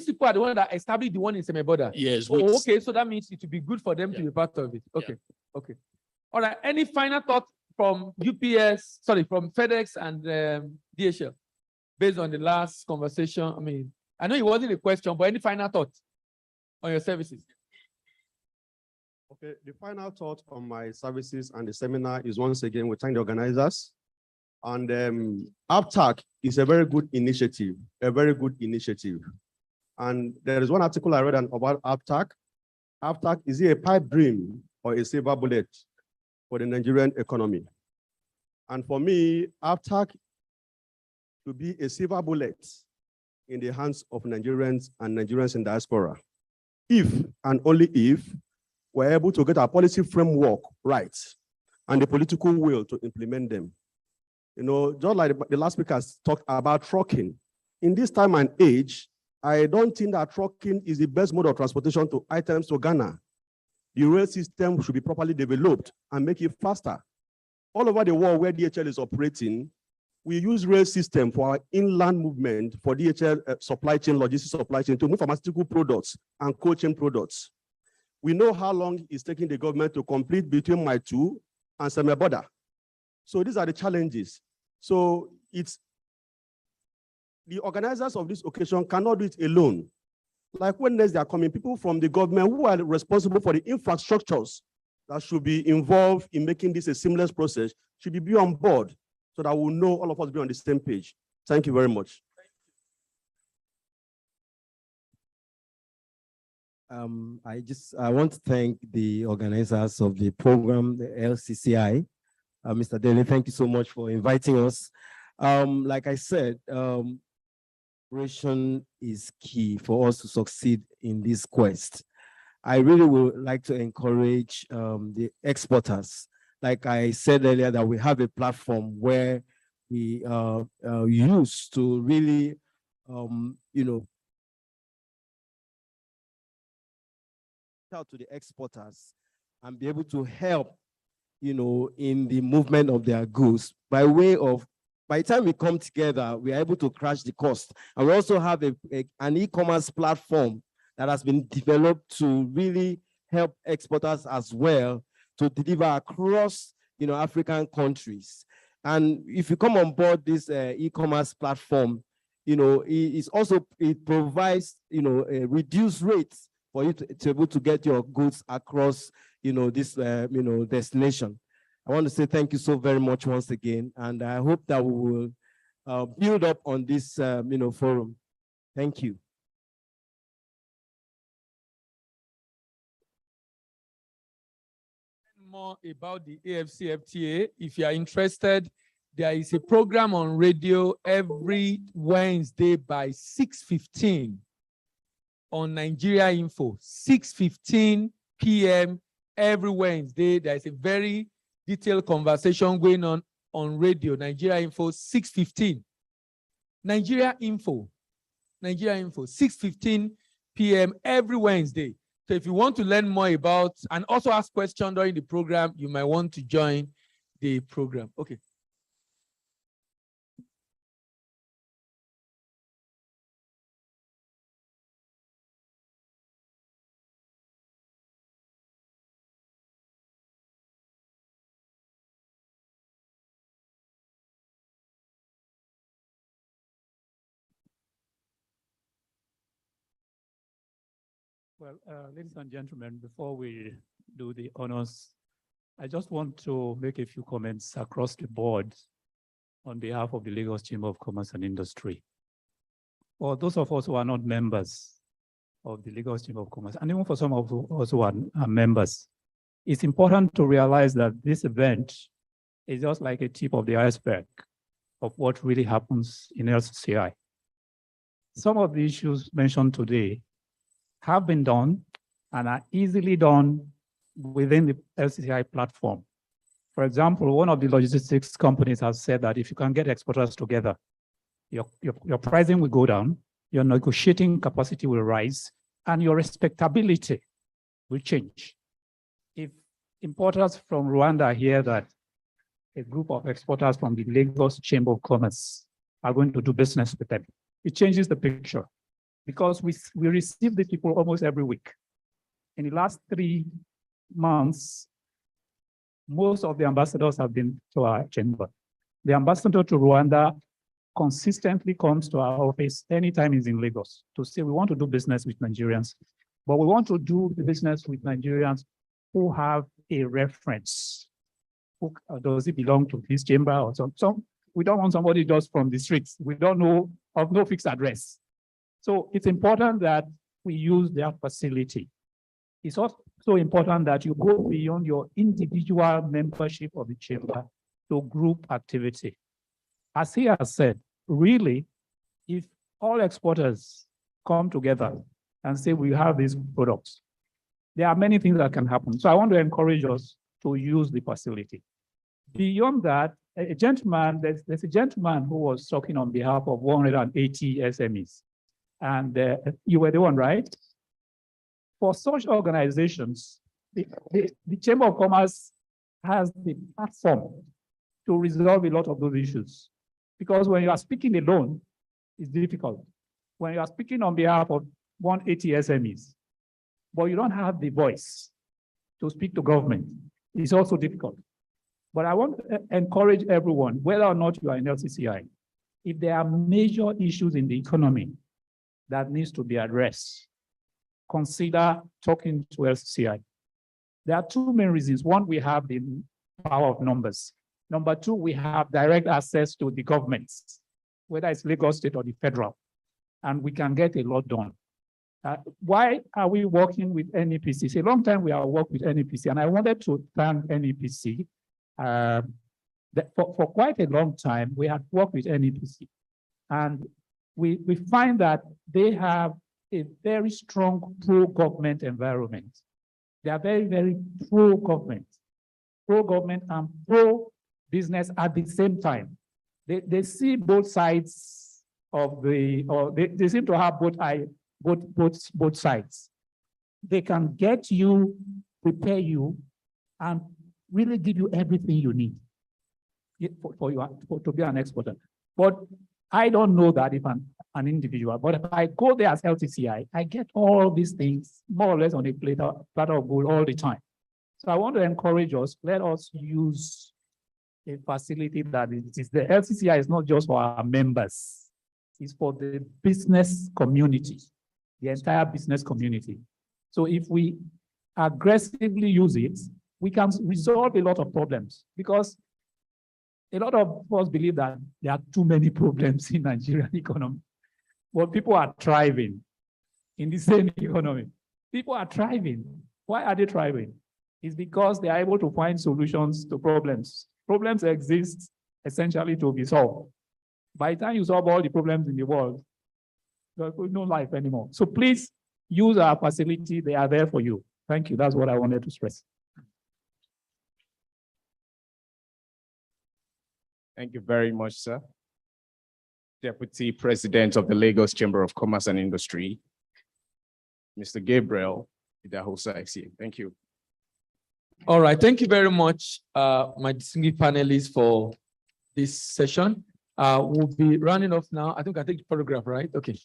people are the ones that established the one in Seme Border. Yes. Oh, okay, so that means it would be good for them to be part of it. Okay, okay. All right, any final thought from UPS, from FedEx and DHL, based on the last conversation? I mean, I know it wasn't a question, but any final thought on your services? Okay, the final thought on my services and the seminar is once again, we thank the organizers. And AfCFTA is a very good initiative, And there is one article I read about AfCFTA. AfCFTA, is it a pipe dream or a silver bullet for the Nigerian economy? And for me, AfCFTA to be a silver bullet in the hands of Nigerians and Nigerians in diaspora. If and only if we're able to get our policy framework right and the political will to implement them. You know, just like the last speaker talked about trucking. In this time and age, I don't think that trucking is the best mode of transportation to items to Ghana. The rail system should be properly developed and make it faster. All over the world where DHL is operating, we use rail system for our inland movement for DHL supply chain, logistics supply chain to move pharmaceutical products and cold chain products. We know how long it's taking the government to complete between Mile 2 and Seme Border. So these are the challenges. So it's the organizers of this occasion cannot do it alone. Like when they are coming, people from the government who are responsible for the infrastructures that should be involved in making this a seamless process should be on board so that we'll know all of us be on the same page. Thank you very much. I want to thank the organizers of the program, the LCCI. Mr. Daly, thank you so much for inviting us. Like I said, cooperation is key for us to succeed in this quest. I really would like to encourage the exporters. Like I said earlier, that we have a platform where we use to really, out to the exporters and be able to help, in the movement of their goods by way of, by the time we come together, we are able to crash the cost. And we also have an e-commerce platform that has been developed to really help exporters as well to deliver across, African countries. And if you come on board this e-commerce platform, it provides, a reduced rates for you to be able to get your goods across, this, destination. I want to say thank you so very much once again, and I hope that we will build up on this, forum. Thank you. More about the AfCFTA, if you are interested, there is a program on radio every Wednesday by 6:15 on Nigeria Info, 6:15 p.m. every Wednesday. There is a very detailed conversation going on radio, Nigeria Info, 6:15. Nigeria Info, 6:15 p.m. every Wednesday. So if you want to learn more about and also ask questions during the program, you might want to join the program. Okay. Well, ladies and gentlemen, before we do the honors, I just want to make a few comments across the board on behalf of the Lagos Chamber of Commerce and Industry. For those of us who are not members of the Lagos Chamber of Commerce, and even for some of us who are members, it's important to realize that this event is just like a tip of the iceberg of what really happens in LCCI. Some of the issues mentioned today have been done and are easily done within the LCCI platform. For example, one of the logistics companies has said that if you can get exporters together, your pricing will go down, your negotiating capacity will rise, and your respectability will change. If importers from Rwanda hear that a group of exporters from the Lagos Chamber of Commerce are going to do business with them, it changes the picture, because we receive these people almost every week. In the last 3 months, most of the ambassadors have been to our chamber. The ambassador to Rwanda consistently comes to our office anytime he's in Lagos to say, we want to do business with Nigerians, but we want to do the business with Nigerians who have a reference. Who, does it belong to this chamber or some? We don't want somebody just from the streets. We don't know of no fixed address. So it's important that we use their facility. It's also important that you go beyond your individual membership of the chamber to group activity. As he has said, really, if all exporters come together and say we have these products, there are many things that can happen. So I want to encourage us to use the facility. Beyond that, a gentleman, there's a gentleman who was talking on behalf of 180 SMEs. And you were the one, right? For such organizations, the Chamber of Commerce has the platform to resolve a lot of those issues. Because when you are speaking alone, it's difficult. When you are speaking on behalf of 180 SMEs, but you don't have the voice to speak to government, it's also difficult. But I want to encourage everyone, whether or not you are in LCCI, if there are major issues in the economy that needs to be addressed, consider talking to LCCI. There are two main reasons. One, we have the power of numbers. Number two, we have direct access to the governments, whether it's Lagos State or the federal, and we can get a lot done. Why are we working with NEPC? It's a long time we are working with NEPC, and I wanted to thank NEPC. For quite a long time, we have worked with NEPC, and we find that they have a very strong pro-government environment. They are very, very pro-government and pro-business at the same time. They see both sides of the, or they seem to have both sides. They can get you, prepare you, and really give you everything you need to be an exporter. But I don't know that if I'm an individual, but if I go there as LTCI, I get all these things more or less on a platter of gold all the time. So I want to encourage us, let us use a facility that is the LTCI is not just for our members, it's for the business community, the entire business community. So if we aggressively use it, we can resolve a lot of problems, because a lot of us believe that there are too many problems in Nigerian economy. But people are thriving in the same economy. People are thriving. Why are they thriving? It's because they are able to find solutions to problems. Problems exist essentially to be solved. By the time you solve all the problems in the world, there's no life anymore. So please use our facility. They are there for you. Thank you. That's what I wanted to stress. Thank you very much, sir. Deputy President of the Lagos Chamber of Commerce and Industry, Mr. Gabriel Idahosa, FCA. Thank you. All right, thank you very much, my distinguished panelists, for this session. We'll be running off now. I think I take the photograph, right? Okay.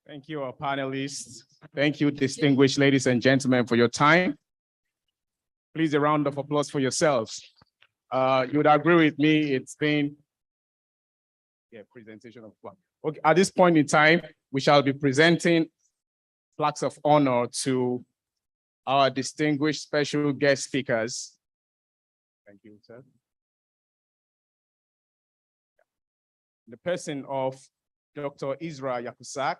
Thank you, our panelists. Thank you, distinguished ladies and gentlemen, for your time. Please, a round of applause for yourselves. You would agree with me, it's been presentation of flag. Okay, at this point in time, we shall be presenting flags of honor to our distinguished special guest speakers. Thank you, sir. The person of Dr. Israel Yakusak,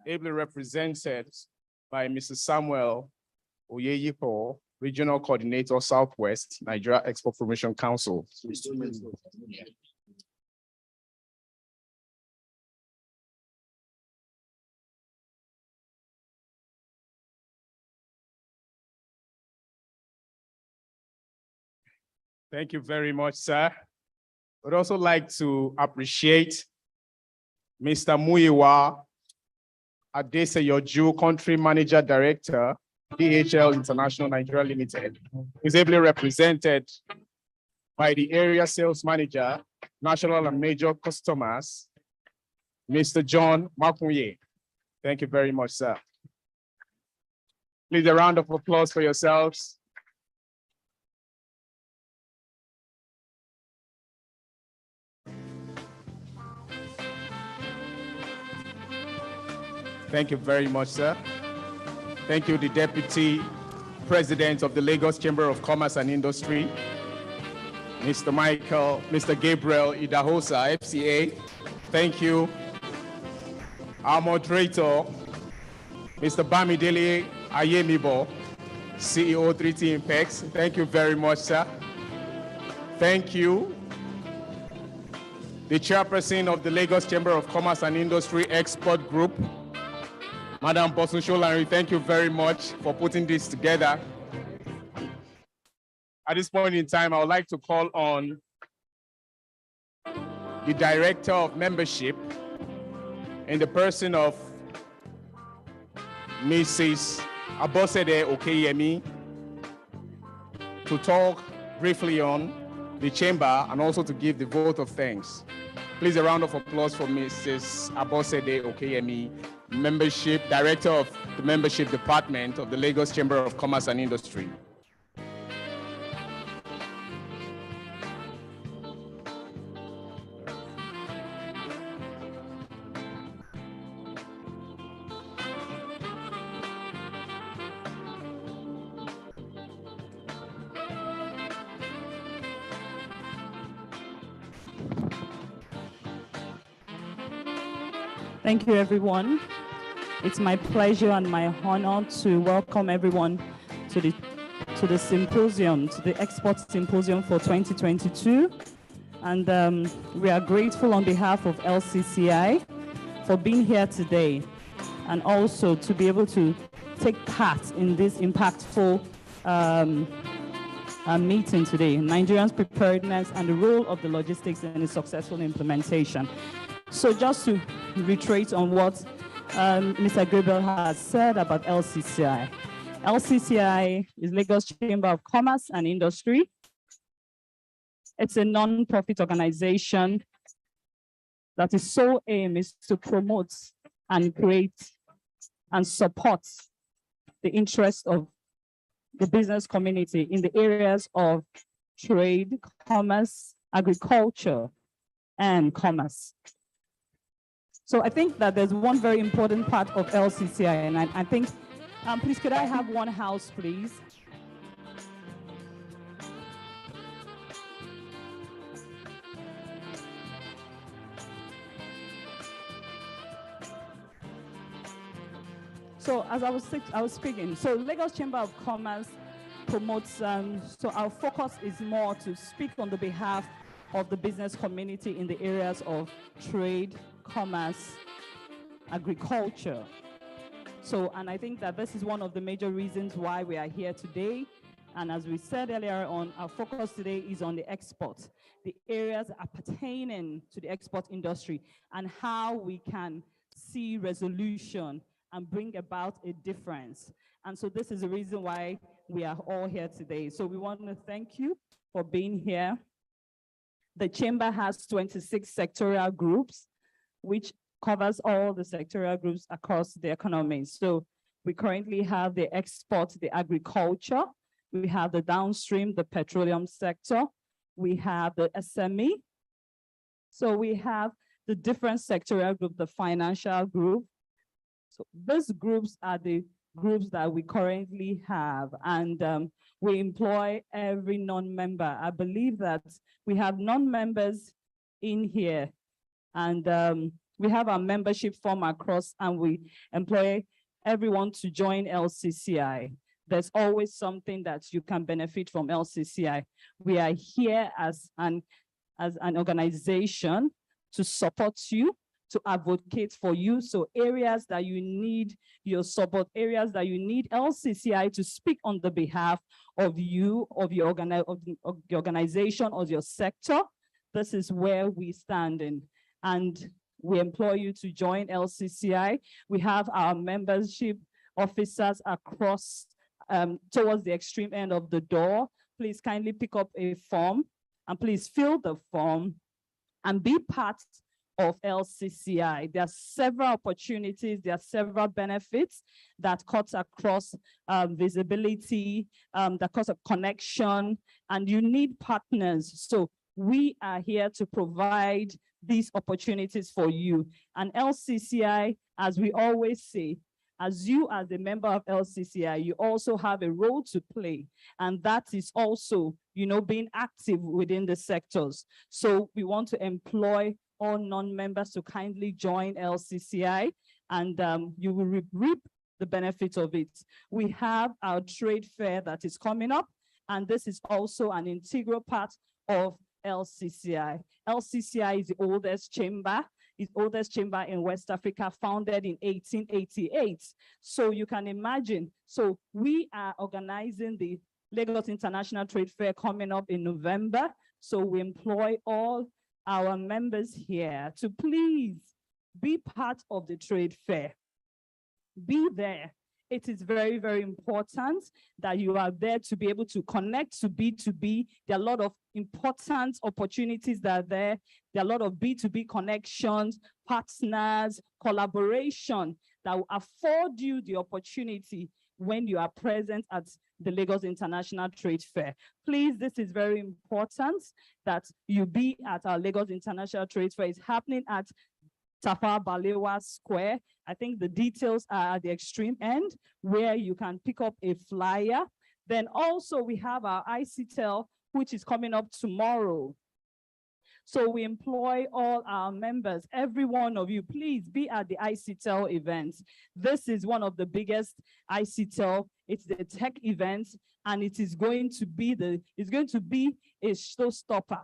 ably represented by Mr. Samuel Oyeyipo, Regional Coordinator, Southwest, Nigeria Export Promotion Council. Thank you very much, sir. I'd also like to appreciate Mr. Muyiwa Adeseyoju, Country Manager Director, DHL International Nigeria Limited, who is ably represented by the Area Sales Manager, National and Major Customers, Mr. John Makunye. Thank you very much, sir. Please, a round of applause for yourselves. Thank you very much, sir. Thank you, the Deputy President of the Lagos Chamber of Commerce and Industry, Mr. Gabriel Idahosa, FCA. Thank you. Our moderator, Mr. Bamidele Ayemibo, CEO 3T Impex. Thank you very much, sir. Thank you. The Chairperson of the Lagos Chamber of Commerce and Industry Export Group, Madam Bosun Sholari, thank you very much for putting this together. At this point in time, I would like to call on the Director of Membership in the person of Mrs. Abosede Okeyemi to talk briefly on the chamber and also to give the vote of thanks. Please, a round of applause for Mrs. Abosede Okeyemi, Membership, Director of the Membership Department of the Lagos Chamber of Commerce and Industry. Thank you, everyone. It's my pleasure and my honor to welcome everyone to the symposium, to the Export Symposium for 2022. And we are grateful on behalf of LCCI for being here today and also to be able to take part in this impactful meeting today, Nigerians' preparedness and the role of the logistics in its successful implementation. So just to reiterate on what Mr. Gabriel has said about LCCI. LCCI is Lagos Chamber of Commerce and Industry. It's a non-profit organization that its sole aim is to promote and create and support the interests of the business community in the areas of trade, commerce, agriculture, and commerce. So I think that there's one very important part of LCCI, and I think, please, could I have one house, please? So as I was speaking, so Lagos Chamber of Commerce promotes, so our focus is more to speak on the behalf of the business community in the areas of trade, commerce, agriculture. So, and I think that this is one of the major reasons why we are here today. And as we said earlier on, our focus today is on the export, the areas appertaining to the export industry and how we can see resolution and bring about a difference. And so this is the reason why we are all here today. So we want to thank you for being here. The chamber has 26 sectorial groups, which covers all the sectorial groups across the economy. So we currently have the export, the agriculture, we have the downstream, the petroleum sector, we have the SME. So we have the different sectorial group, the financial group. So these groups are the groups that we currently have, and we employ every non-member. I believe that we have non-members in here, and we have our membership form across, and we employ everyone to join LCCI. There's always something that you can benefit from LCCI. We are here as an organization to support you, to advocate for you. So areas that you need your support, areas that you need LCCI to speak on the behalf of you, of your organization, or your sector, this is where we stand in. And we implore you to join LCCI. We have our membership officers across towards the extreme end of the door. Please kindly pick up a form and please fill the form and be part of LCCI. There are several opportunities, there are several benefits that cut across visibility, that cuts a connection, and you need partners. So we are here to provide these opportunities for you. And LCCI, as we always say, as you as a member of LCCI, you also have a role to play. And that is also, being active within the sectors. So we want to employ all non-members to kindly join LCCI, and you will reap the benefits of it. We have our trade fair that is coming up, and this is also an integral part of LCCI. LCCI is the oldest chamber. It's the oldest chamber in West Africa, founded in 1888. So you can imagine, so we are organizing the Lagos International Trade Fair coming up in November. So we employ all our members here to please be part of the trade fair. Be there. It is very, very important that you are there to be able to connect to B2B. There are a lot of important opportunities that are there. There are a lot of B2B connections, partners, collaboration that will afford you the opportunity when you are present at the Lagos International Trade Fair. Please, this is very important that you be at our Lagos International Trade Fair. It's happening at Tafawa Balewa Square. I think the details are at the extreme end where you can pick up a flyer. Then also we have our ICTEL, which is coming up tomorrow. So we employ all our members, every one of you, please be at the ICTEL event. This is one of the biggest ICTEL. It's the tech event, and it is going to be a showstopper.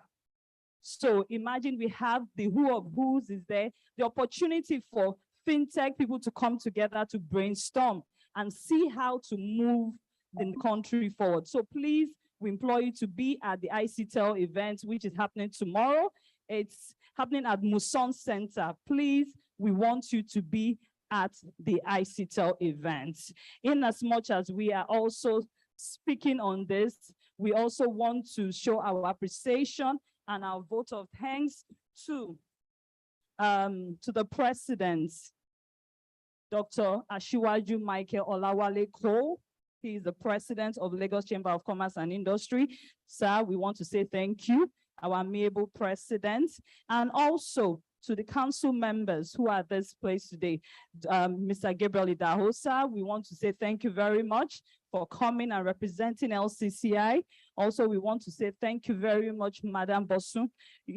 So imagine we have the who of who's is there, the opportunity for fintech people to come together to brainstorm and see how to move the country forward. So please, we implore you to be at the ICTEL event, which is happening tomorrow. It's happening at Muson Center. Please, we want you to be at the ICTEL event. In as much as we are also speaking on this, we also want to show our appreciation and our vote of thanks to the president, Dr. Asiwaju Michael Olawale Cole. He is the president of Lagos Chamber of Commerce and Industry. Sir, we want to say thank you, our amiable president, and also to the council members who are at this place today. Mr. Gabriel Idahosa, we want to say thank you very much for coming and representing LCCI. Also, we want to say thank you very much, Madam Bosun.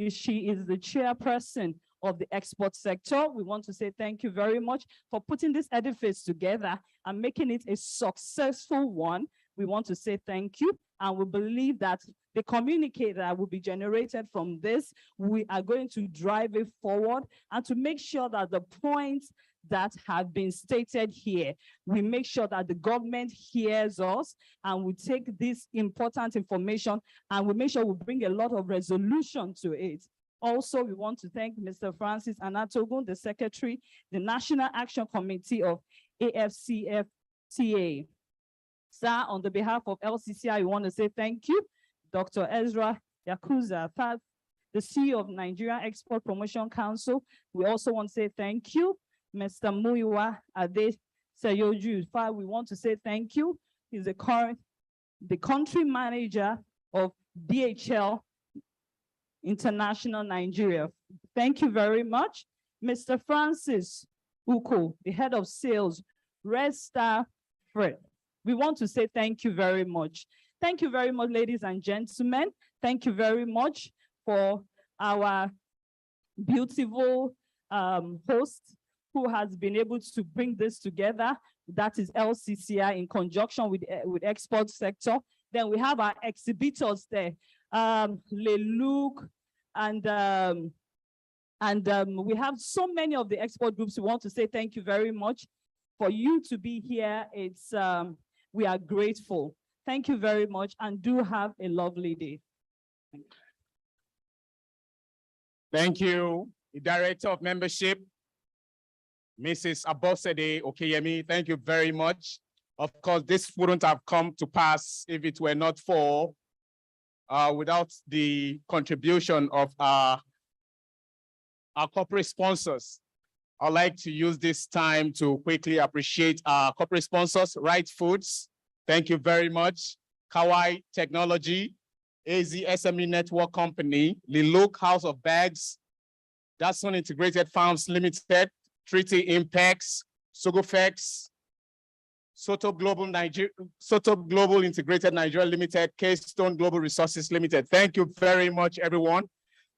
She is the chairperson of the export sector. We want to say thank you very much for putting this edifice together and making it a successful one. We want to say thank you, and we believe that the communique that will be generated from this, we are going to drive it forward and to make sure that the points that have been stated here, we make sure that the government hears us and we take this important information and we make sure we bring a lot of resolution to it. Also, we want to thank Mr. Francis Anatogun, the Secretary, the National Action Committee of AfCFTA. Sir, on the behalf of LCCI, we want to say thank you. Dr. Ezra Yakuza, the CEO of Nigeria Export Promotion Council. We also want to say thank you. Mr. Muiwa Ade Seyoju, we want to say thank you. He's the country manager of DHL International Nigeria. Thank you very much. Mr. Francis Uko, the head of sales, Red Star Freight. We want to say thank you very much. Thank you very much, ladies and gentlemen. Thank you very much for our beautiful host who has been able to bring this together. That is LCCI in conjunction with export sector. Then we have our exhibitors there, Leluc, and we have so many of the export groups. We want to say thank you very much for you to be here. It's we are grateful. Thank you very much, and do have a lovely day. Thank you, the Director of Membership, Mrs. Abosede Okeyemi. Thank you very much. Of course, this wouldn't have come to pass if it were not for without the contribution of our corporate sponsors. I'd like to use this time to quickly appreciate our corporate sponsors, Right Foods. Thank you very much. Kawai Technology, AZ SME Network Company, Lilook House of Bags, Datsun Integrated Farms Limited, Treaty Impacts, Sogofex, Soto Global Integrated Nigeria Limited, Keystone Global Resources Limited. Thank you very much, everyone.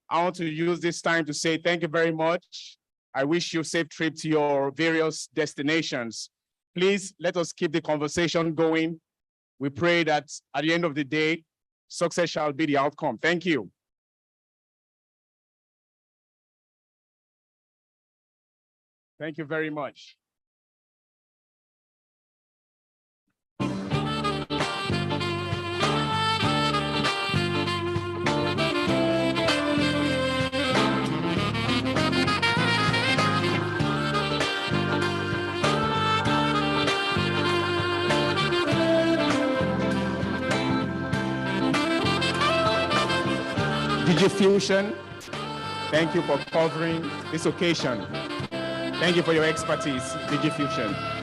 I want to use this time to say thank you very much. I wish you a safe trip to your various destinations. Please let us keep the conversation going. We pray that at the end of the day, success shall be the outcome. Thank you. Thank you very much. DigiFusion, thank you for covering this occasion. Thank you for your expertise, DigiFusion.